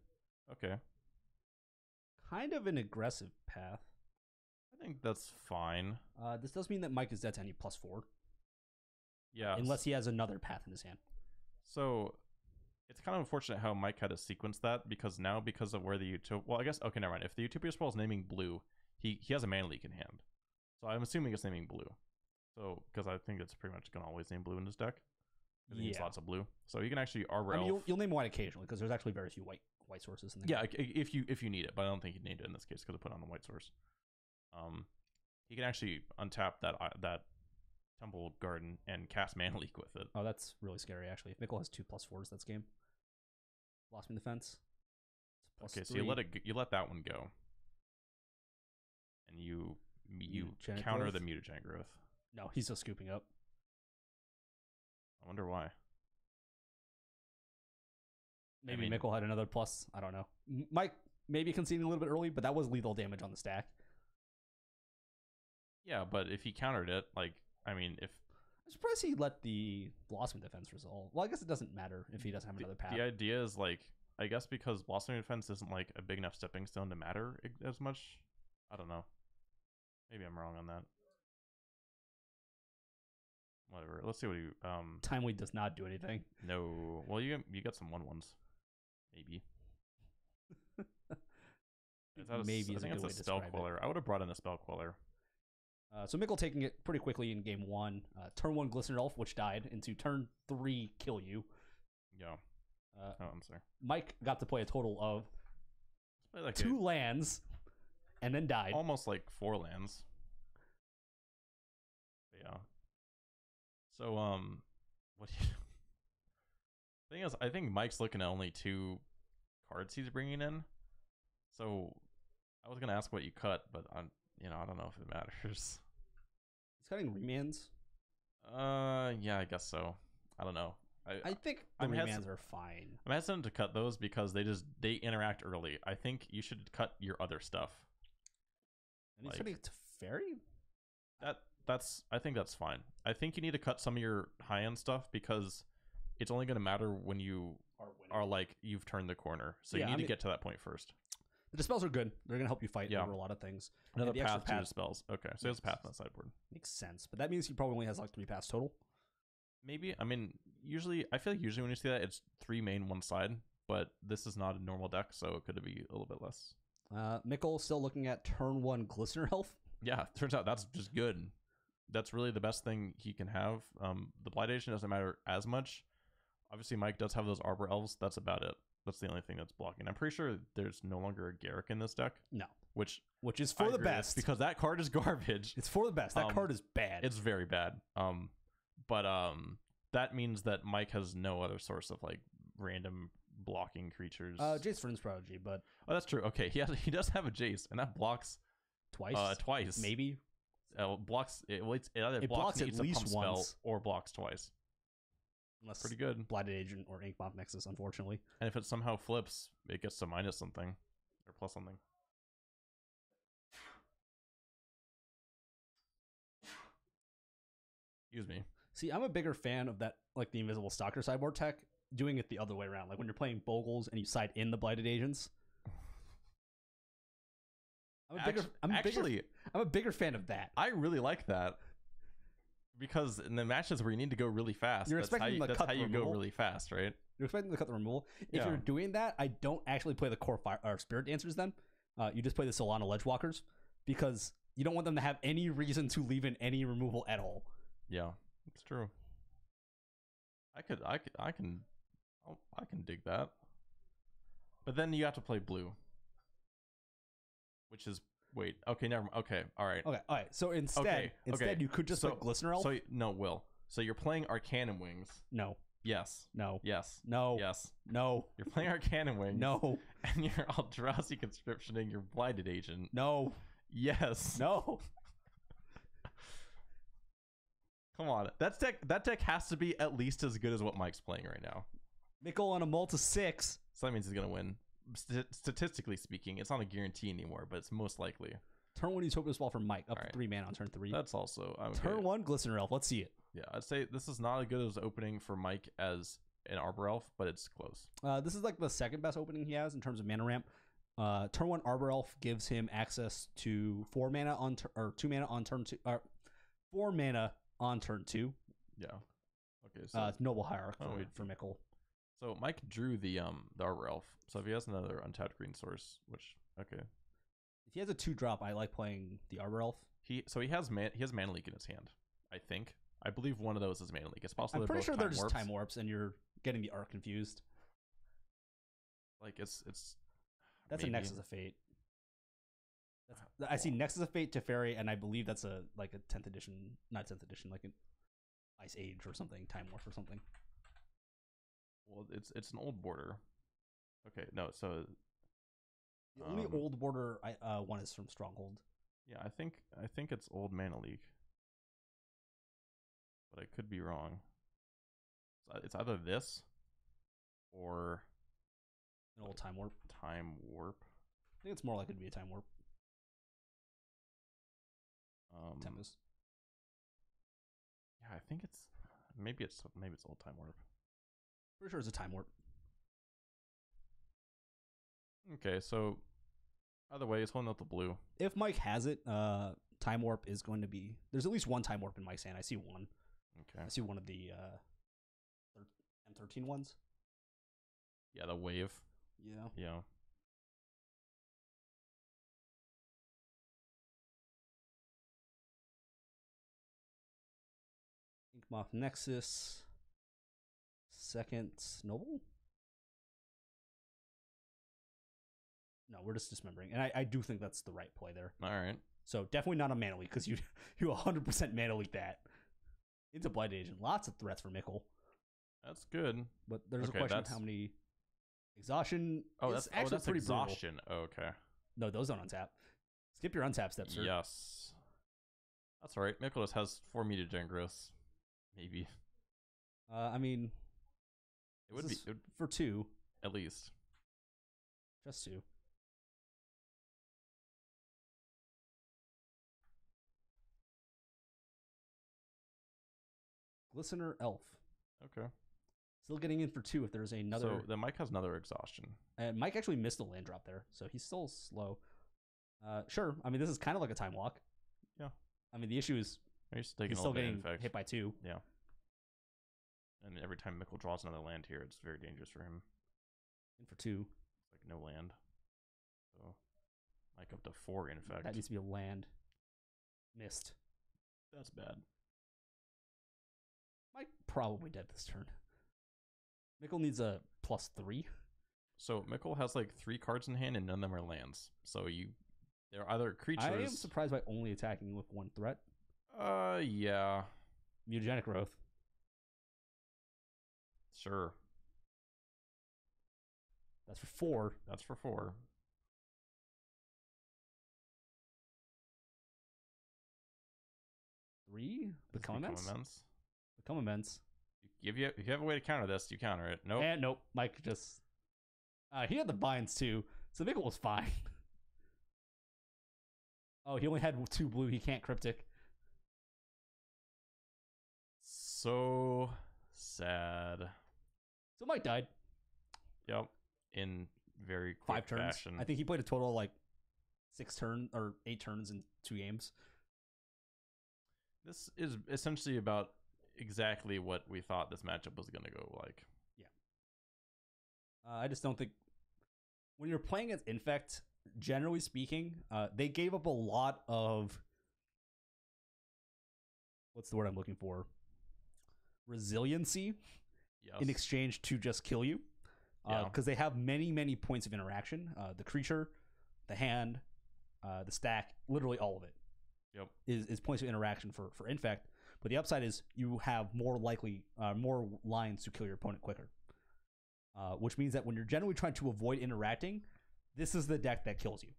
Okay. Kind of an aggressive path. I think that's fine. This does mean that Mike is dead to any +4. Yeah. Unless he has another path in his hand. So it's kind of unfortunate how Mike had to sequence that, because now, because of where the Utopia... Well, I guess... Okay, never mind. If the Utopia Sprawl is naming blue, he has a mana leak in hand. So I'm assuming it's naming blue. So, because I think it's pretty much going to always name blue in his deck. Because he needs lots of blue. So you can actually Arbor Elf... you'll name white occasionally, because there's actually very few white sources in the game. Yeah, if you need it, but I don't think he named it in this case, because I put on a white source. He can actually untap that Temple Garden and cast Mana Leak with it. Oh, that's really scary, actually. If Mikkel has 2 +4s, that's game. Blossoming Defense. Okay, so you let that one go. And you Mutagenic counter Growth? the Mutagenic Growth. No, he's still scooping up. I wonder why. Maybe Mikkel had another plus. I don't know. Mike maybe conceding a little bit early, but that was lethal damage on the stack. Yeah, but if he countered it, like, I mean, if... I'm surprised he let the Blossoming Defense resolve. Well, I guess it doesn't matter if he doesn't have another path. The idea is, like, I guess because Blossoming Defense isn't, like, a big enough stepping stone to matter as much. I don't know. Maybe I'm wrong on that. Whatever. Let's see what you... Timely does not do anything. No. Well, you got some 1/1s. Maybe. Maybe I think it's a Spell Queller. I would have brought in a Spell Queller. So Mikkel taking it pretty quickly in game 1. Turn 1 Glistener Elf, which died, into turn 3 Kill You. Yeah. Uh, Oh, I'm sorry. Mike got to play a total of Let's play like 2 lands, and then died. almost like 4 lands. But yeah. So what? Thing is, I think Mike's looking at only 2 cards he's bringing in. So I was gonna ask what you cut, but I don't know if it matters. He's cutting remands. Yeah, I guess so. I don't know. I think the I'm remands are fine. I'm hesitant to cut those because they interact early. I think you should cut your other stuff. And he's like- cutting to Fairy? I think that's fine. I think you need to cut some of your high end stuff because it's only gonna matter when you are like you've turned the corner. So Yeah, you need I to mean- get to that point first. The dispels are good. They're going to help you fight Yeah. over a lot of things. Another the extra path to the spells. Okay, so there's a path on the sideboard. Makes sense. But that means he probably only has like 3 paths total. Maybe. I mean, I feel like usually when you see that, it's 3 main, 1 side. But this is not a normal deck, so it could be a little bit less. Mikkel still looking at turn 1 Glistener Elf. Yeah, turns out that's just good. That's really the best thing he can have. The Blight Agent doesn't matter as much. Obviously, Mike does have those Arbor Elves. That's about it. That's the only thing that's blocking. I'm pretty sure there's no longer a Garrick in this deck. No. Which Which is I for the agree with, best. because that card is garbage. It's for the best. That card is bad. It's very bad. But that means that Mike has no other source of like random blocking creatures. Jace Friend's Prodigy, but Oh, that's true. Okay, he does have a Jace, and that blocks twice. twice. Maybe. Blocks it either It blocks blocks and at eats a least pump spell once. or blocks twice. Unless Pretty good. Blighted Agent or Ink Bomb Nexus, unfortunately. And if it somehow flips, it gets to minus something or plus something. Excuse me. See, I'm a bigger fan of that, like the Invisible Stalker sideboard tech, doing it the other way around. Like when you're playing Bogles and you side in the Blighted Agents. I'm a bigger fan of that. I really like that because in the matches where you need to go really fast, You're that's how expecting you, the that's cut how you go removal. really fast, right? You're expecting to cut the removal. If Yeah. you're doing that, I don't actually play the core fire or Spirit Dancers then. You just play the Solana Ledgewalkers because you don't want them to have any reason to leave in any removal at all. Yeah, it's true. I can dig that. But then you have to play blue. Which is okay, never mind. Okay, all right. Okay. So instead, okay. you could just So- play Glistener Elf. So no, Will. So you're playing Arcanum Wings. No, Yes. no, Yes. no, Yes. no, You're playing Arcanum Wings. no, And you're Eldrazi Conscriptioning your Blighted Agent. no, Yes. no. Come on. That deck has to be at least as good as what Mike's playing right now. Mikkel on a Malta 6. So that means he's gonna win. Statistically speaking, it's not a guarantee anymore, but it's most likely. Turn 1, use Hopeless Ball for Mike. Up to Alright. 3 mana on turn 3. That's also okay. Turn 1, Glistener Elf. Let's see it. Yeah, I'd say this is not as good as opening for Mike as an Arbor Elf, but it's close. This is like the second best opening he has in terms of mana ramp. Turn 1 Arbor Elf gives him access to 4 mana on 2 mana on turn 2. 4 mana on turn 2. Yeah. Okay. So It's Noble Hierarch Oh, wait. for Mikkel. so Mike drew the Arbor Elf. So if he has another untapped green source, which okay, If he has a 2-drop, I like playing the Arbor Elf. he has Mana Leak in his hand. I believe one of those is Mana Leak. It's possible. I'm pretty both sure they're just warps. Time Warps and you're getting the art confused. Like it's That's maybe. a Nexus of Fate. I see Nexus of Fate, Teferi, and I believe that's a 10th edition, not 10th edition, like an Ice Age or something, Time Warp or something. Well, it's an old border. Okay, no, so The only Um, old border one is from Stronghold. yeah, I think it's old Mana Leak, but I could be wrong. It's either this or An old Time Warp. Time Warp. I think it's more likely to be a Time Warp. Tempest. Yeah, I think it's maybe it's old Time Warp. Pretty sure it's a Time Warp. Okay, so either way, it's holding out the blue. If Mike has it, Time Warp is going to be... There's at least one Time Warp in Mike's hand. I see one. Okay, I see one of the M13 ones. yeah, the wave. Yeah. Yeah. Inkmoth Nexus. Second Noble? No, we're just dismembering. And I do think that's the right play there. All right. So definitely not a mana leak, because you 100% mana leak that. Into Blight Agent. Lots of threats for Mikkel. That's good. But there's Okay, a question of that's- how many... Exhaustion Oh, is that's actually that's pretty brutal. exhaustion. Oh, okay. No, those don't untap. Skip your untap steps, sir. Yes. That's all right. Mikkel just has 4 mutagen growth. Maybe. I mean... It would be this is for 2. at least. Just 2. Glistener Elf. Okay. Still getting in for 2 if there's another... So then Mike has another exhaustion. And Mike actually missed a land drop there, so he's still slow. Sure. I mean, this is kind of like a time walk. Yeah. I mean, the issue is He's taking he's a still little bit getting infect. hit by 2. Yeah. And every time Mikkel draws another land here, it's very dangerous for him. In for 2. It's like no land. So Mike up to 4 infect. That needs to be a land. Missed. That's bad. Mike probably dead this turn. Mikkel needs a +3. So Mikkel has like 3 cards in hand and none of them are lands. So they're either creatures. I am surprised by only attacking with 1 threat. Yeah. Mutagenic Growth. Sure. That's for 4. That's for 4. Three? Become immense? immense. Become immense. If you have a way to counter this, you counter it. Nope. And nope. Mike just... he had the binds too, so Mikkel was fine. Oh, he only had 2 blue. He can't cryptic. So sad. So Mike died. Yep. In very quick 5 turns. fashion. I think he played a total of like 6 turns or 8 turns in 2 games. This is essentially about exactly what we thought this matchup was going to go like. I just don't think when you're playing as Infect, generally speaking, they gave up a lot of what's the word I'm looking for? Resiliency Yes. in exchange to just kill you. Yeah. Because they have many, many points of interaction. The creature, the hand, the stack, literally all of it. Yep. Is points of interaction for Infect. But the upside is you have more lines to kill your opponent quicker. Which means that when you're generally trying to avoid interacting, this is the deck that kills you.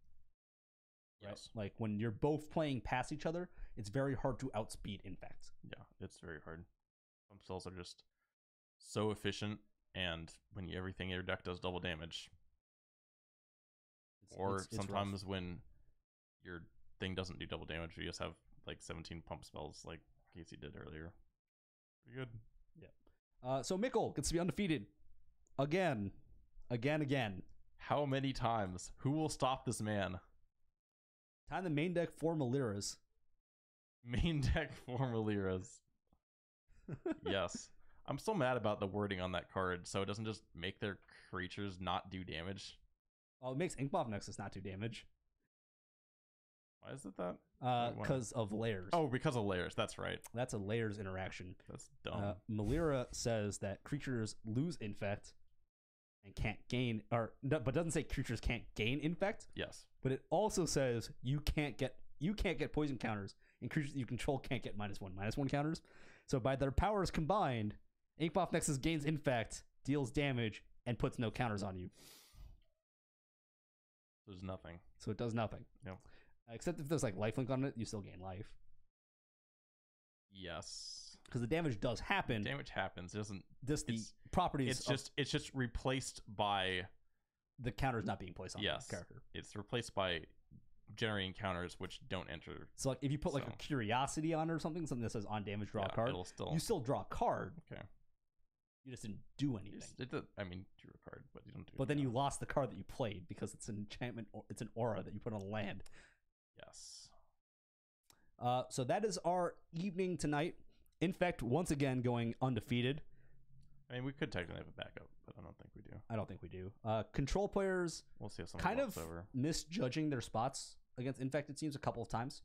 Right? Yes. Like when you're both playing past each other, it's very hard to outspeed Infect. Yeah, it's very hard. Pump spells are just so efficient, and when everything in your deck does double damage, or It's sometimes when your thing doesn't do double damage, you just have like 17 pump spells, like Casey did earlier. Pretty good. So Mikkel gets to be undefeated again. How many times? Who will stop this man? Time the main deck 4 Maliras. Main deck 4 Maliras. Yes. I'm still mad about the wording on that card, so it doesn't just make their creatures not do damage. Oh, it makes Inkmoth Nexus not do damage. Why is it that? Because of layers. Oh, because of layers. That's right. That's a layers interaction. That's dumb. Malira says that creatures lose infect and can't gain, but doesn't say creatures can't gain infect. Yes. But it also says you can't get poison counters, and creatures you control can't get -1/-1 counters. So by their powers combined, Inkmoth Nexus gains infect, deals damage, and puts no counters on you. There's nothing. So it does nothing. Yep. Except if there's like lifelink on it, you still gain life. Yes. Because the damage does happen. Damage happens. It doesn't. The properties. It's just replaced by. The counter's not being placed on Yes. the character. It's replaced by generating counters which don't enter. So like if you put like So. a curiosity on it or something that says on damage draw a card, It'll still. you still draw a card. Okay. You just didn't do You anything. I mean, drew a card, but you don't do. But then anything you lost the card that you played because it's an enchantment or it's an aura that you put on a land. else. Yes. So that is our evening tonight. Infect once again going undefeated. I mean, we could technically have a backup, but I don't think we do. I don't think we do. Control players We'll see if someone kind walks of over. misjudging their spots against Infect, it seems, a couple of times.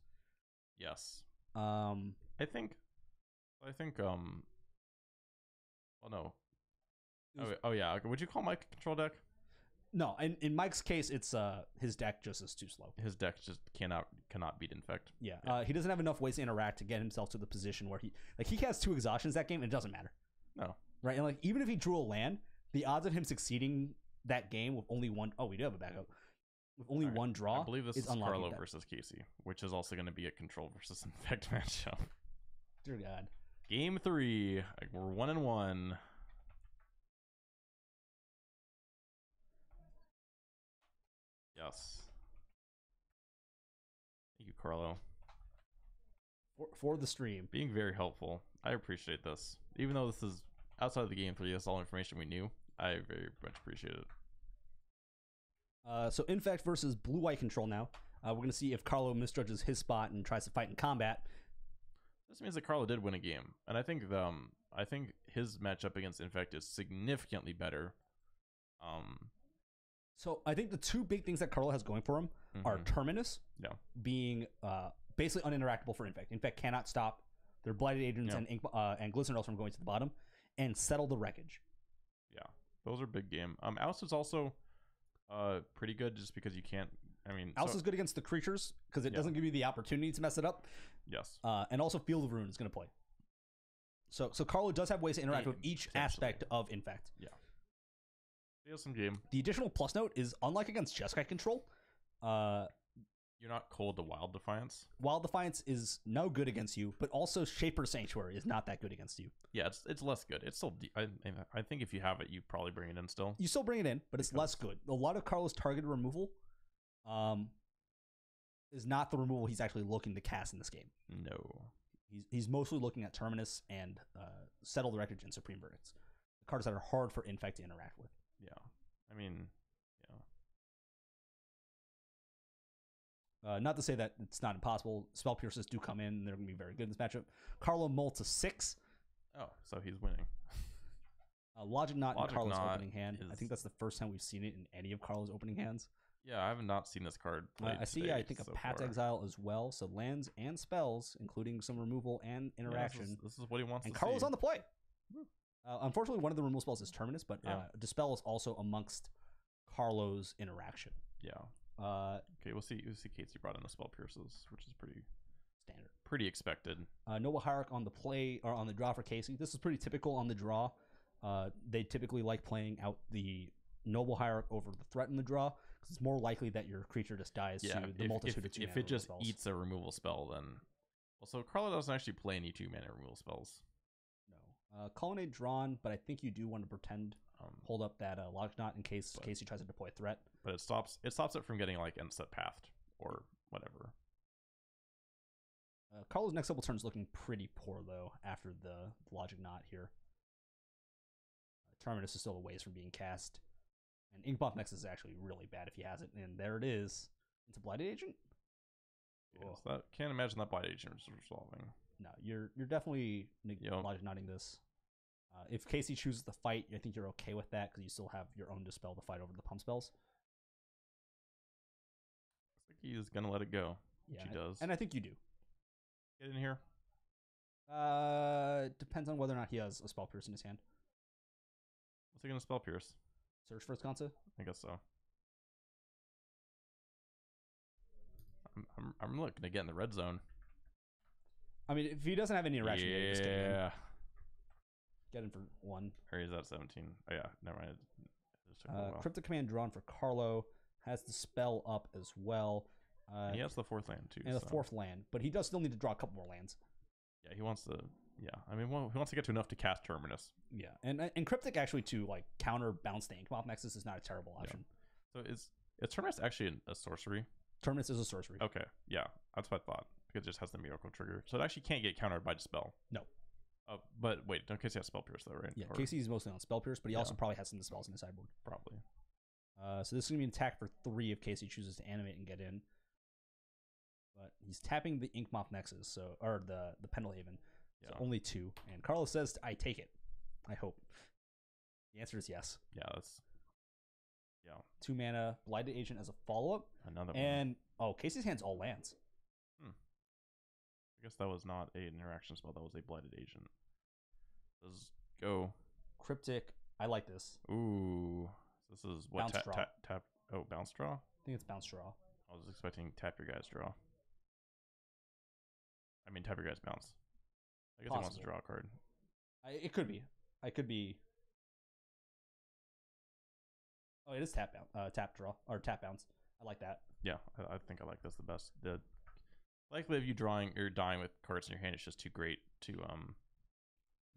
Yes. Um, I think I think oh no. Oh yeah. Would you call Mike a control deck? No, in Mike's case, it's his deck just is too slow. His deck just cannot beat Infect. Yeah, he doesn't have enough ways to interact to get himself to the position where he has 2 exhaustions that game, and it doesn't matter. No. Right, and like even if he drew a land, the odds of him succeeding that game with only one, we do have a backup, with only one draw. I believe this is unlocking Carlo that. versus Casey, which is also going to be a control versus Infect matchup. Dear God. Game 3. We're 1-1. Yes. Thank you, Carlo. For the stream. Being very helpful. I appreciate this. Even though this is outside of the game 3, that's all information we knew. I very much appreciate it. So Infect versus Blue-White control now. We're going to see if Carlo misjudges his spot and tries to fight in combat. This means that Carlo did win a game. And I think his matchup against Infect is significantly better. So I think the 2 big things that Carlo has going for him are Terminus being basically uninteractable for Infect. Infect cannot stop their Blighted Agents and Glistener from going to the bottom, and Settle the Wreckage. Yeah, those are big game. Oust is also pretty good just because you can't. Oust is good against the creatures because it doesn't give you the opportunity to mess it up. Yes. And also Field of Ruin is going to play. So Carlo does have ways to interact with each aspect of Infect. Yeah. He has some game. The additional plus note is, unlike against Jeskai control, you're not cold to Wild Defiance. Wild Defiance is no good against you, but also Shaper Sanctuary is not that good against you. Yeah, it's less good. It's still. I think if you have it, you probably bring it in still. You still bring it in, but it's less good. A lot of Carlo's targeted removal, is not the removal he's actually looking to cast in this game. No. He's mostly looking at Terminus and Settle the Wreckage and Supreme Verdicts, the cards that are hard for Infect to interact with. Yeah, yeah. Not to say that it's not impossible. Spell Pierces do come in, and they're going to be very good in this matchup. Carlo mull to 6. Oh, so he's winning. Logic Knot in Carlo's Knot opening hand. I think that's the first time we've seen it in any of Carlo's opening hands. Yeah, I have not seen this card played I see, today I think, a Path Exile as well. So lands and spells, including some removal and interaction. Yeah, this is what he wants and to Carlo's see. on the play. Unfortunately, one of the removal spells is Terminus, but Dispel is also amongst Carlo's interaction. Yeah. Okay, we'll see. Casey brought in the Spell Pierces, which is pretty standard, pretty expected. Noble Hierarch on the play or on the draw for Casey. This is pretty typical on the draw. They typically like playing out the Noble Hierarch over the threat in the draw because it's more likely that your creature just dies to the multitude of 2 mana if it just spells. eats a removal spell, then also Carlo doesn't actually play any 2 mana removal spells. No, Colonnade drawn, but I think you do want to pretend hold up that Logic Knot in case Casey tries to deploy a threat. But it stops it from getting like end step pathed or whatever. Carlo's next couple turns looking pretty poor though after the Logic Knot here. Terminus is still a ways from being cast, and Inkmoth Nexus is actually really bad if he has it. And there it is into Blighted Agent. Yes, that can't imagine that Blighted Agent is resolving. No, you're definitely Logic Knotting this. If Casey chooses to fight, I think you're okay with that because you still have your own Dispel to fight over the pump spells. Looks like he's gonna let it go. Yeah, which he does. And I think you do. Get in here. Depends on whether or not he has a Spell Pierce in his hand. What's he gonna Spell Pierce? Search for Ensconce? I guess so. I'm looking to get in the red zone. I mean, if he doesn't have any interaction, yeah. just get in for 1. Or is that 17? Oh yeah, never mind. Cryptic Command drawn for Carlo has the spell up as well. And he has the 4th land too. And the 4th land, but he does still need to draw a couple more lands. Yeah, he wants to. Yeah, I mean, he wants to get to enough to cast Terminus. Yeah, and Cryptic actually to like counter bounce the Inkmoth Nexus is not a terrible option. Yeah. So is Terminus actually a sorcery? Terminus is a sorcery. Okay, yeah, that's what I thought because it just has the miracle trigger, so it actually can't get countered by Dispel. No. But wait, don't Casey have Spell Pierce though, right? Yeah, Casey is mostly on Spell Pierce, but he also probably has some Dispels in his sideboard. Probably. So this is gonna be an attack for 3 if Casey chooses to animate and get in. But he's tapping the Inkmoth Nexus, or the Pendelhaven. Yeah. So only 2. And Carlos says, I take it. I hope. The answer is yes. Yeah, that's 2 mana, Blighted Agent as a follow-up. another one. And Casey's hand's all lands. I guess that was not an interaction spell. That was a blighted agent. Does go. Cryptic. I like this. Ooh. This is what Bounce draw. tap. Oh, bounce draw. I think it's bounce draw. I was expecting tap your guy's draw. I mean, tap your guy's bounce. I guess he wants to Possible. draw a card. It could be. I could be. Oh, it is tap bounce. Tap draw or tap bounce. I like that. Yeah, I think I like this the best. The likelihood of you drawing or dying with cards in your hand is just too great to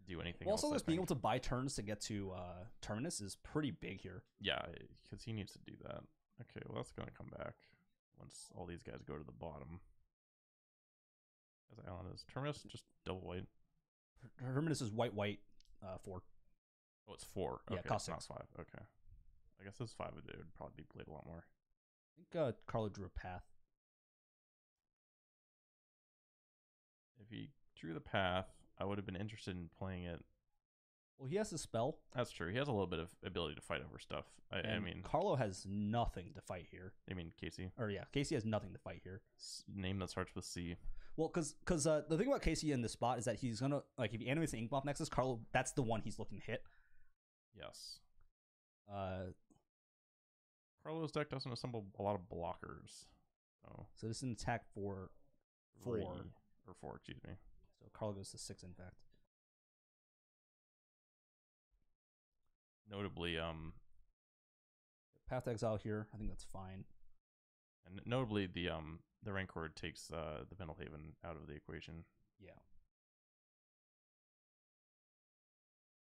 do anything. Well, also, else, just being able to buy turns to get to Terminus is pretty big here. Yeah, because he needs to do that. Okay, well that's gonna come back once all these guys go to the bottom. As Alan is Terminus, just double white. Terminus is white 4. Oh, it's 4. Yeah, Okay, cost not 6. 5. Okay, I guess it's 5. It would probably be played a lot more. I think Carlo drew a path. If he drew the path, I would have been interested in playing it. Well, he has a spell. That's true. He has a little bit of ability to fight over stuff. I mean, Carlo has nothing to fight here. I mean Casey. Or yeah, Casey has nothing to fight here. Name that starts with C. Well, because the thing about Casey in this spot is that he's gonna like if he animates the Inkmoth Nexus, Carlo that's the one he's looking to hit. Yes. Carlo's deck doesn't assemble a lot of blockers. So this is an attack for 4. Or 4, excuse me. So Carlo goes to 6, in fact. Notably, Path to Exile here. I think that's fine. and notably the Rancor takes the Pendelhaven out of the equation. Yeah.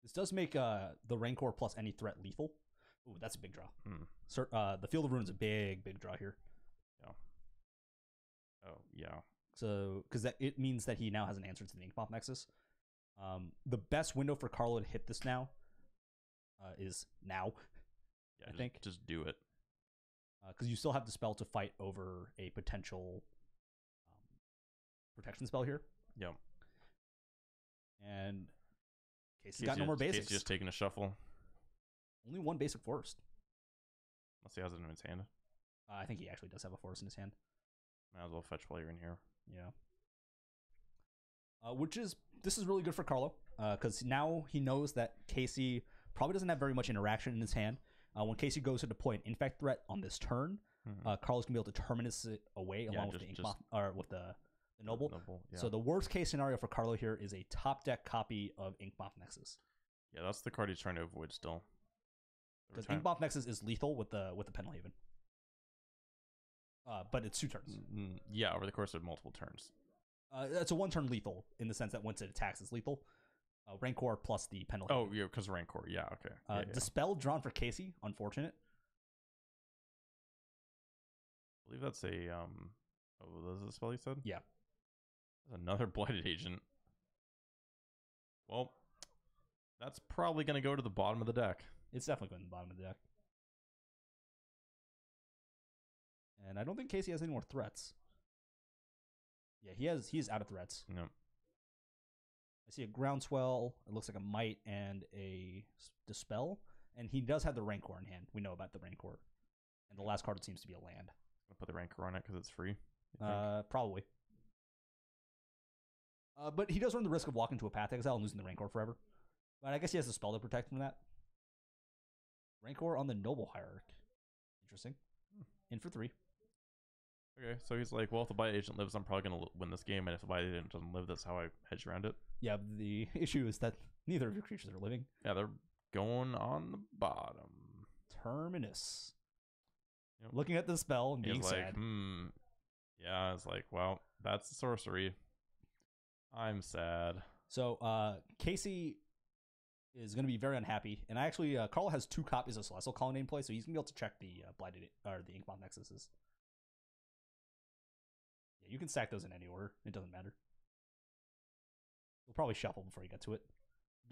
This does make the Rancor plus any threat lethal. Ooh, that's a big draw. The Field of Rune's a big draw here. Yeah. Oh, yeah. So, because it means that he now has an answer to the Inkmoth Nexus. The best window for Carlo to hit this now is now. Yeah, I think just do it. Because you still have the spell to fight over a potential protection spell here. Yeah. And Casey's got no more basics. Casey's just taking a shuffle. Only one basic forest. Unless he has it in his hand. I think he actually does have a forest in his hand. Might as well fetch while you're in here. Yeah. This is really good for Carlo, because now he knows that Casey probably doesn't have very much interaction in his hand. When Casey goes to deploy an infect threat on this turn, Carlo's gonna be able to terminus it away along with the Inkmoth, or with the Noble. Yeah. So the worst case scenario for Carlo here is a top deck copy of Inkmoth Nexus. Yeah, that's the card he's trying to avoid still. Because Inkmoth Nexus is lethal with the Pendelhaven. But it's 2 turns. Yeah, over the course of multiple turns. It's a 1-turn lethal in the sense that once it attacks, it's lethal. Rancor plus the Pendelhaven. Oh, yeah, because Rancor. Yeah, okay. Dispel drawn for Casey. Unfortunate. I believe that's a Oh, that's the spell you said? Yeah. That's another blighted agent. Well, that's probably going to go to the bottom of the deck. It's definitely going to the bottom of the deck. And I don't think Casey has any more threats. Yeah, he's out of threats. No. I see a Groundswell. It looks like a Might and a Dispel. And he does have the Rancor in hand. We know about the Rancor. And the last card seems to be a land. I'll put the Rancor on it because it's free. Probably. But he does run the risk of walking to a Path Exile and losing the Rancor forever. But I guess he has the spell to protect from that. Rancor on the Noble Hierarch. Interesting. In for 3. Okay, so he's like, well, if the Blight Agent lives, I'm probably going to win this game, and if the Blight Agent doesn't live, that's how I hedge around it. Yeah, the issue is that neither of your creatures are living. Yeah, they're going on the bottom. Terminus. Yep. Looking at the spell and being he's sad. Like, Yeah, it's like, well, that's sorcery. I'm sad. So, Casey is going to be very unhappy. And actually, Carl has 2 copies of Celestial Colonnade in play, so he's going to be able to check the Blighted or the Inkmoth Nexuses. Yeah, you can stack those in any order. It doesn't matter. You'll probably shuffle before you get to it.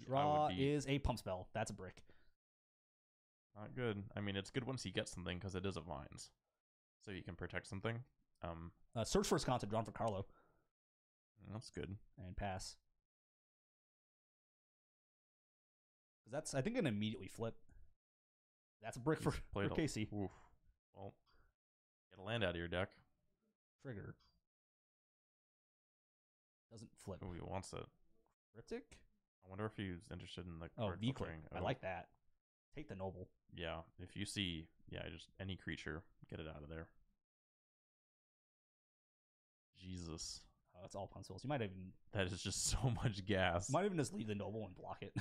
Draw is a pump spell. That's a brick. Not good. I mean, it's good once you get something because it is a vines, so you can protect something. Search for Escanta, drawn for Carlo. That's good. And pass. Because that's, I think, going to immediately flip. That's a brick for Casey. Oof. Well, get a land out of your deck. Trigger. Doesn't flip. Oh, he wants it. Cryptic? I wonder if he's interested in the Oh, card V-Click. filtering. I like that. Take the Noble. Yeah, if you see, just any creature, get it out of there. Jesus. Oh, that's all pencils. You might even That is just so much gas. might even just leave the Noble and block it.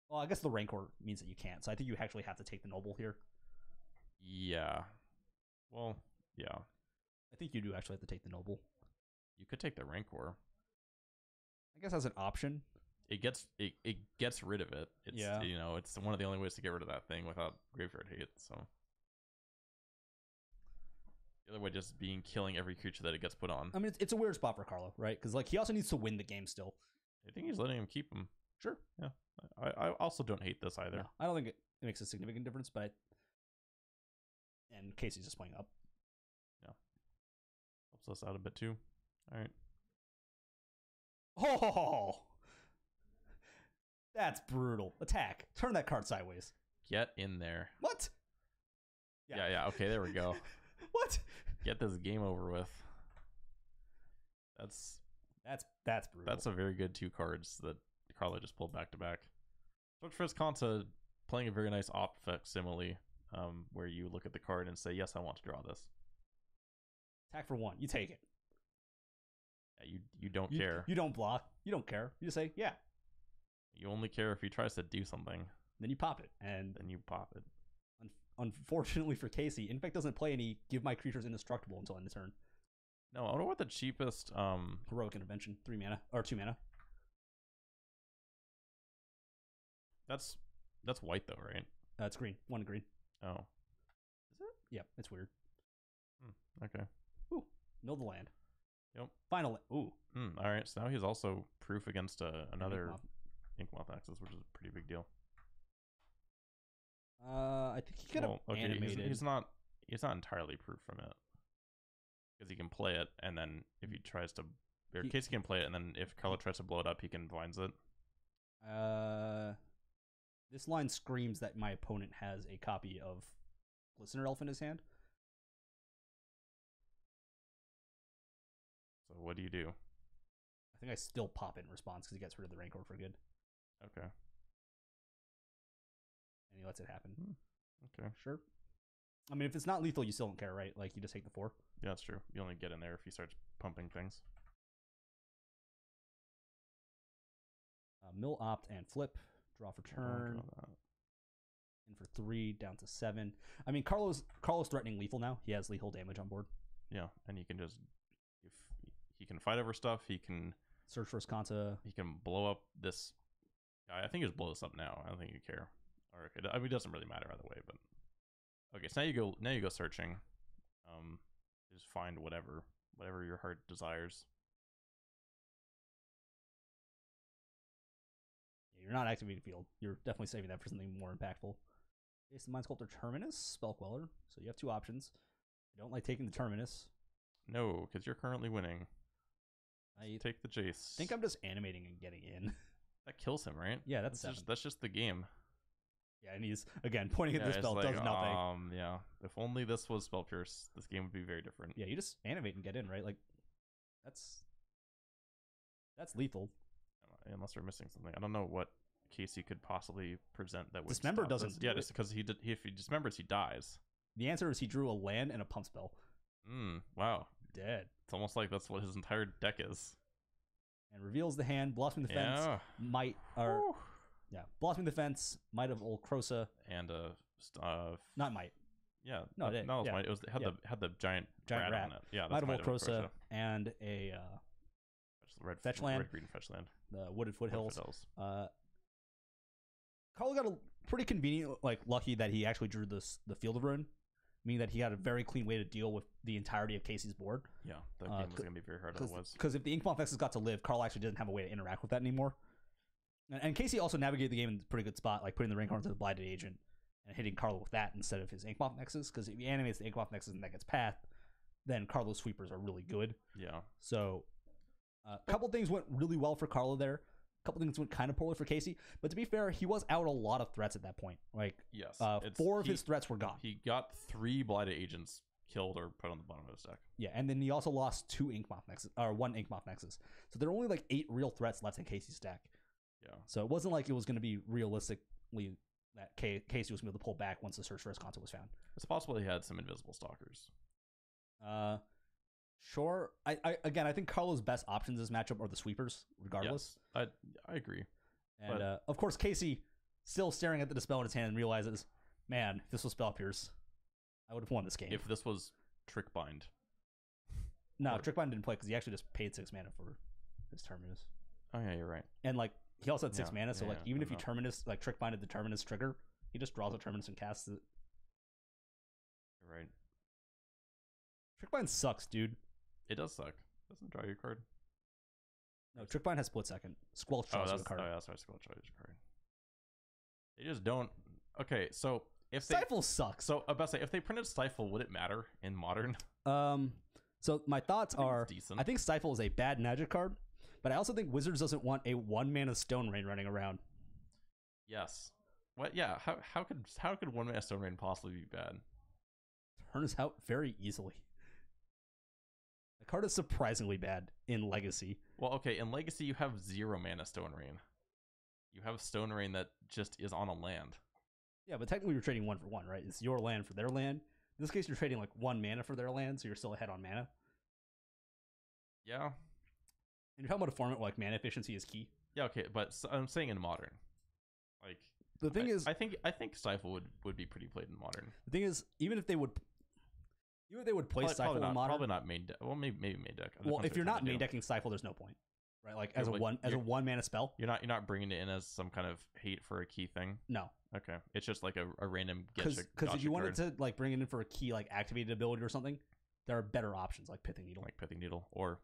Well, I guess the Rancor means that you can't, so I think you actually have to take the Noble here. Yeah. Well, yeah. I think you do actually have to take the Noble. You could take the Rancor. I guess as an option. It gets rid of it. It's Yeah. It's one of the only ways to get rid of that thing without graveyard hate. So the other way just being killing every creature that it gets put on. I mean, it's a weird spot for Carlo, right? Because he also needs to win the game still. I think he's letting him keep him. Sure. Yeah. I also don't hate this either. No, I don't think it makes a significant difference, but and Casey's just playing up. Helps us out a bit too. All right. Oh, that's brutal. Attack. Turn that card sideways. Get in there. What? Yeah. Okay, there we go. What? Get this game over with. That's brutal. That's a very good 2 cards that Carlo just pulled back to back. Fortress Kanta playing a very nice op facsimile, where you look at the card and say, yes, I want to draw this. Attack for 1. You take it. Yeah, you don't care. You don't block. You don't care. You just say, yeah. You only care if he tries to do something. Then you pop it. And then you pop it. Unfortunately for Casey, Infect doesn't play any give my creatures indestructible until end of turn. No, I wonder what the cheapest Heroic Intervention, 3 mana or 2 mana. That's white though, right? It's green. 1 green. Oh. Is it? Yeah, it's weird. Okay. Ooh, mill the land. Yep. Final. Ooh. All right. So now he's also proof against another Inkmoth. Inkmoth Axis, which is a pretty big deal. I think he could have animated. He's not entirely proof from it because he can play it, and then if he tries to, or Casey can play it, and then if Carlo tries to blow it up, he can vines it. This line screams that my opponent has a copy of Glistener Elf in his hand. So what do you do? I think I still pop it in response because he gets rid of the Rancor for good. Okay. And he lets it happen. Okay. Sure. I mean, if it's not lethal, you still don't care, right? Like, you just take the 4. Yeah, that's true. You only get in there if he starts pumping things. Mill, opt, and flip. Draw for turn. In for 3, down to 7. I mean, Carlo's threatening lethal now. He has lethal damage on board. Yeah, and he can just, if he can fight over stuff, he can search for his Kanta. He can blow up this guy. I think he'll blow this up now. I don't think you care. Or I mean, it doesn't really matter either way. But okay, so now you go searching. Just find whatever your heart desires. You're not activating field. You're definitely saving that for something more impactful. Jace the Mind Sculptor Terminus, Spell Queller. So you have 2 options. I don't like taking the Terminus. No, because you're currently winning. I take the Jace. I think I'm just animating and getting in. That kills him, right? Yeah, that's just the game. Yeah, and he's again pointing at the spell, like, does nothing. Yeah. If only this was Spell Pierce, this game would be very different. Yeah, you just animate and get in, right? Like that's lethal. Unless we're missing something. I don't know what Casey could possibly present that would Dismember doesn't. Yeah, just because if he dismembers, he dies. The answer is he drew a land and a pump spell. Wow. Dead. It's almost like that's what his entire deck is. And reveals the hand, Blossoming the Fence, Might, or yeah, Blossoming the Fence, Might of Old Krosa, and not Might. Yeah, no, it was Might. It was had the giant rat on it. Yeah, Might of Old Krosa, and a fetch land, red green fetch land, the Wooded Foothills. Carlo got a pretty convenient, lucky that he actually drew the Field of Ruin, meaning that he had a very clean way to deal with the entirety of Casey's board. Yeah, that game was going to be very hard as it was. Because if the Inkmoth Nexus got to live, Carlo actually didn't have a way to interact with that anymore. And Casey also navigated the game in a pretty good spot, like putting the Rancor into the Blighted Agent and hitting Carlo with that instead of his Inkmoth Nexus. Because if he animates the Inkmoth Nexus and that gets pathed, then Carlo's sweepers are really good. Yeah. So a couple things went really well for Carlo there. A couple things went kind of poorly for Casey. But to be fair, he was out a lot of threats at that point. Yes. 4 of his threats were gone. He got 3 Blighted Agents killed or put on the bottom of his deck. Yeah, and then he also lost 2 Ink Moth Nexus, or 1 Ink Moth Nexus. So there are only like 8 real threats left in Casey's deck. Yeah. So it wasn't like it was going to be realistically that Casey was going to be able to pull back once the Search for his console was found. It's possible he had some invisible stalkers. Sure. I think Carlo's best options in this matchup are the sweepers, regardless. Yes, I agree. And of course, Casey still staring at the Dispel in his hand and realizes, man, if this was Spell Pierce, I would have won this game. If this was Trick Bind. No, Trickbind didn't play because he actually just paid 6 mana for his Terminus. Oh yeah, you're right. And like he also had 6 mana, so yeah, like even if I you know. Terminus, like Trickbinded the Terminus trigger, he just draws a Terminus and casts it. You're right. Trickbind sucks, dude. It does suck. Doesn't draw your card. No, Trickbind has split second. Squelch Oh, draws that's a card. that's why Squelch draws your card. They just don't. Okay, so if they Stifle sucks. so about to say if they printed Stifle, would it matter in Modern? So my thoughts I think are, it's decent. I think Stifle is a bad Magic card, but I also think Wizards doesn't want a 1-mana Stone Rain running around. Yes. What? Yeah. How could 1 mana Stone Rain possibly be bad? Turns out very easily. The card is surprisingly bad in Legacy. Well, okay. In Legacy, you have 0 mana Stone Rain. You have Stone Rain that just is on a land. Yeah, but technically you're trading 1 for 1, right? It's your land for their land. In this case, you're trading like 1 mana for their land, so you're still ahead on mana. Yeah. And you're talking about a format where like mana efficiency is key. Yeah. Okay. But I'm saying in Modern, like The thing is, I think Stifle would be pretty played in Modern. the thing is, even if they would play Stifle Probably not, in Modern, probably not main deck. Well, maybe main deck. It well, depends if what you're trying not to main do. decking Stifle, there's no point, right? Like Yeah, as a but 1 mana spell. You're not bringing it in as some kind of hate for a key thing. No, Okay, it's just like a random because if you wanted to like bring it in for a key like activated ability or something, there are better options like Pithing Needle. like Pithing Needle or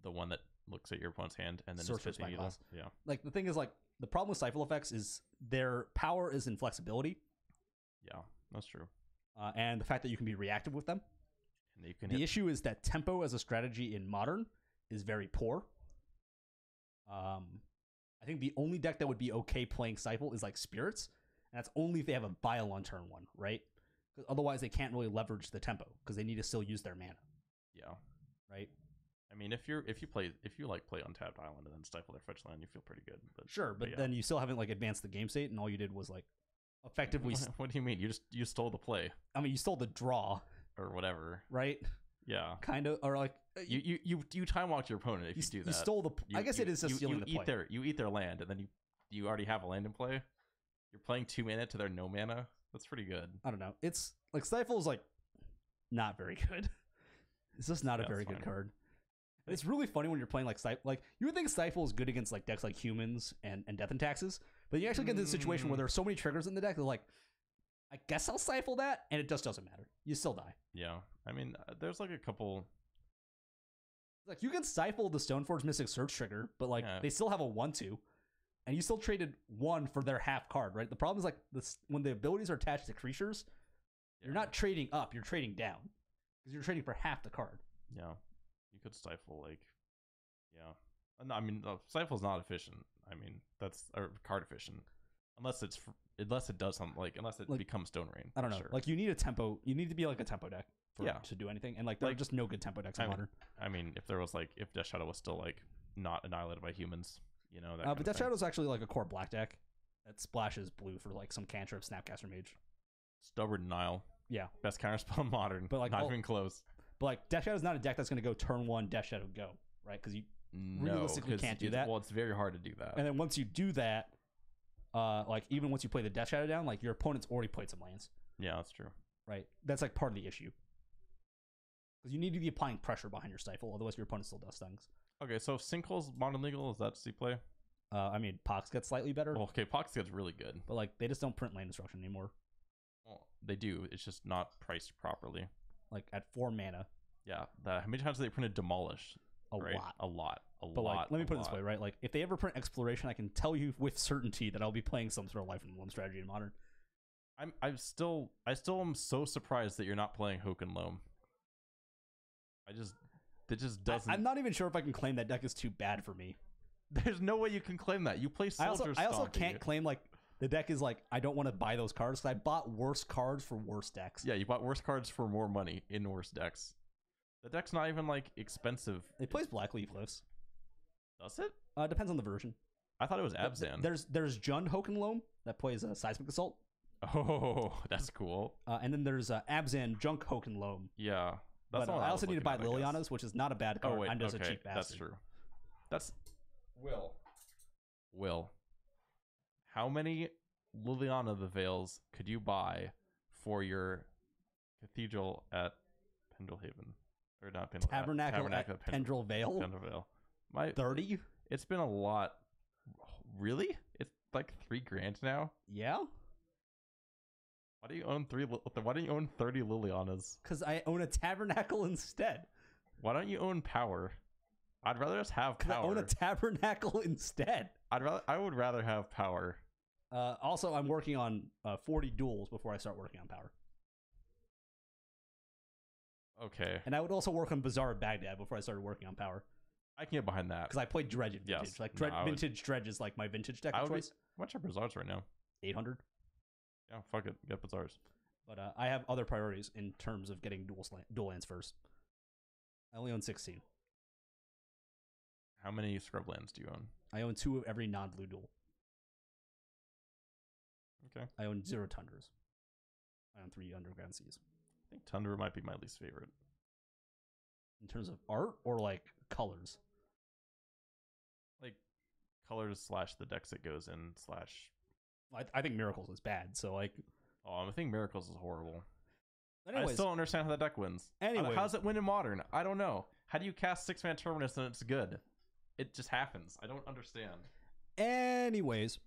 the one that looks at your opponent's hand and then just Sorcerer's Pithing Needle. Spyglass. Yeah, Like the thing is, like the problem with Stifle effects is their power is in flexibility, yeah, that's true. and the fact that you can be reactive with them. And you can The hit, issue is that tempo as a strategy in Modern is very poor. I think the only deck that would be okay playing Stifle is like Spirits, and that's only if they have a Bile on turn 1, right? 'Cause otherwise, they can't really leverage the tempo because they need to still use their mana, yeah. right? I mean, if you play Untapped Island and then stifle their fetch land, you feel pretty good. But Sure, but yeah. then you still haven't like advanced the game state, and all you did was like effectively. What do you mean? You stole the play I mean, you stole the draw, or whatever. right? Yeah. Kind of, or like You time walked your opponent if you do that. You stole the. I guess it is just stealing the play. You eat their land and then you already have a land in play. You're playing 2 mana to their no mana. That's pretty good. I don't know. It's like Stifle is like not very good. It's just not a Yeah, very it's good fine. card. And it's really funny when you're playing like Stifle. Like you would think Stifle is good against like decks like Humans and Death and Taxes, but you actually get into the situation where there are so many triggers in the deck. They're like, I guess I'll Stifle that, and it just doesn't matter. You still die. Yeah. I mean, there's like a couple. Like you can Stifle the Stoneforge Mystic Search trigger, but like Yeah. they still have a 1/2, and you still traded 1 for their half card, right? The problem is like this when the abilities are attached to creatures, you're not trading up, you're trading down because you're trading for half the card. Yeah. You could stifle like. Yeah. No, I mean, stifle's not efficient. I mean, that's card efficient, unless it does something unless it Like, becomes Stone Rain. I don't know. Sure. Like you need a tempo. You need to be like a tempo deck for Yeah. to do anything, and like there are Like- just no good tempo decks in I mean, Modern. I mean, if there was if Death Shadow was still not annihilated by humans, that. kind But of Death thing. Shadow is actually like a core black deck that splashes blue for like some cantrip, Snapcaster Mage. Stubborn Denial. Yeah, Best counterspell in Modern. But, like, not all- even close. but like Death Shadow is not a deck that's going to go turn 1 Death Shadow go, right? Because you No, realistically 'cause can't do that. Well, it's very hard to do that. and then once you do that, like even once you play the Death Shadow down, like your opponent's already played some lands, Yeah, that's true. right? That's like part of the issue. Because you need to be applying pressure behind your Stifle, otherwise your opponent still does things. Okay, so if Sinkhole's Modern legal, is that C play? I mean, Pox gets slightly better, Well, okay, Pox gets really good. but like they just don't print land destruction anymore. Well, they do. It's just not priced properly. Like at 4 mana, Yeah. How many times have they printed Demolish? a right? lot. A lot. But like, let me put it this way, right? Like, if they ever print Exploration, I can tell you with certainty that I'll be playing some sort of Life in Loam strategy in Modern. I still am so surprised that you're not playing Hoken Loam. It just doesn't. I'm not even sure if I can claim that deck is too bad for me. There's no way you can claim that. You play I Soldier also Stompy. can't claim like The deck is like, I don't want to buy those cards because I bought worse cards for worse decks. Yeah, you bought worse cards for more money in worse decks. The deck's not even like expensive. It plays Black Leaf Lifts. Does it? Depends on the version. I thought it was Abzan. There's Jund Hokenloam that plays Seismic Assault. Oh, that's cool. And then there's Abzan Junk Hokenloam. Yeah. That's But all I also need to buy looking at, I guess. Liliana's, which is not a bad card. Oh, wait. I'm just okay. a cheap bastard. That's true. That's. Will. How many Liliana the Veils could you buy for your cathedral at Pendlehaven? Or not Pendlehaven. Tabernacle at Pendrell Vale. Pendle Vale. My 30? It's been a lot. Really? It's like $3,000 now. Yeah? Why do you own Why don't you own 30 Lilianas? Because I own a Tabernacle instead. Why don't you own power? I'd rather just have Because I power. own a Tabernacle instead. I would rather have power. Also, I'm working on 40 duels before I start working on power. Okay, And I would also work on Bazaar of Baghdad before I started working on power. I can get behind that. Because I played Dredge in Vintage. Yes. Like, No, I would- Vintage Dredge is like my vintage deck I of would be, choice. what's your Bazaars right now? 800. Yeah, fuck it, get Bazaars. But I have other priorities in terms of getting dual lands first. I only own 16. How many scrublands do you own? I own 2 of every non-blue duel. Okay, I own 0 Tundras. I own 3 Underground Seas. I think Tundra might be my least favorite. In terms of art or like colors? Like colors / the decks it goes in / I think Miracles is bad, so like. Oh, I think Miracles is horrible. Anyways, I still don't understand how that deck wins. Anyways. How does it win in Modern? I don't know. How do you cast 6-man Terminus and it's good? It just happens. I don't understand. Anyways,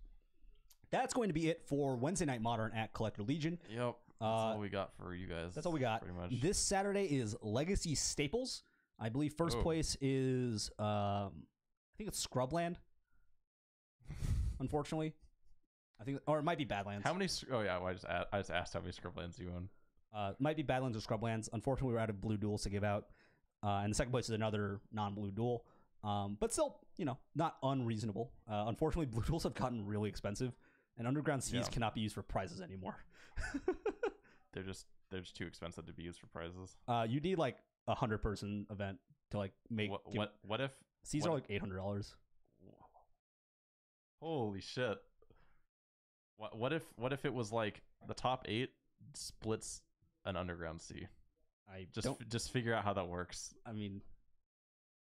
that's going to be it for Wednesday Night Modern at Collector Legion. Yep. That's all we got for you guys. That's all we got. Pretty much. This Saturday is Legacy Staples. I believe first place is I think it's Scrubland. Unfortunately, I think, or it might be Badlands. How many? Oh yeah, well, I just asked how many scrublands you own. Might be Badlands or Scrublands. Unfortunately, we're out of blue duels to give out, and the second place is another non-blue duel. But still, not unreasonable. Unfortunately, blue duels have gotten really expensive, and Underground Seas cannot be used for prizes anymore. They're just too expensive to be used for prizes. You need like a 100-person event to like make. What if Seas are like $800? Holy shit! What if it was like the top 8 splits an Underground Sea? I just figure out how that works. I mean,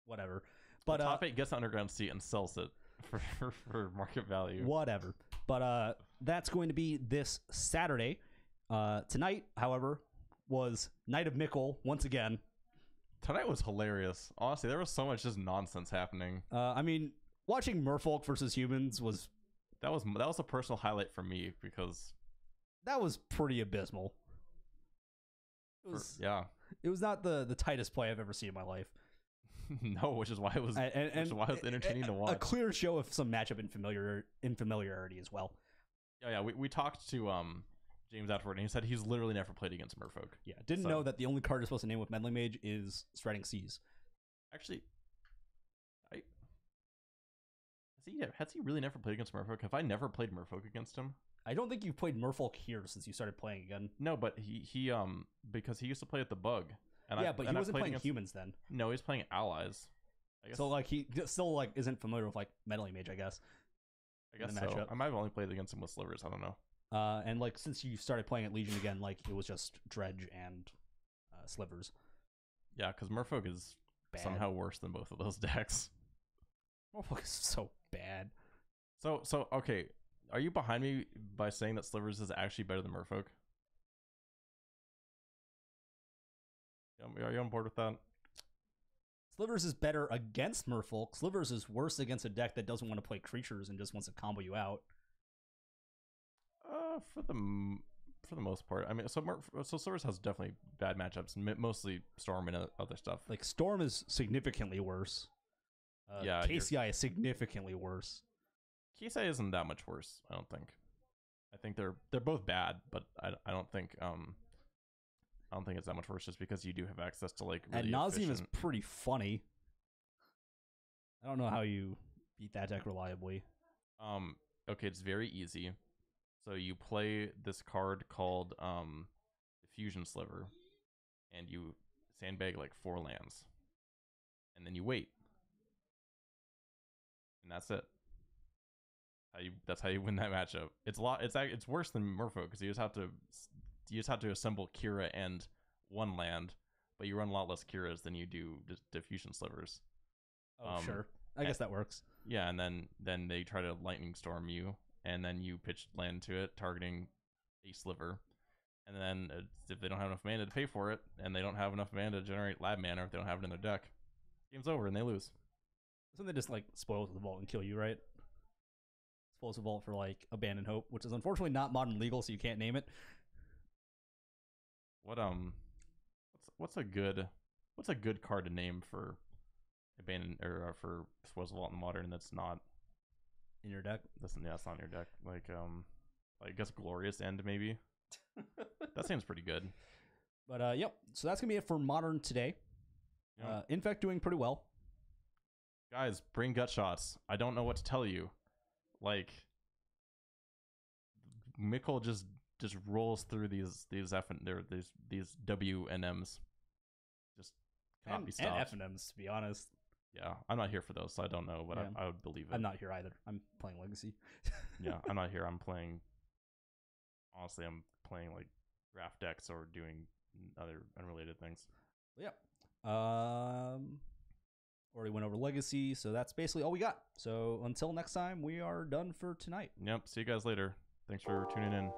whatever. But the top 8 gets the Underground Sea and sells it for market value. Whatever. But that's going to be this Saturday. Tonight, however, was Night of Mickle once again. Tonight was hilarious. Honestly, there was so much just nonsense happening. I mean, watching Merfolk versus humans was that was a personal highlight for me because that was pretty abysmal. It was not the tightest play I've ever seen in my life. No, which is why it was entertaining to watch. A clear show of some matchup infamiliarity as well. Yeah. We talked to James afterward, and he said he's literally never played against Merfolk. Yeah, didn't know that the only card you're supposed to name with Meddling Mage is Striding Seas. Actually, has he really never played against Merfolk? Have I never played Merfolk against him? I don't think you've played Merfolk here since you started playing again. No, but he because he used to play at the Bug. And but he wasn't playing humans then. No, he's playing allies. I guess. So like he still like isn't familiar with like Meddling Mage, I guess. I guess so. I might have only played against him with Slivers. I don't know. And like since you started playing at Legion again, like it was just Dredge and Slivers. Yeah, because Merfolk is somehow worse than both of those decks. Merfolk is so bad. So okay, are you behind me by saying that Slivers is actually better than Merfolk? Are you on board with that? Slivers is better against Merfolk. Slivers is worse against a deck that doesn't want to play creatures and just wants to combo you out. For the most part, I mean, so Slivers has definitely bad matchups, mostly Storm and other stuff. Like Storm is significantly worse. KCI is significantly worse. KCI isn't that much worse, I don't think. I think they're both bad, but I don't think it's that much worse just because you do have access to like really Ad Nauseam is efficient... pretty funny. I don't know how you beat that deck reliably. Okay, it's very easy. So you play this card called Diffusion Sliver, and you sandbag like 4 lands, and then you wait, and that's it. That's how you win that matchup. It's worse than Merfolk because you just have to assemble Kira and 1 land, but you run a lot less Kiras than you do Diffusion Slivers. Oh, sure. I guess that works. Yeah, and then they try to Lightning Storm you, and then you pitch land to it, targeting a sliver. And then if they don't have enough mana to pay for it, and they don't have enough mana to generate lab mana, if they don't have it in their deck, game's over and they lose. Doesn't they just like spoil the vault and kill you, right? Spoils the vault for like Abandon Hope, which is unfortunately not modern legal, so you can't name it. What's a good card to name for Abandon or for Spoils the Vault in Modern that's not In your deck. it's not in your deck. Like I guess Glorious End maybe. That seems pretty good. But yep. So that's gonna be it for Modern today. Yeah. Infect doing pretty well. Guys, bring gut shots. I don't know what to tell you. Like Mikkel just rolls through these W and M's. Just cannot be stopped. And F and M's, to be honest. Yeah, I'm not here for those, so I don't know, but Yeah. I would believe it. I'm not here either. I'm playing Legacy. Yeah, I'm not here. I'm playing. Honestly, I'm playing like draft decks or doing other unrelated things. Yep. Already went over Legacy, so that's basically all we got. So until next time, we are done for tonight. Yep. See you guys later. Thanks for tuning in.